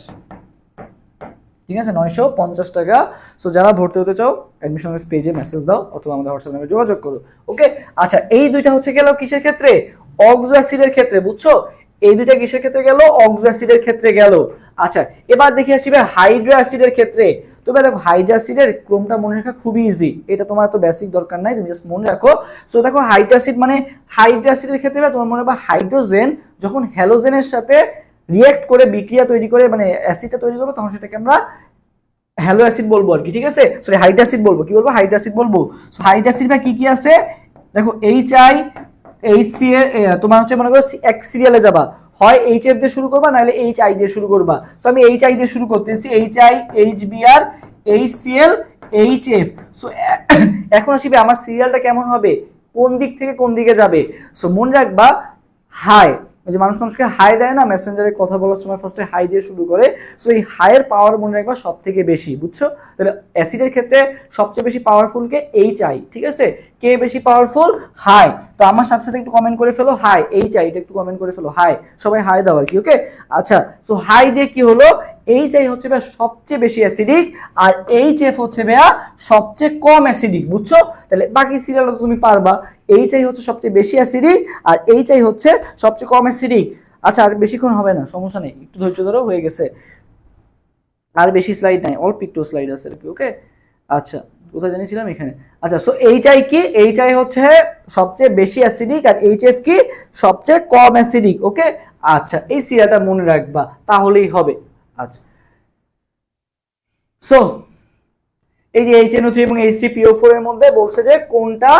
ঠিক আছে, 950 টাকা। সো যারা ভর্তি হতে চাও অ্যাডমিশন পেজে মেসেজ দাও, অথবা আমাদের হোয়াটসঅ্যাপ নাম্বারে যোগাযোগ করো, ওকে। আচ্ছা এই দুইটা হচ্ছে গেল কিসের ক্ষেত্রে, অক্সো অ্যাসিডের ক্ষেত্রে, বুঝছো। এই দুইটা কিসের ক্ষেত্রে গেল, অক্সো অ্যাসিডের ক্ষেত্রে গেল। আচ্ছা এবার দেখি আসি ভাই হাইড্রো অ্যাসিডের ক্ষেত্রে। তবে দেখো হাইড্রো অ্যাসিডের ক্রমটা মনে রাখা খুবই ইজি, এটা তোমার এত বেসিক দরকার নাই, তুমি জাস্ট মনে রাখো। সো দেখো হাইড্রো অ্যাসিড মানে, হাইড্রো অ্যাসিডের ক্ষেত্রে তোমার মনে রাখবা, হাইড্রোজেন যখন হ্যালোজেনের সাথে রিঅ্যাক্ট করে বিক্রিয়া তৈরি করে, মানে অ্যাসিডটা তৈরি করবে, তখন সেটাকে আমরা হ্যালো অ্যাসিড বলবো আর কি, ঠিক আছে। সরি হাইড্রো অ্যাসিড বলবো, কি বলবো, হাইড্রো অ্যাসিড বলবো। সো হাইড্রো অ্যাসিড কি কি আছে দেখো, HCl, তোমার হচ্ছে মনে করো এক সিরিয়ালে যাবা, হয় HF দিয়ে শুরু করবা, নাহলে HI দিয়ে শুরু করবা। সো আমি HI দিয়ে শুরু করতেছি, HI, HBr, HCl, HF। So এখন আসবে আমার সিরিয়ালটা কেমন হবে, কোন দিক থেকে কোন দিকে যাবে। সো মনে রাখবা হাই, যে মানুষকে হাই দেয় না মেসেঞ্জারে কথা বলার সময়, ফার্স্টে হাই দিয়ে শুরু করে। সো এই হাইয়ের পাওয়ার মনে রাখবা সব থেকে বেশি, বুঝছো। তাহলে অ্যাসিডের ক্ষেত্রে সবচেয়ে বেশি পাওয়ারফুল কে, HI, ঠিক আছে। কে বেশি পাওয়ারফুল, হাই। তো আমার সাথে সাথে একটু কমেন্ট করে ফেলো হাই, HI এটা একটু কমেন্ট করে ফেলো হাই, সবাই হাই দাও আর কি, ওকে। আচ্ছা সো হাই দিয়ে কি হলো, HI হচ্ছে ভাইয়া সবচেয়ে বেশি অ্যাসিডিক, আর HF হচ্ছে ভাইয়া সবচেয়ে কম অ্যাসিডিক, বুঝছো। তাহলে বাকি সিরিয়ালটা তুমি পারবা, HI হচ্ছে সবচেয়ে বেশি অ্যাসিডিক, আর HI হচ্ছে সবচেয়ে কম অ্যাসিডিক। আচ্ছা আর বেশিক্ষণ হবে না, সমস্যা নেই, একটু ধৈর্য ধরো, হয়ে গেছে। আর বেশি স্লাইড নাই, অল্প একটু স্লাইড আছে আর কি, ওকে। আচ্ছা কোথায় জানিয়েছিলাম, এখানে। আচ্ছা সো HI কি, HI হচ্ছে সবচেয়ে বেশি অ্যাসিডিক, আর HF কি, সবচেয়ে কম অ্যাসিডিক, ওকে। আচ্ছা এই সিরিয়ালটা মনে রাখবা, তাহলেই হবে। আচ্ছা সো এই যে HNO3 এবং H3PO4 এর মধ্যে বলছে যে কোনটা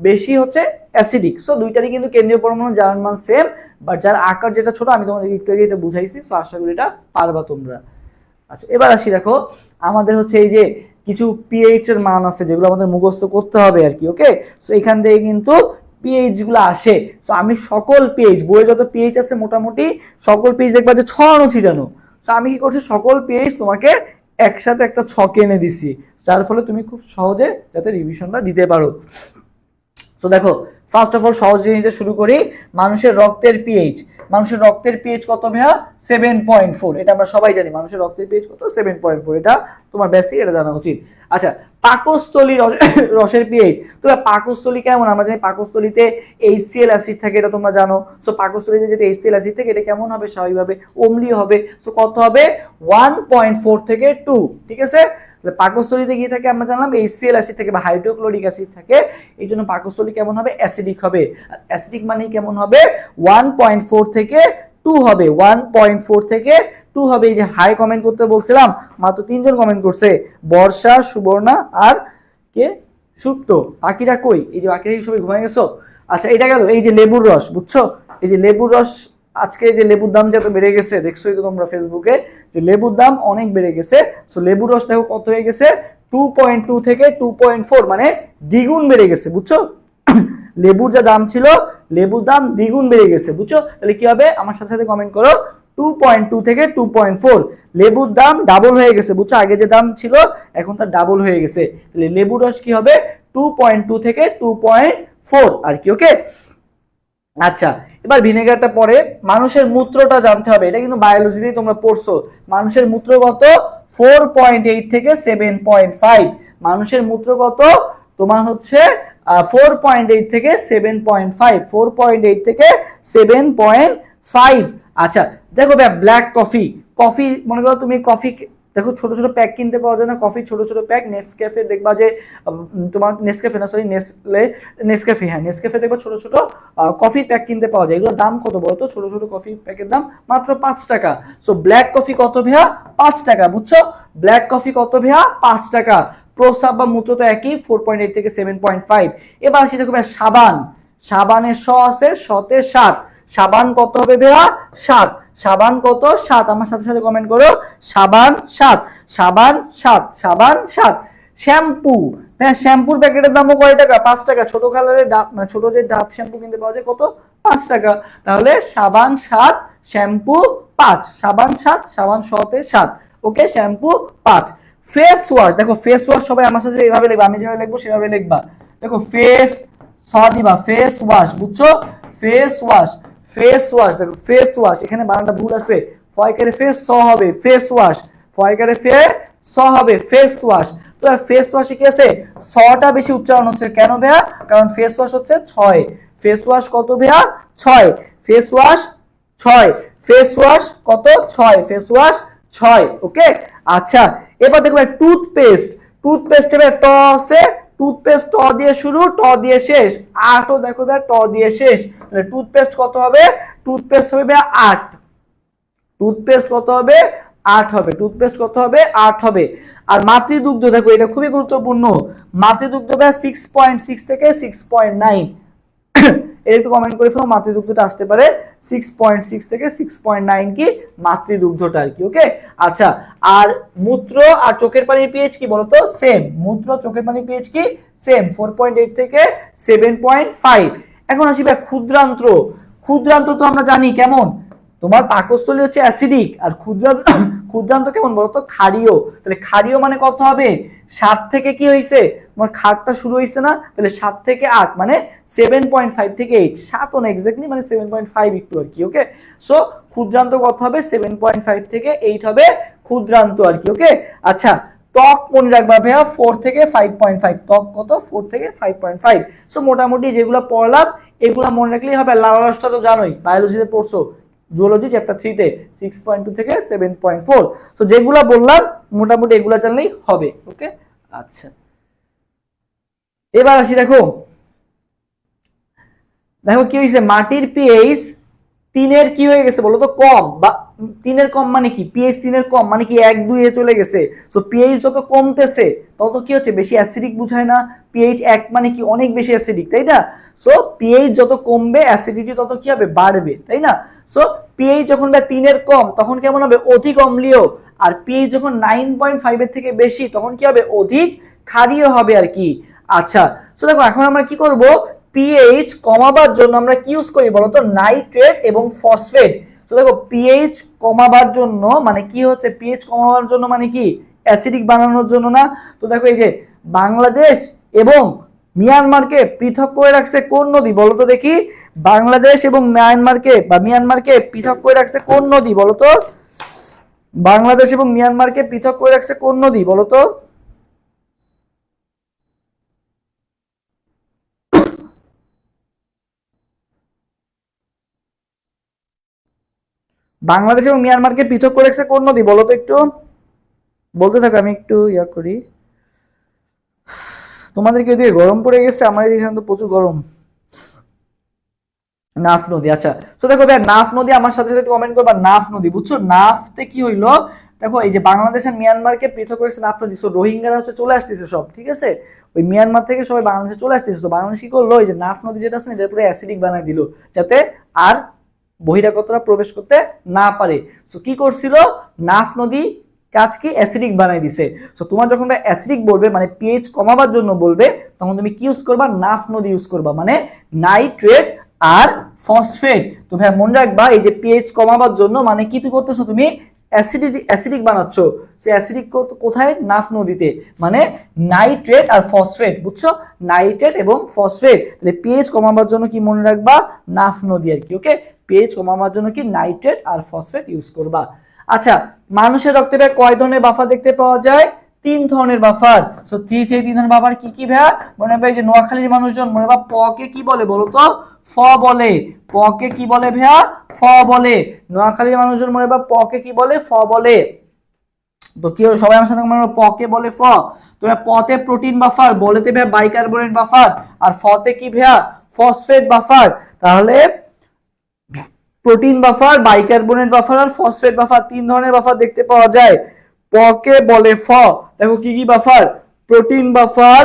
বেশি হচ্ছে অ্যাসিডিক। সো দুইটারই কিন্তু কেন্দ্রীয় পরমাণু জারণ মান সেম, বাট যার আকার যেটা ছোট, আমি তোমাদের একটু আগে এটা বুঝাইছি। সো আশা করি এটা পারবা তোমরা। আচ্ছা এবার আসি, দেখো আমাদের হচ্ছে এই যে কিছু পিএইচ এর মান আছে, যেগুলো আমাদের মুখস্থ করতে হবে আর কি, ওকে। সো এখান থেকে কিন্তু পিএইচ গুলো আসে। সো আমি সকল পিএইচ, বইয়ে যত পিএইচ আছে মোটামুটি সকল পিএইচ দেখবা যে ছড়ানো ছিটানো। সো আমি কি করছি, সকল পিএইচ তোমাকে একসাথে একটা ছকে এনে দিছি, যার ফলে তুমি খুব সহজে যাতে রিভিশনটা দিতে পারো। সো দেখো ফার্স্ট অফ অল সহজ জিনিসটা শুরু করি, মানুষের রক্তের পিএইচ। মানুষের রক্তের পিএইচ কত ভাইয়া, 7.4। এটা আমরা সবাই জানি, মানুষের রক্তের পিএইচ কত, 7.4। এটা তোমার বেসিক, এটা জানা উচিত। আচ্ছা পাকস্থলী রসের পিএইচ। তো পাকস্থলী কেমন? আমরা জানি পাকস্থলীতে HCl অ্যাসিড থাকে, এটা তোমরা জানো। সো পাকস্থলীতে যেটা HCl অ্যাসিড থাকে এটা কেমন হবে? স্বাভাবিকভাবে অম্লীয় হবে। সো কত হবে? 1.4 থেকে 2। ঠিক আছে, পাকস্থলীতে গিয়ে থাকে আমরা জানলাম HCl অ্যাসিড থাকে বা হাইড্রোক্লোরিক অ্যাসিড থাকে, এই জন্য পাকস্থলী কেমন হবে? অ্যাসিডিক হবে। আর অ্যাসিডিক মানে কেমন হবে? 1.4 থেকে 2 হবে, 1.4 থেকে 2 হবে। এই যে হাই কমেন্ট করতে বলছিলাম, মাত্র 3 জন কমেন্ট করছে, বর্ষা, সুবর্ণা আর কে? সুপ্ত। বাকিরা কই? এই যে বাকিরা সবাই ঘুমায় গেছো। আচ্ছা, এটা গেল। এই যে লেবুর রস, বুঝছো? এই যে লেবুর রস, আজকে যে লেবুর দাম যত বেড়ে গেছে দেখছোই তো তোমরা ফেসবুকে, যে লেবুর দাম অনেক বেড়ে গেছে। সো লেবুর রস দেখো কত হয়ে গেছে? 2.2 থেকে 2.4, মানে দ্বিগুণ বেড়ে গেছে, বুঝছো? লেবুর যা দাম ছিল, লেবুর দাম দ্বিগুণ বেড়ে গেছে, বুঝছো? তাহলে কি হবে? আমার সাথে সাথে কমেন্ট করো। 2.2 থেকে 2.4, লেবুর দাম ডাবল হয়ে গেছে, বুঝছো? আগে যে দাম ছিল এখন তার ডাবল হয়ে গেছে। তাহলে লেবুর রস কি হবে? 2.2 থেকে 2.4 আর কি। ওকে, আচ্ছা, এবার ভিনেগারটা পরে। মানুষের মূত্রটা জানতে হবে, এটা কিন্তু বায়োলজিতেই তোমরা পড়ছো। মানুষের মূত্র কত? 4.8 থেকে 7.5। মানুষের মূত্র কত? তোমার হচ্ছে 4.8 থেকে 7.5, 4.8 থেকে 7.5। আচ্ছা, দেখো ভাই, ব্ল্যাক কফি, কফি মনে করো তুমি কফি দেখো ছোট ছোট প্যাক কিনতে পাওয়া যায় না, কফি ছোট ছোট প্যাক। নেসক্যাফে দেখবা যে তোমার নেসক্যাফে না, সরি নেসলে, নেসক্যাফে, হ্যাঁ নেসক্যাফে দেখবা ছোট ছোট কফি প্যাক কিনতে পাওয়া যায়। এগুলোর দাম কত বলতো? ছোট ছোট কফি প্যাকের দাম মাত্র 5 টাকা। সো ব্ল্যাক কফি কত ভাইয়া? 5 টাকা, বুঝছো? ব্ল্যাক কফি কত ভাইয়া? 5 টাকা। প্রস্রাব বা মূত্র তো একই, 4.8 থেকে 7.5। এবার আসি দেখো ভাই, সাবান, সাবানের স আছে, সতে 7। সাবান কত হবে ভাইয়া? 7। সাবান কত? 7। আমার সাথে সাথে কমেন্ট করো, সাবান 7, সাবান 7, সাবান 7। শ্যাম্পু, হ্যাঁ শ্যাম্পুর প্যাকেটের দামও কয় টাকা? 5 টাকা। ছোট কালারের ডাব, মানে ছোট যে ডাব শ্যাম্পু কিনতে পাওয়া যায় কত? 5 টাকা। তাহলে সাবান 7, শ্যাম্পু 5। সাবান 7, সাবান সতে 7। ওকে, শ্যাম্পু 5। ফেস ওয়াশ, দেখো ফেস ওয়াশ সবাই আমার সাথে এইভাবে লিখবা, আমি যেভাবে লিখবো সেভাবে লিখবা। দেখো ফেস স দিবা, ফেস ওয়াশ, বুঝছো? Face wash, face wash. দেখো ফেস ওয়াশ, এখানে বানানটা ভুল আছে, ফয়কারে ফেস স হবে, ফেস ওয়াশ, ফয়কারে ফে স হবে, ফেস ওয়াশ। তো ফেস ওয়াশে কি আছে? সটা বেশি উচ্চারণ হচ্ছে, কেন ভাইয়া? কারণ ফেস ওয়াশ হচ্ছে 6। ফেস ওয়াশ কত ভাইয়া? 6। Face wash 6। ফেস ওয়াশ কত? 6। Face wash 6। ওকে, আচ্ছা, এবার দেখো টুথপেস্ট, টুথপেস্টে ট আছে, টুথপেস্ট ট দিয়ে শুরু, ট দিয়ে শেষ। আটও দেখো ট দিয়ে শেষ। তাহলে টুথপেস্ট কত হবে? টুথপেস্ট হবে 8। টুথপেস্ট কত হবে? 8 হবে। টুথপেস্ট কত হবে? 8 হবে। আর মাতৃদুগ্ধ দেখো, এটা খুবই গুরুত্বপূর্ণ। মাতৃদুগ্ধ 6.6 থেকে 6.9। এর একটু কমেন্ট করে ফেলো, মাতৃদুগ্ধটা আসতে পারে 6.6 থেকে 6.9 কি মাতৃদুগ্ধটা আর কি। ওকে, আচ্ছা, আর মূত্র আর চোখের পানির পিএইচ কি বলতো? সেম। মূত্র চোখের পানির পিএইচ কি? সেম, 4.8 থেকে 7.5। এখন আসি ভাই ক্ষুদ্রান্ত্র। ক্ষুদ্রান্ত তো আমরা জানি কেমন, তোমার পাকস্থলী হচ্ছে অ্যাসিডিক, আর ক্ষুদ্রান্ত ক্ষুদ্রান্ত কেমন বলতো? ক্ষারীয়। তাহলে ক্ষারীয় মানে কত হবে? 7 থেকে কি হয়েছে? তোমার খাটটা শুরু হয়েছে না, তাহলে 7 থেকে 8 মানে 7.5 থেকে 8। 7 না এক্স্যাক্টলি, মানে 7.5 একটু আর কি। ওকে, সো ক্ষুদ্রান্ত কত হবে? 7.5 থেকে 8 হবে ক্ষুদ্রান্ত আর কি। ওকে, আচ্ছা, ত্বক মনে রাখবা ভাইয়া 4 থেকে 5.5। ত্বক কত? 4 থেকে 5.5। সো মোটামুটি যেগুলো পড়লাম এগুলো মনে রাখলেই হবে। লালা রসটা তো জানোই, বায়োলজিতে পড়ছো, জুলজি চ্যাপ্টার 3 তে 6.2 থেকে 7.4। সো যেগুলা বললাম মোটামুটি এগুলা জানলেই হবে। ওকে, আচ্ছা, এবার আসি দেখো, দেখো কি হয়েছে? মাটির পিএইচ 3 কি হয়ে গেছে বলো তো? কম। বা 3 কম মানে কি? পিএইচ 3 কম মানে কি 1-2 এ চলে গেছে। সো পিএইচ যত কমতেছে তত কি হচ্ছে? বেশি অ্যাসিডিক বুঝায় না? পিএইচ 1 মানে কি? অনেক বেশি অ্যাসিডিক, তাই না? সো পিএইচ যত কমবে অ্যাসিডিটি তত কি হবে? বাড়বে, তাই না? সো পিএইচ যখন 3 কম তখন কেমন হবে? অধিক অম্লীয়। আর পিএইচ যখন 9.5 এর থেকে বেশি তখন কি হবে? অধিক ক্ষারীয় হবে আর কি। আচ্ছা, সো দেখো এখন আমরা কি করব? পিএইচ কমাবার জন্য আমরা কি ইউজ করি বলতো? নাইট্রেট এবং ফসফেট। তো দেখো পিএইচ কমাবার জন্য মানে কি হচ্ছে? পিএইচ কমাবার জন্য মানে কি? অ্যাসিডিক বানানোর জন্য না? তো দেখো এই যে বাংলাদেশ এবং মিয়ানমারকে পৃথক করে রাখছে কোন নদী বলতো দেখি? বাংলাদেশ এবং মিয়ানমারকে পৃথক করে রাখছে কোন নদী বলতো? বাংলাদেশ এবং মিয়ানমারকে পৃথক করে রাখছে কোন নদী বলতো? বাংলাদেশ এবং মিয়ানমারকে পৃথক করে রেখেছে কোন নদী বলো তো একটু, বলতে থাকো, আমি একটু ইয়া করি। তোমাদেরকে এদিকে গরম পড়ে গেছে, আমার এখানে তো প্রচুর গরম। নাফ নদী, আচ্ছা। তো দেখো ভাই, নাফ নদী আমার সাথে সাথে কমেন্ট করবা, নাফ নদী, বুঝছো? নাফতে কি হইলো, দেখো এই যে বাংলাদেশ আর মিয়ানমারকে পৃথক করেছে নাফ নদী, সো রোহিঙ্গারা হচ্ছে চলে আসতেছে সব, ঠিক আছে? ওই মিয়ানমার থেকে সবাই বাংলাদেশে চলে আসতেছে, তো বাংলাদেশ কি করলো, এই যে নাফ নদী যেটা আছে না, এটা পুরো অ্যাসিডিক বানাই দিল, যাতে আর বহিরাগতরা প্রবেশ করতে না পারে। সো কি করছিল, নাফ নদী কাজ কি, অ্যাসিডিক বানাই দিছে। সো তোমার যখন অ্যাসিডিক বলবে, মানে পিএইচ কমাবার জন্য বলবে, তখন তুমি কি ইউজ করবা, নাফ নদী ইউজ করবা, মানে নাইট্রেট আর ফসফেট। তো ভাই মনে রাখবা, এই যে পিএইচ কমাবার জন্য মানে কি তুই করতেছো, তুমি অ্যাসিডিক বানাচ্ছ। সে অ্যাসিডিক কোথায়, নাফ নদীতে, মানে নাইট্রেট আর ফসফেট, বুঝছো? নাইট্রেট এবং ফসফেট। তাহলে পিএইচ কমাবার জন্য কি মনে রাখবা, নাফ নদী আর কি, ওকে? পিএইচ কমাবার জন্য কি নাইট্রেট আর ফসফেট ইউজ করবা। আচ্ছা, মানুষের রক্তে কয় ধরনের বাফার দেখতে পাওয়া যায়, 3 ধরনের বাফার। সো 3 ধরনের বাফার কি কি ভাইয়া, মনে রাখবে, এই যে নোয়াখালীর মানুষজন মনে রাখবা, প কে কি বলে বলো তো, ফ বলে। প কে কি বলে ভাইয়া, ফ বলে। নোয়াখালীর মানুষজন মনে রাখবা, প কে কি বলে, ফ বলে। তো কি সবাই আমার সাথে মনে রাখবা, প কে বলে ফ। তো পতে প্রোটিন বাফার, বলেতে ভাইয়া বাইকার্বনেট বাফার, আর ফতে কি ভাইয়া, ফসফেট বাফার। তাহলে প্রোটিন বাফার, বাইকার্বনেট বাফার আর ফসফেট বাফার, 3 ধরনের বাফার দেখতে পাওয়া যায়। পকে বলে ফ, দেখো কি কি বাফার, প্রোটিন বাফার,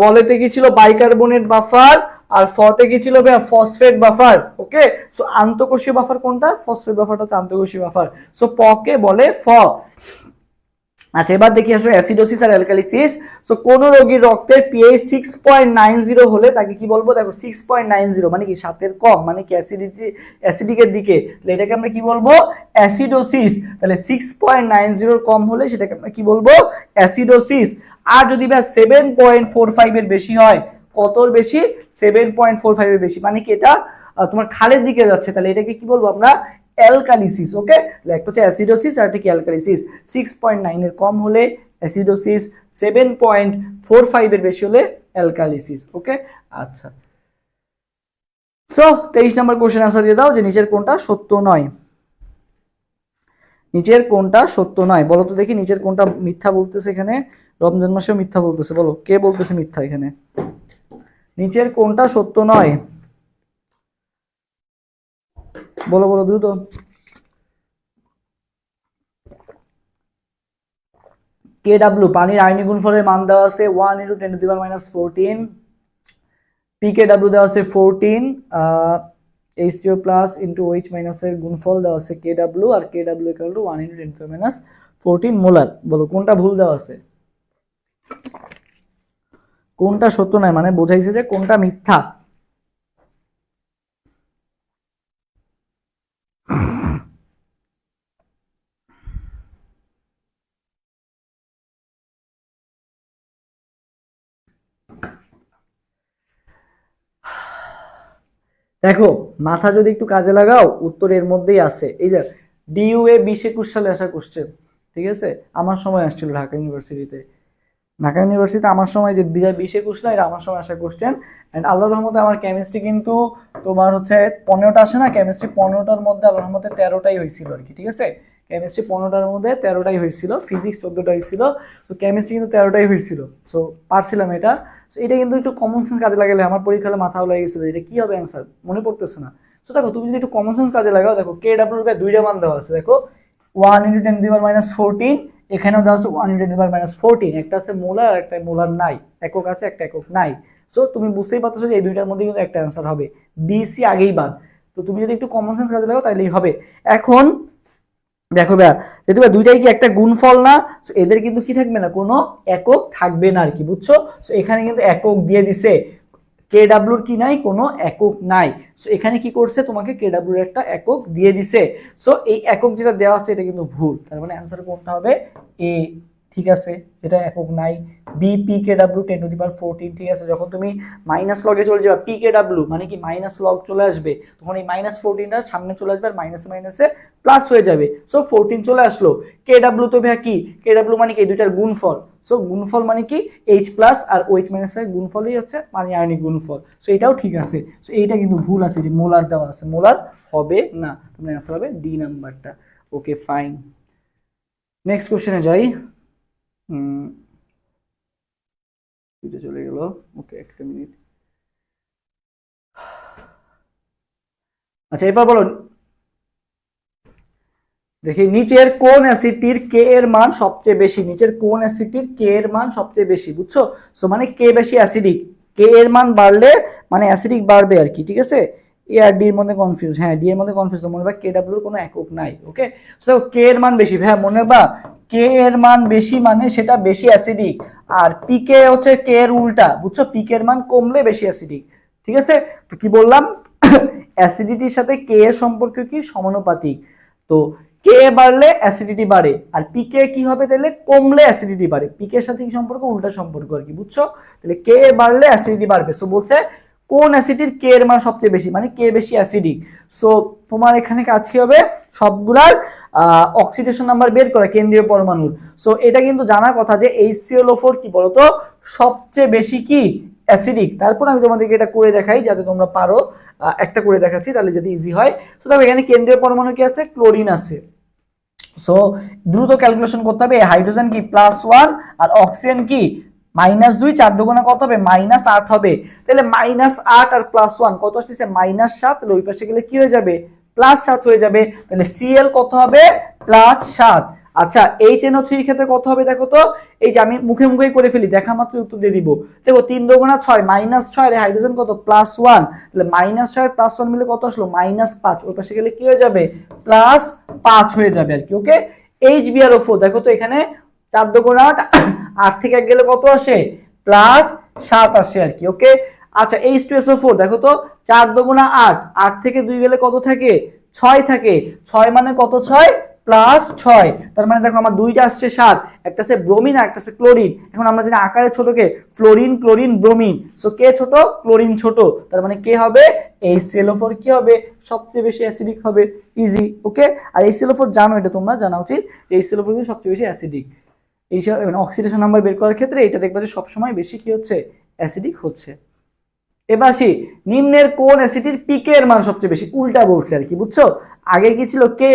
বলেতে কি ছিল, বাইকার্বনেট বাফার, আর ফতে কি ছিল ভাই, ফসফেট বাফার, ওকে? সো আন্তঃকোষীয় বাফার কোনটা, ফসফেট বাফারটা হচ্ছে আন্তঃকোষীয় বাফার। সো পকে বলে ফ। আচ্ছা, এবার দেখি আসলে অ্যাসিডোসিস আর অ্যালকালিসিস। সো কোন রোগীর রক্তের পিএইচ 6.90 হলে তাকে কি বলবো, দেখো 6.90 মানে কি 7 এর কম, মানে কি অ্যাসিডিকের দিকে, তাহলে এটাকে আমরা কি বলবো, অ্যাসিডোসিস। তাহলে 6.90 কম হলে সেটাকে আমরা কি বলবো, অ্যাসিডোসিস। আর যদি বা 7.45 এর বেশি হয়, কতর বেশি, 7.45 এর বেশি, মানে কি এটা তোমার খালের দিকে যাচ্ছে, তাহলে এটাকে কি বলবো আমরা, অ্যালকালিসিস, ওকে? একটা হচ্ছে অ্যাসিডোসিস আর একটা কি অ্যালকালিসিস। 6.9 এর কম হলে অ্যাসিডোসিস, 7.45 এর বেশি হলে অ্যালকালিসিস, ওকে? আচ্ছা, সো 23 নম্বর কোশ্চেন আনসার দিয়ে দাও যে নিচের কোনটা সত্য নয়। নিচের কোনটা সত্য নয় বলো তো দেখি, নিচের কোনটা মিথ্যা বলতেছে এখানে, রমজান মাসেও মিথ্যা বলতেছে, বলো কে বলতেছে মিথ্যা এখানে, নিচের কোনটা সত্য নয়, বলো বলো দ্রুত। কেডব্লিউ পানির আয়নিক গুণফলের মান দেওয়া আছে 1 × 10⁻14, পিকেডব্লিউ দেওয়া আছে 14, H3O প্লাস ইন্টু OH মাইনাসের গুণফল দেওয়া আছে কেডব্লিউ, আর কেডব্লিউ ইকুয়াল টু 1 × 10⁻14 মোলার। বলো কোনটা ভুল দেওয়া আছে, কোনটা সত্য নয়, মানে বোঝাইছে যে কোনটা মিথ্যা। দেখো মাথা যদি একটু কাজে লাগাও, উত্তর এর মধ্যেই আছে। এই যে ডিইউএ 2021 সালে আসা কোশ্চেন, ঠিক আছে? আমার সময় আসছিল ঢাকা ইউনিভার্সিটিতে, ঢাকা ইউনিভার্সিটিতে আমার সময় যে 2021 না, এটা আমার সময় আসা কোশ্চেন। এন্ড আল্লাহর রহমতে আমার কেমিস্ট্রি কিন্তু তোমার হচ্ছে 15টা আসে না, কেমিস্ট্রি 15টার মধ্যে আল্লাহর রহমতে 13টাই হয়েছিল আর কি, ঠিক আছে? কেমিস্ট্রি 15টার মধ্যে 13টাই হয়েছিল, ফিজিক্স 14টা হয়েছিল, সো কেমিস্ট্রি কিন্তু 13টাই হয়েছিল। সো পারছিলাম এটা। এটা কিন্তু একটু কমন সেন্স কাজে লাগালে, আমার পরীক্ষায় মাথাও লেগেছিল এটা কি হবে অ্যান্সার, মনে পড়তেছে না। তো দেখো তুমি যদি একটু কমন সেন্স কাজে লাগাও, দেখো কে ডাব্লিউর দুইটা মান দেওয়া আছে, দেখো 1 × 10⁻14, এখানেও দেওয়া আছে 1 × 10⁻14, একটা আছে মোলার আর একটা মোলার নাই, একক আছে একটা একক নাই। সো তুমি বুঝতেই পারতেছো যে এই দুইটার মধ্যে কিন্তু একটা অ্যান্সার হবে, বিসি আগেই বাদ। তো তুমি যদি একটু কমন সেন্স কাজে লাগাও তাহলেই হবে। এখন দেখো ভাইয়া, যেহেতু দুইটাই কি একটা গুণফল না, এদের কিন্তু কি থাকবে না, কোনো একক থাকবে না আর কি, বুঝছো? সো এখানে কিন্তু একক দিয়ে দিছে, কেডব্লিউর কি নাই, কোনো একক নাই। সো এখানে কি করছে, তোমাকে কেডব্লিউর একটা একক দিয়ে দিছে। সো এই একক যেটা দেওয়া আছে এটা কিন্তু ভুল, তার মানে অ্যান্সার কোনটা হবে, এ, ঠিক আছে? এটা একক নাই, BpKW 10^14, ঠিক আছে। যখন তুমি মাইনাস লগে চলে যাবে, PKW মানে কি মাইনাস লগ চলে আসবে, তখন এই -14টা সামনে চলে আসবে আর মাইনাসে মাইনাসে প্লাস হয়ে যাবে। সো 14 চলে আসলো। KW তো ভাইয়া কি, KW মানে কি দুইটার গুণফল। সো গুণফল মানে কি H প্লাস আর OH মাইনাস এর গুণফলই হচ্ছে মানে আয়নিক গুণফল। সো এটাও ঠিক আছে। সো এইটা কিন্তু ভুল আছে, যে মোলার দেওয়া আছে, মোলার হবে না, তোমার অ্যান্সার হবে ডি নাম্বারটা। ওকে ফাইন, নেক্সট কোশ্চেনে যাই। এটা চলে গেল। ওকে একটা মিনিট। আচ্ছা এবার বলো, দেখি নিচের কোন অ্যাসিডটির কে এর মান সবচেয়ে বেশি, নিচের কোন অ্যাসিডটির কে এর মান সবচেয়ে বেশি, বুঝছো? সো মানে কে বেশি অ্যাসিডিক, কে এর মান বাড়লে মানে অ্যাসিডিক বাড়বে আর কি, ঠিক আছে। এ আর ডি এর মধ্যে কনফিউজ, হ্যাঁ ডি এর মধ্যে কনফিউজ, মনে রাখবা KW এর কোনো একক নাই। ওকে তো কে এর মান বেশি, হ্যাঁ মনে রাখবা কে এর মান বেশি মানে সেটা বেশি অ্যাসিডিক, আর পিকে হচ্ছে কে এর উল্টা, বুঝছো, পিকে এর মান কমলে বেশি অ্যাসিডিক, ঠিক আছে। তো কি বললাম, অ্যাসিডিটির সাথে কে এর সম্পর্ক কি সমানুপাতিক। তো কে বাড়লে অ্যাসিডিটি বাড়ে, আর পিকে কি হবে তাহলে কমলে অ্যাসিডিটি বাড়ে, পিকে এর সাথে কি সম্পর্ক, উল্টা সম্পর্ক আর কি, বুঝছো। তাহলে কে বাড়লে অ্যাসিডিটি বাড়বে। সো বলছে কোন অ্যাসিডের কে এর মান সবচেয়ে বেশি, মানে কে বেশি অ্যাসিডিক। সো তোমার এখানে কাজ কি হবে, সবগুলার অক্সিডেশন নাম্বার বের করা কেন্দ্রীয় পরমাণুর। সো এটা কিন্তু জানার কথা যে HClO4 কি বলতো সবচেয়ে বেশি কি অ্যাসিডিক। তারপর আমি তোমাদেরকে এটা করে দেখাই যাতে তোমরা পারো, একটা করে দেখাচ্ছি তাহলে যদি ইজি হয়। তো দেখো এখানে কেন্দ্রীয় পরমাণু কি আছে, ক্লোরিন আছে। সো দ্রুত ক্যালকুলেশন করতে হবে, হাইড্রোজেন কি +1 আর অক্সিজেন কি -2, 4 দুগুণা কত হবে -8 হবে। তাহলে -8 আর +1 কত আসছে, -7। তাহলে ওই পাশে গেলে কি হয়ে যাবে, +7 হয়ে যাবে। তাহলে Cl কত হবে, +7। আচ্ছা HNO3 এর ক্ষেত্রে কত হবে দেখো তো, এই যে আমি মুখে মুখেই করে ফেলি, দেখা মাত্র উত্তর দিয়ে দিব। দেখো 3 দুগুণা 6, -6 এর হাইড্রোজেন কত +1, তাহলে -6 +1 মিলে কত আসলো -5। ওই পাশে গেলে কি হয়ে যাবে, +5 হয়ে যাবে আর কি। ওকে HbRO4 দেখো তো এখানে 4 দুগুণা 8, 8 থেকে 1 গেলে কত আসে, +7 আসে আর কি। ওকে আচ্ছা H2SO4 দেখো তো 4 দুগুণা 8, 8 থেকে 2 গেলে কত থাকে, 6 থাকে। 6 মানে কত, 6 +6, তার মানে দেখো আমার দুইটা আসছে 7, একটা আছে ব্রোমিন আর একটা আছে ক্লোরিন। এখন আমরা জানি আকারে ছোটকে ফ্লোরিন, ক্লোরিন, ব্রোমিন। সো কে ছোট, ক্লোরিন ছোট, তার মানে কে হবে HClO4 কি হবে সবচেয়ে বেশি অ্যাসিডিক হবে, ইজি। ওকে আর HClO4 জানো, এটা তোমরা জানা উচিত যে HClO4 কিন্তু সবচেয়ে বেশি অ্যাসিডিক। এই মানে অক্সিডেশন নাম্বার বের করার ক্ষেত্রে এটা দেখবা যে সবসময় বেশি কি হচ্ছে, অ্যাসিডিক হচ্ছে। এবার আসি নিম্নের কোন অ্যাসিডের পিকে এর মান সবচেয়ে বেশি, উল্টা বলছে আর কি, বুঝছো। আগে কি ছিল কে,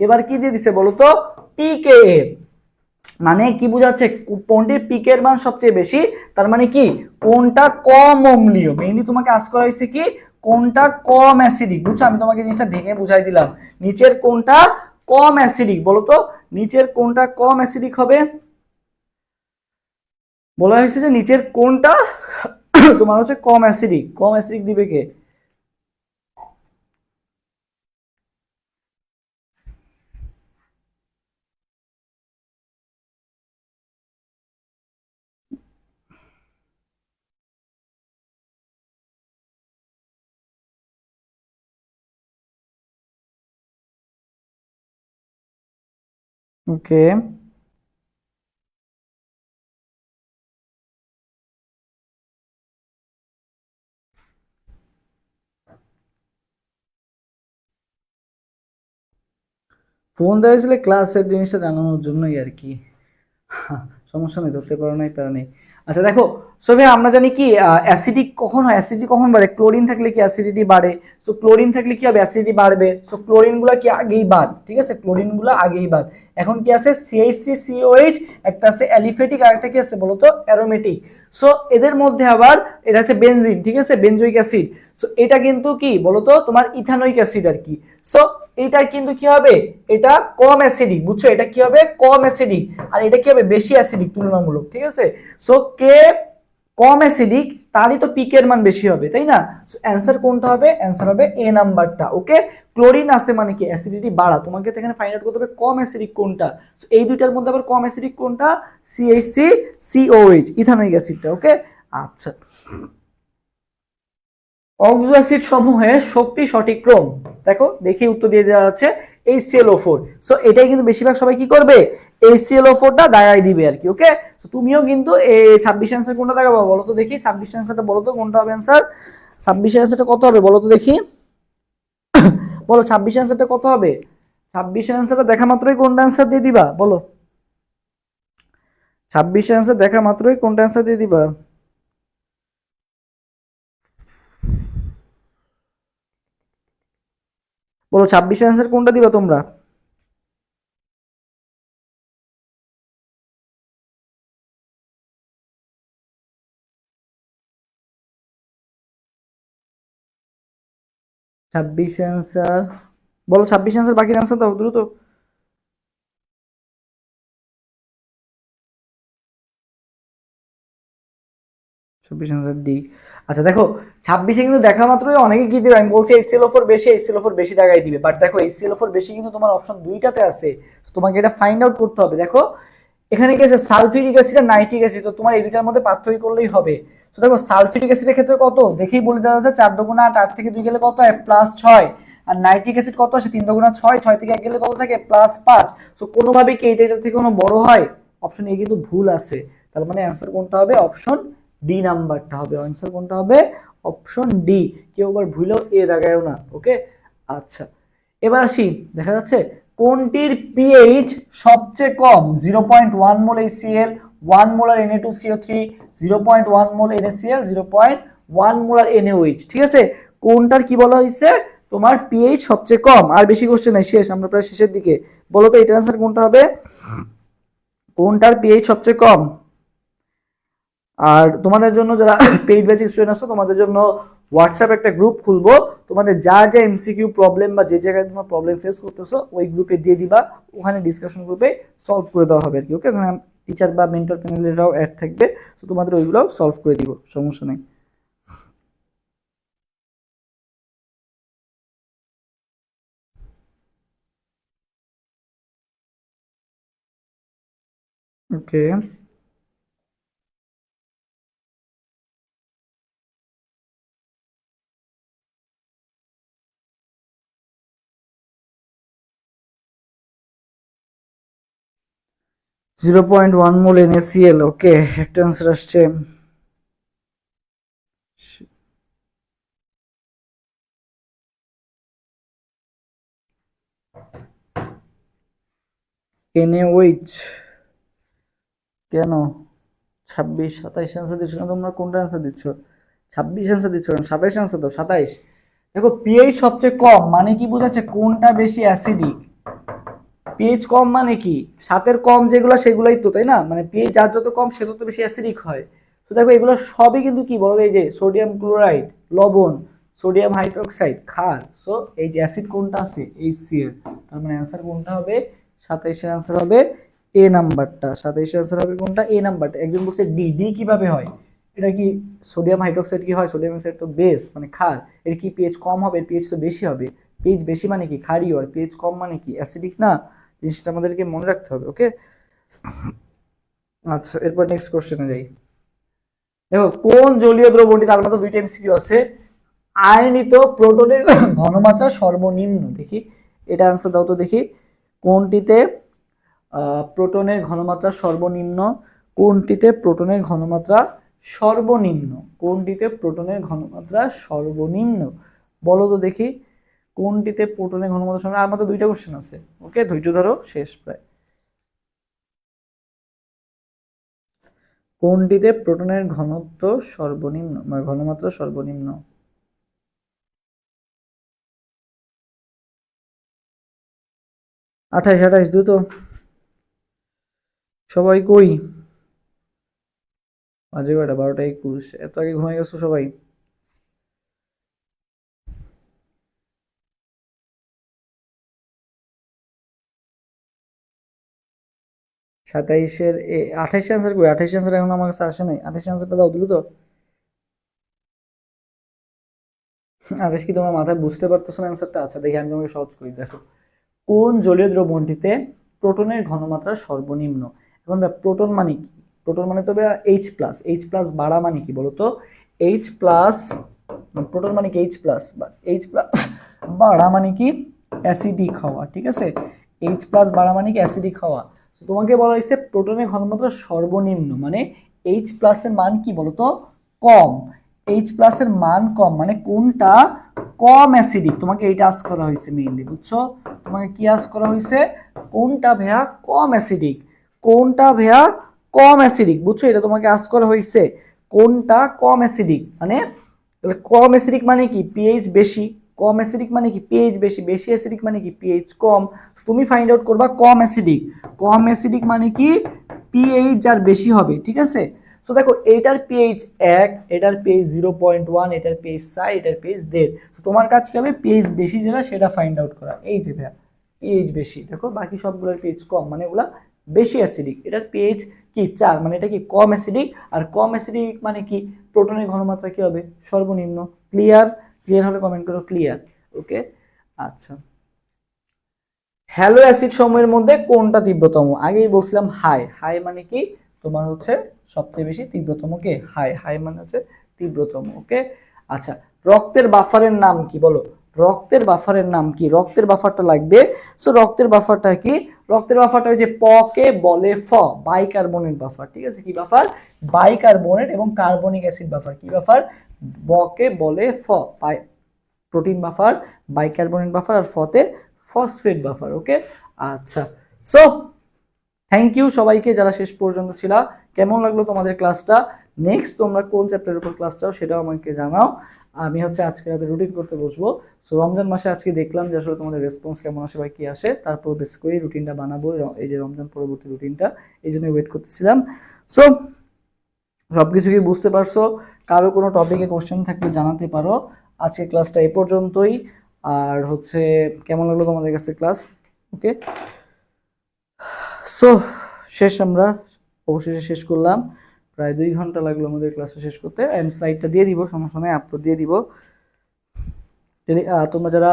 এবার কি দিয়ে দিছে বলো তো, পিকে। মানে কি বোঝাচ্ছে, কোনটির পিকে এর মান সবচেয়ে বেশি, তার মানে কি কোনটা কম অম্লীয়। মেইনলি তোমাকে আস্ক করা হয়েছে কি কোনটা কম অ্যাসিডিক, বুঝছো। আমি তোমাকে জিনিসটা ভেঙে বুঝাই দিলাম, নিচের কোনটা কম অ্যাসিডিক বলো তো, নিচের কোনটা কম অ্যাসিডিক হবে। বলা হয়েছে যে নিচের কোনটা তোমার হচ্ছে কম অ্যাসিডিক, কম অ্যাসিডিক দিবে কে, ওকে ফোন দেওয়া হয়েছিল ক্লাসের জিনিসটা জানানোর জন্যই আর কি, সমস্যা নেই, ধরতে পারো নাই প্যারা নেই। আচ্ছা দেখো সো ভাই আমরা জানি কি অ্যাসিডিক কখন হয়, অ্যাসিডিটি কখন বাড়ে, ক্লোরিন থাকলে কি অ্যাসিডিটি বাড়ে। সো ক্লোরিন থাকলে কি হবে, অ্যাসিডিটি বাড়বে। সো ক্লোরিন গুলা কি আগেই বাদ, ঠিক আছে, ক্লোরিন গুলা আগেই বাদ। এখন কি আছে CH3COH, একটা আছে অ্যালিফেটিক আর একটা কি আছে বলতো অ্যারোমেটিক। সো এদের মধ্যে আবার এটা আছে বেনজিন, ঠিক আছে, বেনজোইক অ্যাসিড। সো এটা কিন্তু কি বলতো তোমার ইথানোইক অ্যাসিড আর কি। সো এটা কিন্তু কি হবে, এটা কম অ্যাসিডিক, বুঝছো, এটা কি হবে কম অ্যাসিডিক, আর এটা কি হবে বেশি অ্যাসিডিক তুলনামূলক, ঠিক আছে। সো কে কম অ্যাসিডিক তারই তো পিকে এর মান বেশি হবে, তাই না। সো অ্যানসার কোনটা হবে, অ্যানসার হবে এ নাম্বারটা। ওকে ক্লোরিন আছে মানে কি অ্যাসিডিটি বাড়া, তোমাকে তো এখানে ফাইন্ড আউট করতে হবে কম অ্যাসিডিক কোনটা। সো এই দুইটার মধ্যে আবার কম অ্যাসিডিক কোনটা, CH3COH ইথানোইক অ্যাসিডটা। ওকে আচ্ছা অক্সো অ্যাসিড সমূহের শক্তি সঠিক ক্রম, দেখো দেখি উত্তর দিয়ে দেওয়া আছে HClO4। সো এটাই কিন্তু বেশিরভাগ সবাই কি করবে, HClO4টা দাগাই দিবে আর কি। ওকে, তো তুমিও কিন্তু এই 26 অ্যান্সার কোনটা দেখাবো বলো তো দেখি, 26 অ্যান্সারটা বলো তো কোনটা হবে অ্যান্সার, 26 অ্যান্সারটা কত হবে বলো তো দেখি, বলো 26 অ্যান্সারটা কত হবে, 26 অ্যান্সারটা দেখা মাত্রই কোনটা অ্যান্সার দিয়ে দিবা বলো, 26 অ্যান্সার দেখা মাত্রই কোনটা অ্যান্সার দিয়ে দিবা, বলো 26 অ্যান্সার কোনটা দিবা তোমরা। 26 অ্যান্সার বলো, 26 অ্যান্সার, বাকি অ্যান্সার দাও দ্রুত। 26 অ্যান্সার ডি। আচ্ছা দেখো, 26-এ কিন্তু দেখা মাত্রই অনেকে কি দিবে, আমি বলছি HClO4 বেশি, HClO4 বেশি জায়গায় দিবে, বাট দেখো HClO4 বেশি কিন্তু তোমার অপশন দুইটাতে আছে, তো তোমাকে এটা ফাইন্ড আউট করতে হবে। দেখো এখানে কি আছে, সালফিউরিক অ্যাসিড আর নাইট্রিক অ্যাসিড, তো তোমার এই দুইটার মধ্যে পার্থক্য করলেই হবে। তো দেখো সালফিউরিক অ্যাসিডের ক্ষেত্রে কত দেখেই বলে দেওয়া যাচ্ছে, 4 দুগুণা 8, 8 থেকে 2 গেলে কত হয় +6, আর নাইট্রিক অ্যাসিড কত আসে 3 দুগুণা 6, 6 থেকে 1 গেলে কত থাকে +5। সো কোনোভাবেই কি এটা থেকে কোনো বড় হয়, অপশন এ কিন্তু ভুল আছে, তার মানে অ্যান্সার কোনটা হবে, অপশন ডি নাম্বারটা হবে অ্যান্সার, কোনটা হবে অপশন ডি, কেউ আবার ভুলেও এ দাগায়ও না। ওকে, আচ্ছা এবার আসি, দেখা যাচ্ছে কোনটির পিএইচ সবচেয়ে কম, 0.1 মোল HCl, 1 মোলার Na2CO3, 0.1 মোল NaCl, 0.1 মোলার NaOH। ঠিক আছে, কোনটার কি বলা হয়েছে, তোমার পিএইচ সবচেয়ে কম, আর বেশি কোশ্চেন নাই, শেষ, আমরা প্রায় শেষের দিকে। বলো তো এটার আনসার কোনটা হবে, কোনটার পিএইচ সবচেয়ে কম। আর তোমাদের জন্য যারা পেইড ব্যাচ স্টুডেন্ট আছো, তোমাদের জন্য হোয়াটসঅ্যাপ একটা গ্রুপ খুলবো, তোমাদের যা যা এমসিকিউ প্রবলেম বা যে জায়গায় তোমার প্রবলেম ফেস করতেছো ওই গ্রুপে দিয়ে দিবা, ওখানে ডিসকাশন গ্রুপে সলভ করে দেওয়া হবে আর কি। ওকে, ওখানে টিচার বা মেন্টর প্যানেলেরাও অ্যাড থাকবে, তো তোমাদের ওইগুলো সলভ করে দিব, সমস্যা নেই। ওকে, (0.1 মোল NaCl), ওকে একটা আনসার আসছে। NaOH কেন 26 27 আনসার দিচ্ছ না তোমরা, কোনটা আনসার দিচ্ছ, 26 আনসার দিচ্ছ কেন, 27 আনসার দাও, 27। দেখো পিএইচ সবচেয়ে কম মানে কি বোঝাচ্ছে, কোনটা বেশি অ্যাসিডিক, পিএইচ কম মানে কি, সাতের কম যেগুলো সেগুলাই তো, তাই না, মানে পিএইচ যার যত কম সে তত বেশি অ্যাসিডিক হয়। তো দেখো এগুলো সবই কিন্তু কি বলো, এই যে সোডিয়াম ক্লোরাইড লবণ, সোডিয়াম হাইড্রোক্সাইড ক্ষার, সো এই যে অ্যাসিড কোনটা আছে HCl, তার মানে অ্যান্সার কোনটা হবে, 27 এর অ্যান্সার হবে এ নাম্বারটা, 27 এর অ্যান্সার হবে কোনটা, এ নাম্বারটা। একজন বলছে ডি, ডি কিভাবে হয়, এটা কি সোডিয়াম হাইড্রোক্সাইড কি হয়, সোডিয়াম হাইড্রোক্সাইড তো বেস মানে ক্ষার, এর কি পিএইচ কম হবে, পিএইচ তো বেশি হবে, পিএইচ বেশি মানে কি ক্ষারীয়, আর পিএইচ কম মানে কি অ্যাসিডিক না, জিনিসটা আমাদেরকে মনে রাখতে হবে। ওকে, আচ্ছা এরপর নেক্সট কোশ্চেনে যাই। দেখো কোন জলীয় দ্রবণটি, তার মধ্যে দুইটা এমসিকিউ আছে, আয়নিত প্রোটনের ঘনমাত্রা সর্বনিম্ন, দেখি এটা আনসার দাও তো দেখি, কোনটিতে প্রোটনের ঘনমাত্রা সর্বনিম্ন, কোনটিতে প্রোটনের ঘনমাত্রা সর্বনিম্ন, কোনটিতে প্রোটনের ঘনমাত্রা সর্বনিম্ন, বলো তো দেখি কোনটিতে প্রোটনের ঘনমাত্রা সর্বনিম্ন। আর মাত্র দুইটা কোশ্চেন আছে, ওকে ধৈর্য ধরো, শেষ প্রায়। কোনটিতে প্রোটনের ঘনত্ব সর্বনিম্ন মানে ঘনমাত্রা সর্বনিম্ন, 28 28 দ্রুত সবাই কই, বাজে কয়টা 12টা 21, এত আগে ঘুমাই গেছো সবাই। 27-এর 28 অ্যান্সার কই, 28 অ্যান্সার এখন আমার কাছে আসে নাই, 28 অ্যান্সারটা দাও দ্রুত। 28 কি তোমার মাথায় বুঝতে পারতেছো না অ্যান্সারটা, আচ্ছা দেখি আমি তোমাকে সহজ করি। দেখো কোন জলীয় দ্রবণটিতে প্রোটনের ঘনমাত্রা সর্বনিম্ন, এখন প্রোটন মানে কি, প্রোটন মানে তবে এইচ প্লাস, এইচ প্লাস বাড়া মানে কি বলতো, এইচ প্লাস, প্রোটন মানে কি এইচ প্লাস, বা এইচ প্লাস বাড়া মানে কি অ্যাসিডিক হওয়া, ঠিক আছে। H+ বাড়া মানে কি অ্যাসিডিক হওয়া। তো তোমাকে বলা হয়েছে প্রোটনের ঘনমাত্রা সর্বনিম্ন, মানে H+ এর মান কি বলতো কম। H+ এর মান কম মানে কোনটা কম অ্যাসিডিক, তোমাকে এইটা আস্ক করা হয়েছে মেইনলি, বুঝছো? তোমাকে কি আস্ক করা হয়েছে, কোনটা ভাইয়া কম অ্যাসিডিক, কোনটা ভাইয়া কম অ্যাসিডিক, বুঝছো? এটা তোমাকে আস্ক করা হয়েছে কোনটা কম অ্যাসিডিক, মানে কম অ্যাসিডিক মানে কি পিএইচ বেশি, কম অ্যাসিডিক মানে কি পিএইচ বেশি, বেশি অ্যাসিডিক মানে কি পিএইচ কম। তুমি ফাইন্ড আউট করবা কম অ্যাসিডিক, কম অ্যাসিডিক মানে কি পিএইচ যার বেশি হবে, ঠিক আছে। সো দেখো এটার পিএইচ 1, এটার পিএইচ 0.1, এটার পিএইচ 4, এটার পিএইচ 1.5। তো তোমার কাজ কি হবে পিএইচ বেশি যেটা সেটা ফাইন্ড আউট করা। এই যে ভাইয়া পিএইচ বেশি, দেখো বাকি সবগুলোর পিএইচ কম মানে ওগুলা বেশি অ্যাসিডিক। এটার পিএইচ কি 4 মানে এটা কি কম অ্যাসিডিক, আর কম অ্যাসিডিক মানে কি প্রোটনের ঘনমাত্রা কি হবে সর্বনিম্ন। ক্লিয়ার? ক্লিয়ার হলে কমেন্ট করো ক্লিয়ার। ওকে, আচ্ছা। হ্যালো অ্যাসিড সমূহের মধ্যে কোনটা তীব্রতম? আগেই বলছিলাম হাই। হাই মানে কি তোমার হচ্ছে সবচেয়ে বেশি তীব্রতম কে হাই, হাই মানে হচ্ছে তীব্রতম। ওকে, আচ্ছা। রক্তের বাফারের নাম কি বলো? রক্তের বাফারের নাম কি? রক্তের বাফারটা লাগবে। সো রক্তের বাফারটা কি? রক্তের বাফারটা ওই যে প কে বলে ফ, বাইকার্বনেট বাফার, ঠিক আছে। কি বাফার? বাইকার্বনেট এবং কার্বনিক অ্যাসিড বাফার। কি বাফার? ব কে বলে ফ, প্রোটিন বাফার, বাইকার্বনেট বাফার, আর ফতে ফসফেট বাফার। ওকে, আচ্ছা। সো থ্যাংক ইউ সবাইকে যারা শেষ পর্যন্ত ছিল। কেমন লাগলো তোমাদের ক্লাসটা? নেক্সট তোমরা কোন চ্যাপ্টারের উপর ক্লাস চাও সেটাও আমাকে জানাও। আমি হচ্ছে আজকে রাতে রুটিন করতে বসবো। সো রমজান মাসে আজকে দেখলাম যে আসলে তোমাদের রেসপন্স কেমন আসে বা কি আসে, তারপর বেস করে রুটিনটা বানাবো, এই যে রমজান পরবর্তী রুটিনটা, এই জন্য ওয়েট করতেছিলাম। সো সবকিছু কি বুঝতে পারছো? কারো কোনো টপিকে কোশ্চেন থাকলে জানাতে পারো। আজকে ক্লাসটা এই পর্যন্তই। আর হচ্ছে কেমন লাগলো তোমাদের কাছে ক্লাস? ওকে, সো শেষ, আমরা অবশেষে শেষ করলাম। প্রায় 2 ঘন্টা লাগলো আমাদের ক্লাসটা শেষ করতে। আমি স্লাইডটা দিয়ে দিব, সমস্যা নেই, আপলোড দিয়ে দিব। তোমরা যারা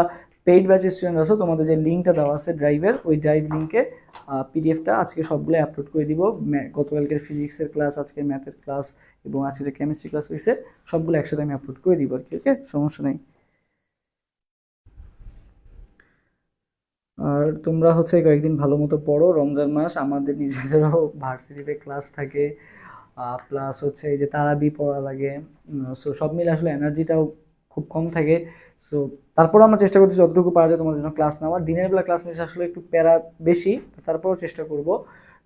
পেইড ব্যাচের স্টুডেন্ট আছো তোমাদের যে লিঙ্কটা দেওয়া আছে ড্রাইভের, ওই ড্রাইভ লিঙ্কে পিডিএফটা আজকে সবগুলো আপলোড করে দিব। গতকালকের ফিজিক্সের ক্লাস, আজকে ম্যাথের ক্লাস এবং আজকে যে কেমিস্ট্রি ক্লাস হয়েছে সবগুলো একসাথে আমি আপলোড করে দিব আর কি। ওকে, সমস্যা নেই। আর তোমরা হচ্ছে কয়েকদিন ভালো মতো পড়ো, রমজান মাস, আমাদের নিজেদেরও ভার্সিটিতে ক্লাস থাকে, প্লাস হচ্ছে এই যে তারাবি পড়া লাগে। সো সব মিলে আসলে এনার্জিটাও খুব কম থাকে। সো তারপর আমরা চেষ্টা করছি যতটুকু পারা যায় তোমাদের জন্য ক্লাস নেওয়ার। দিনের বেলা ক্লাস নিতে আসলে একটু প্যারা বেশি, তারপরও চেষ্টা করব,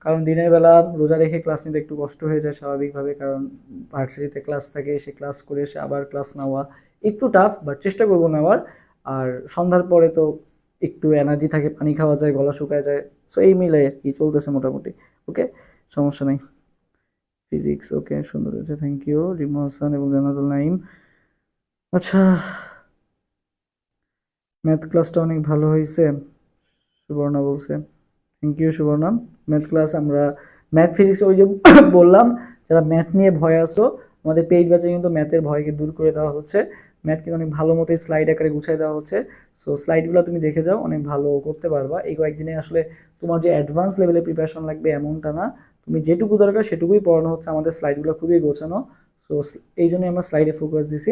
কারণ দিনের বেলা রোজা রেখে ক্লাস নিতে একটু কষ্ট হয়ে যায় স্বাভাবিকভাবে, কারণ ভার্সিটিতে ক্লাস থাকে, সে ক্লাস করে এসে আবার ক্লাস নেওয়া একটু টাফ, বাট চেষ্টা করবো নেওয়ার। আর সন্ধ্যার পরে তো একটু এনার্জি থাকে, পানি খাওয়া যায়, গলা শুকায় যায়। সো এই মিলে আর কি চলতেছে মোটামুটি। ওকে, সমস্যা নেই। ফিজিক্স ওকে, সুন্দর হয়েছে, থ্যাংক ইউ রিমু হাসান এবং জান্নাতুল নাইম। আচ্ছা, ম্যাথ ক্লাসটা অনেক ভালো হয়েছে সুবর্ণা বলছে, thank you Subarna. Math class আমরা ম্যাথ ফিজিক্স ওই যে বললাম, যারা ম্যাথ নিয়ে ভয় আসো আমাদের পেইড ব্যাচে কিন্তু ম্যাথের ভয়কে দূর করে দেওয়া হচ্ছে। ম্যাথ কিন্তু অনেক ভালো মতো স্লাইড আকারে গুছিয়ে দেওয়া হচ্ছে। সো স্লাইডগুলো তুমি দেখে যাও, অনেক ভালো করতে পারবা। এই কয়েকদিনে আসলে তোমার যে অ্যাডভান্স লেভেলে প্রিপারেশন লাগবে এমনটা না, তুমি যেটুকু দরকার সেটুকুই পড়ানো হচ্ছে। আমাদের স্লাইডগুলো খুবই গোছানো, সো এই জন্যই আমরা স্লাইডে ফোকাস দিছি।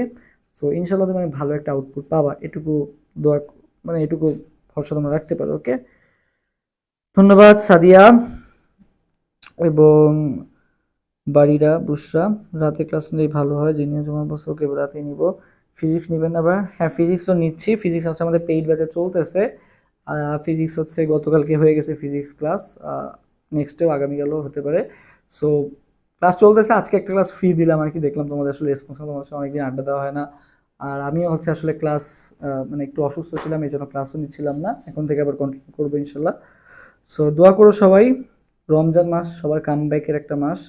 সো ইনশাল্লাহ তুমি অনেক ভালো একটা আউটপুট পাবা, এটুকু দোয়া, মানে এটুকু ভরসা তোমরা রাখতে পারো। ওকে, ধন্যবাদ সাদিয়া এবং বাড়িরা বুসরা। রাতে ক্লাস নিলেই ভালো হয়, জিনিয়া জমা বসে। ওকে, রাতে নিব। ফিজিক্স নেবেন না? হ্যাঁ, ফিজিক্স তো নিচ্ছি। ফিজিক্স হচ্ছে আমাদের পেইড ব্যাচে চলতেছে। ফিজিক্স হচ্ছে গতকালকে হয়ে গেছে ফিজিক্স ক্লাস, নেক্সটেও আগামীকালও হতে পারে। সো ক্লাস চলতেছে, আজকে একটা ক্লাস ফ্রি দিলাম আর কি, দেখলাম তোমাদের আসলে রেসপন্স, তোমাদের সাথে অনেকদিন আড্ডা দেওয়া হয় না। আর আমিও হচ্ছে আসলে ক্লাস মানে একটু অসুস্থ ছিলাম, এই জন্য ক্লাসও নিচ্ছিলাম না, এখন থেকে আবার কন্টিনিউ করবো ইনশাল্লাহ। সো দোয়া করো সবাই। রমজান মাস সবার কামব্যাকের একটা মাস,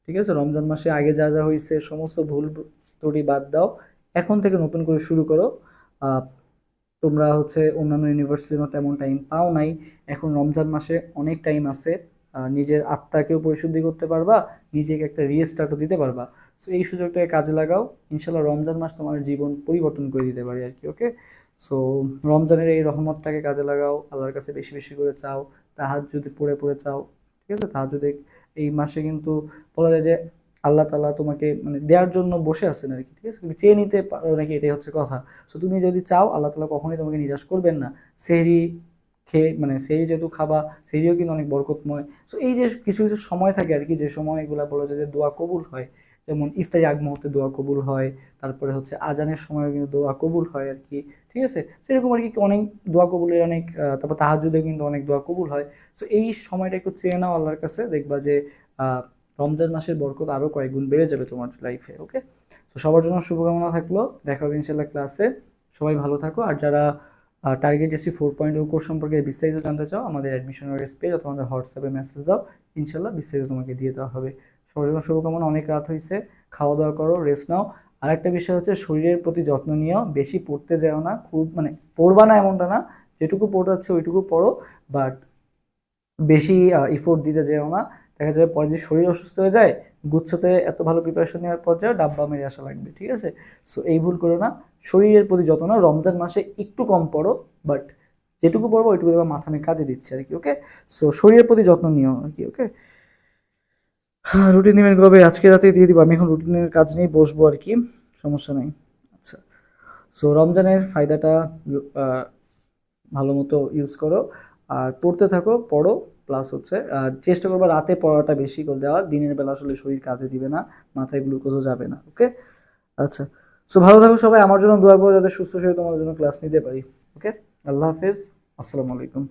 ঠিক আছে। রমজান মাসে আগে যা যা হয়েছে সমস্ত ভুল ত্রুটি বাদ দাও, এখন থেকে নতুন করে শুরু করো। তোমরা হচ্ছে অন্যান্য ইউনিভার্সিটির মতো এমন টাইম পাও নাই, এখন রমজান মাসে অনেক টাইম আছে। নিজের আত্মাকেও পরিশুদ্ধি করতে পারবা, নিজেকে একটা রিস্টার্টও দিতে পারবা। সো এই সুযোগটাকে কাজে লাগাও, ইনশাল্লাহ রমজান মাস তোমার জীবন পরিবর্তন করে দিতে পারে আর কি। ওকে, সো রমজানের এই রহমতটাকে কাজে লাগাও, আল্লাহর কাছে বেশি বেশি করে চাও, তাহাজ্জুদ পড়ে পড়ে চাও, ঠিক আছে। তাহাজ্জুদ এই মাসে কিন্তু বলা যায় যে আল্লাহ তাআলা তোমাকে মানে দেওয়ার জন্য বসে আছেন আর কি, ঠিক আছে? তুমি চেয়ে নিতে পারো নাকি, এটাই হচ্ছে কথা। সো তুমি যদি চাও, আল্লাহ তাআলা কখনোই তোমাকে নিরাশ করবেন না। সেহরি খেয়ে মানে সেহরি যেহেতু খাবা, সেহরিও কিন্তু অনেক বরকতময়। সো এই যে কিছু কিছু সময় থাকে আর কি, যে সময়গুলা বলা যায় যে দোয়া কবুল হয়, যেমন ইফতারি আগ মুহূর্তে দোয়া কবুল হয়, তারপরে হচ্ছে আজানের সময় কিন্তু দোয়া কবুল হয় আর কি, ঠিক আছে? সেরকম আর কি অনেক দোয়া কবুলের অনেক তারপর তাহাজ্জুদে কিন্তু অনেক দোয়া কবুল হয়। সো এই সময়টা একটু চেয়ে নাও আল্লাহর কাছে, দেখবা যে আহ রমজান মাসের বরকত আরো কয়েক গুণ বেড়ে যাবে তোমার লাইফে। ওকে, তো সবার জন্য শুভকামনা থাকলো, দেখা হবে ইনশাল্লাহ ক্লাসে। সবাই ভালো থাকো। আর যারা টার্গেট এসি 4.0 কোর্স সম্পর্কে বিস্তারিত জানতে চাও, আমাদের অ্যাডমিশন পেজ অথবা আমাদের হোয়াটসঅ্যাপে মেসেজ দাও, ইনশাল্লাহ বিস্তারিত তোমাকে দিয়ে দেওয়া হবে। সবার জন্য শুভকামনা। অনেক রাত হয়েছে, খাওয়া দাওয়া করো, রেস্ট নাও। আর একটা বিষয় হচ্ছে শরীরের প্রতি যত্ন নিও, বেশি পড়তে যাও না, খুব মানে পড়বা না এমনটা না, যেটুকু পড়াচ্ছে ওইটুকু পড়ো, বাট বেশি ইফোর্ট দিতে যেও না। দেখা যাবে পরে যে শরীর অসুস্থ হয়ে যায়, গুচ্ছতে এত ভালো প্রিপারেশন নেওয়ার পর যাও ডাব্বা মেরে আসা লাগবে, ঠিক আছে? সো এই ভুল করো না। শরীরের প্রতি যত্ন নাও। রমজান মাসে একটু কম পড়ো, বাট যেটুকু পড়বো ওইটুকু তোমার মাথা আমি কাজে দিচ্ছি আর কি। ওকে, সো শরীরের প্রতি যত্ন নিও আর কি। ওকে, রুটিন দিবেন কবে? আজকে রাতে দিয়ে দিব। আমি এখন রুটিনের কাজ নিয়ে বসবো আর কি, সমস্যা নাই। আচ্ছা, সো রমজানের ফায়দাটা আহ, ভালো মতো ইউজ করো, আর পড়তে থাকো, পড়ো। প্লাস হচ্ছে চেষ্টা করবো রাতে পড়াটা বেশি করে দেওয়া, দিনের বেলা আসলে শরীর কাজে দিবে না, মাথায় গ্লুকোজও যাবে না। ওকে, আচ্ছা, সো ভালো থাকো সবাই, আমার জন্য দোয়া করো যাতে সুস্থ শরীরে তোমাদের জন্য ক্লাস নিতে পারি। ওকে, আল্লাহ হাফেজ, আসসালামু আলাইকুম।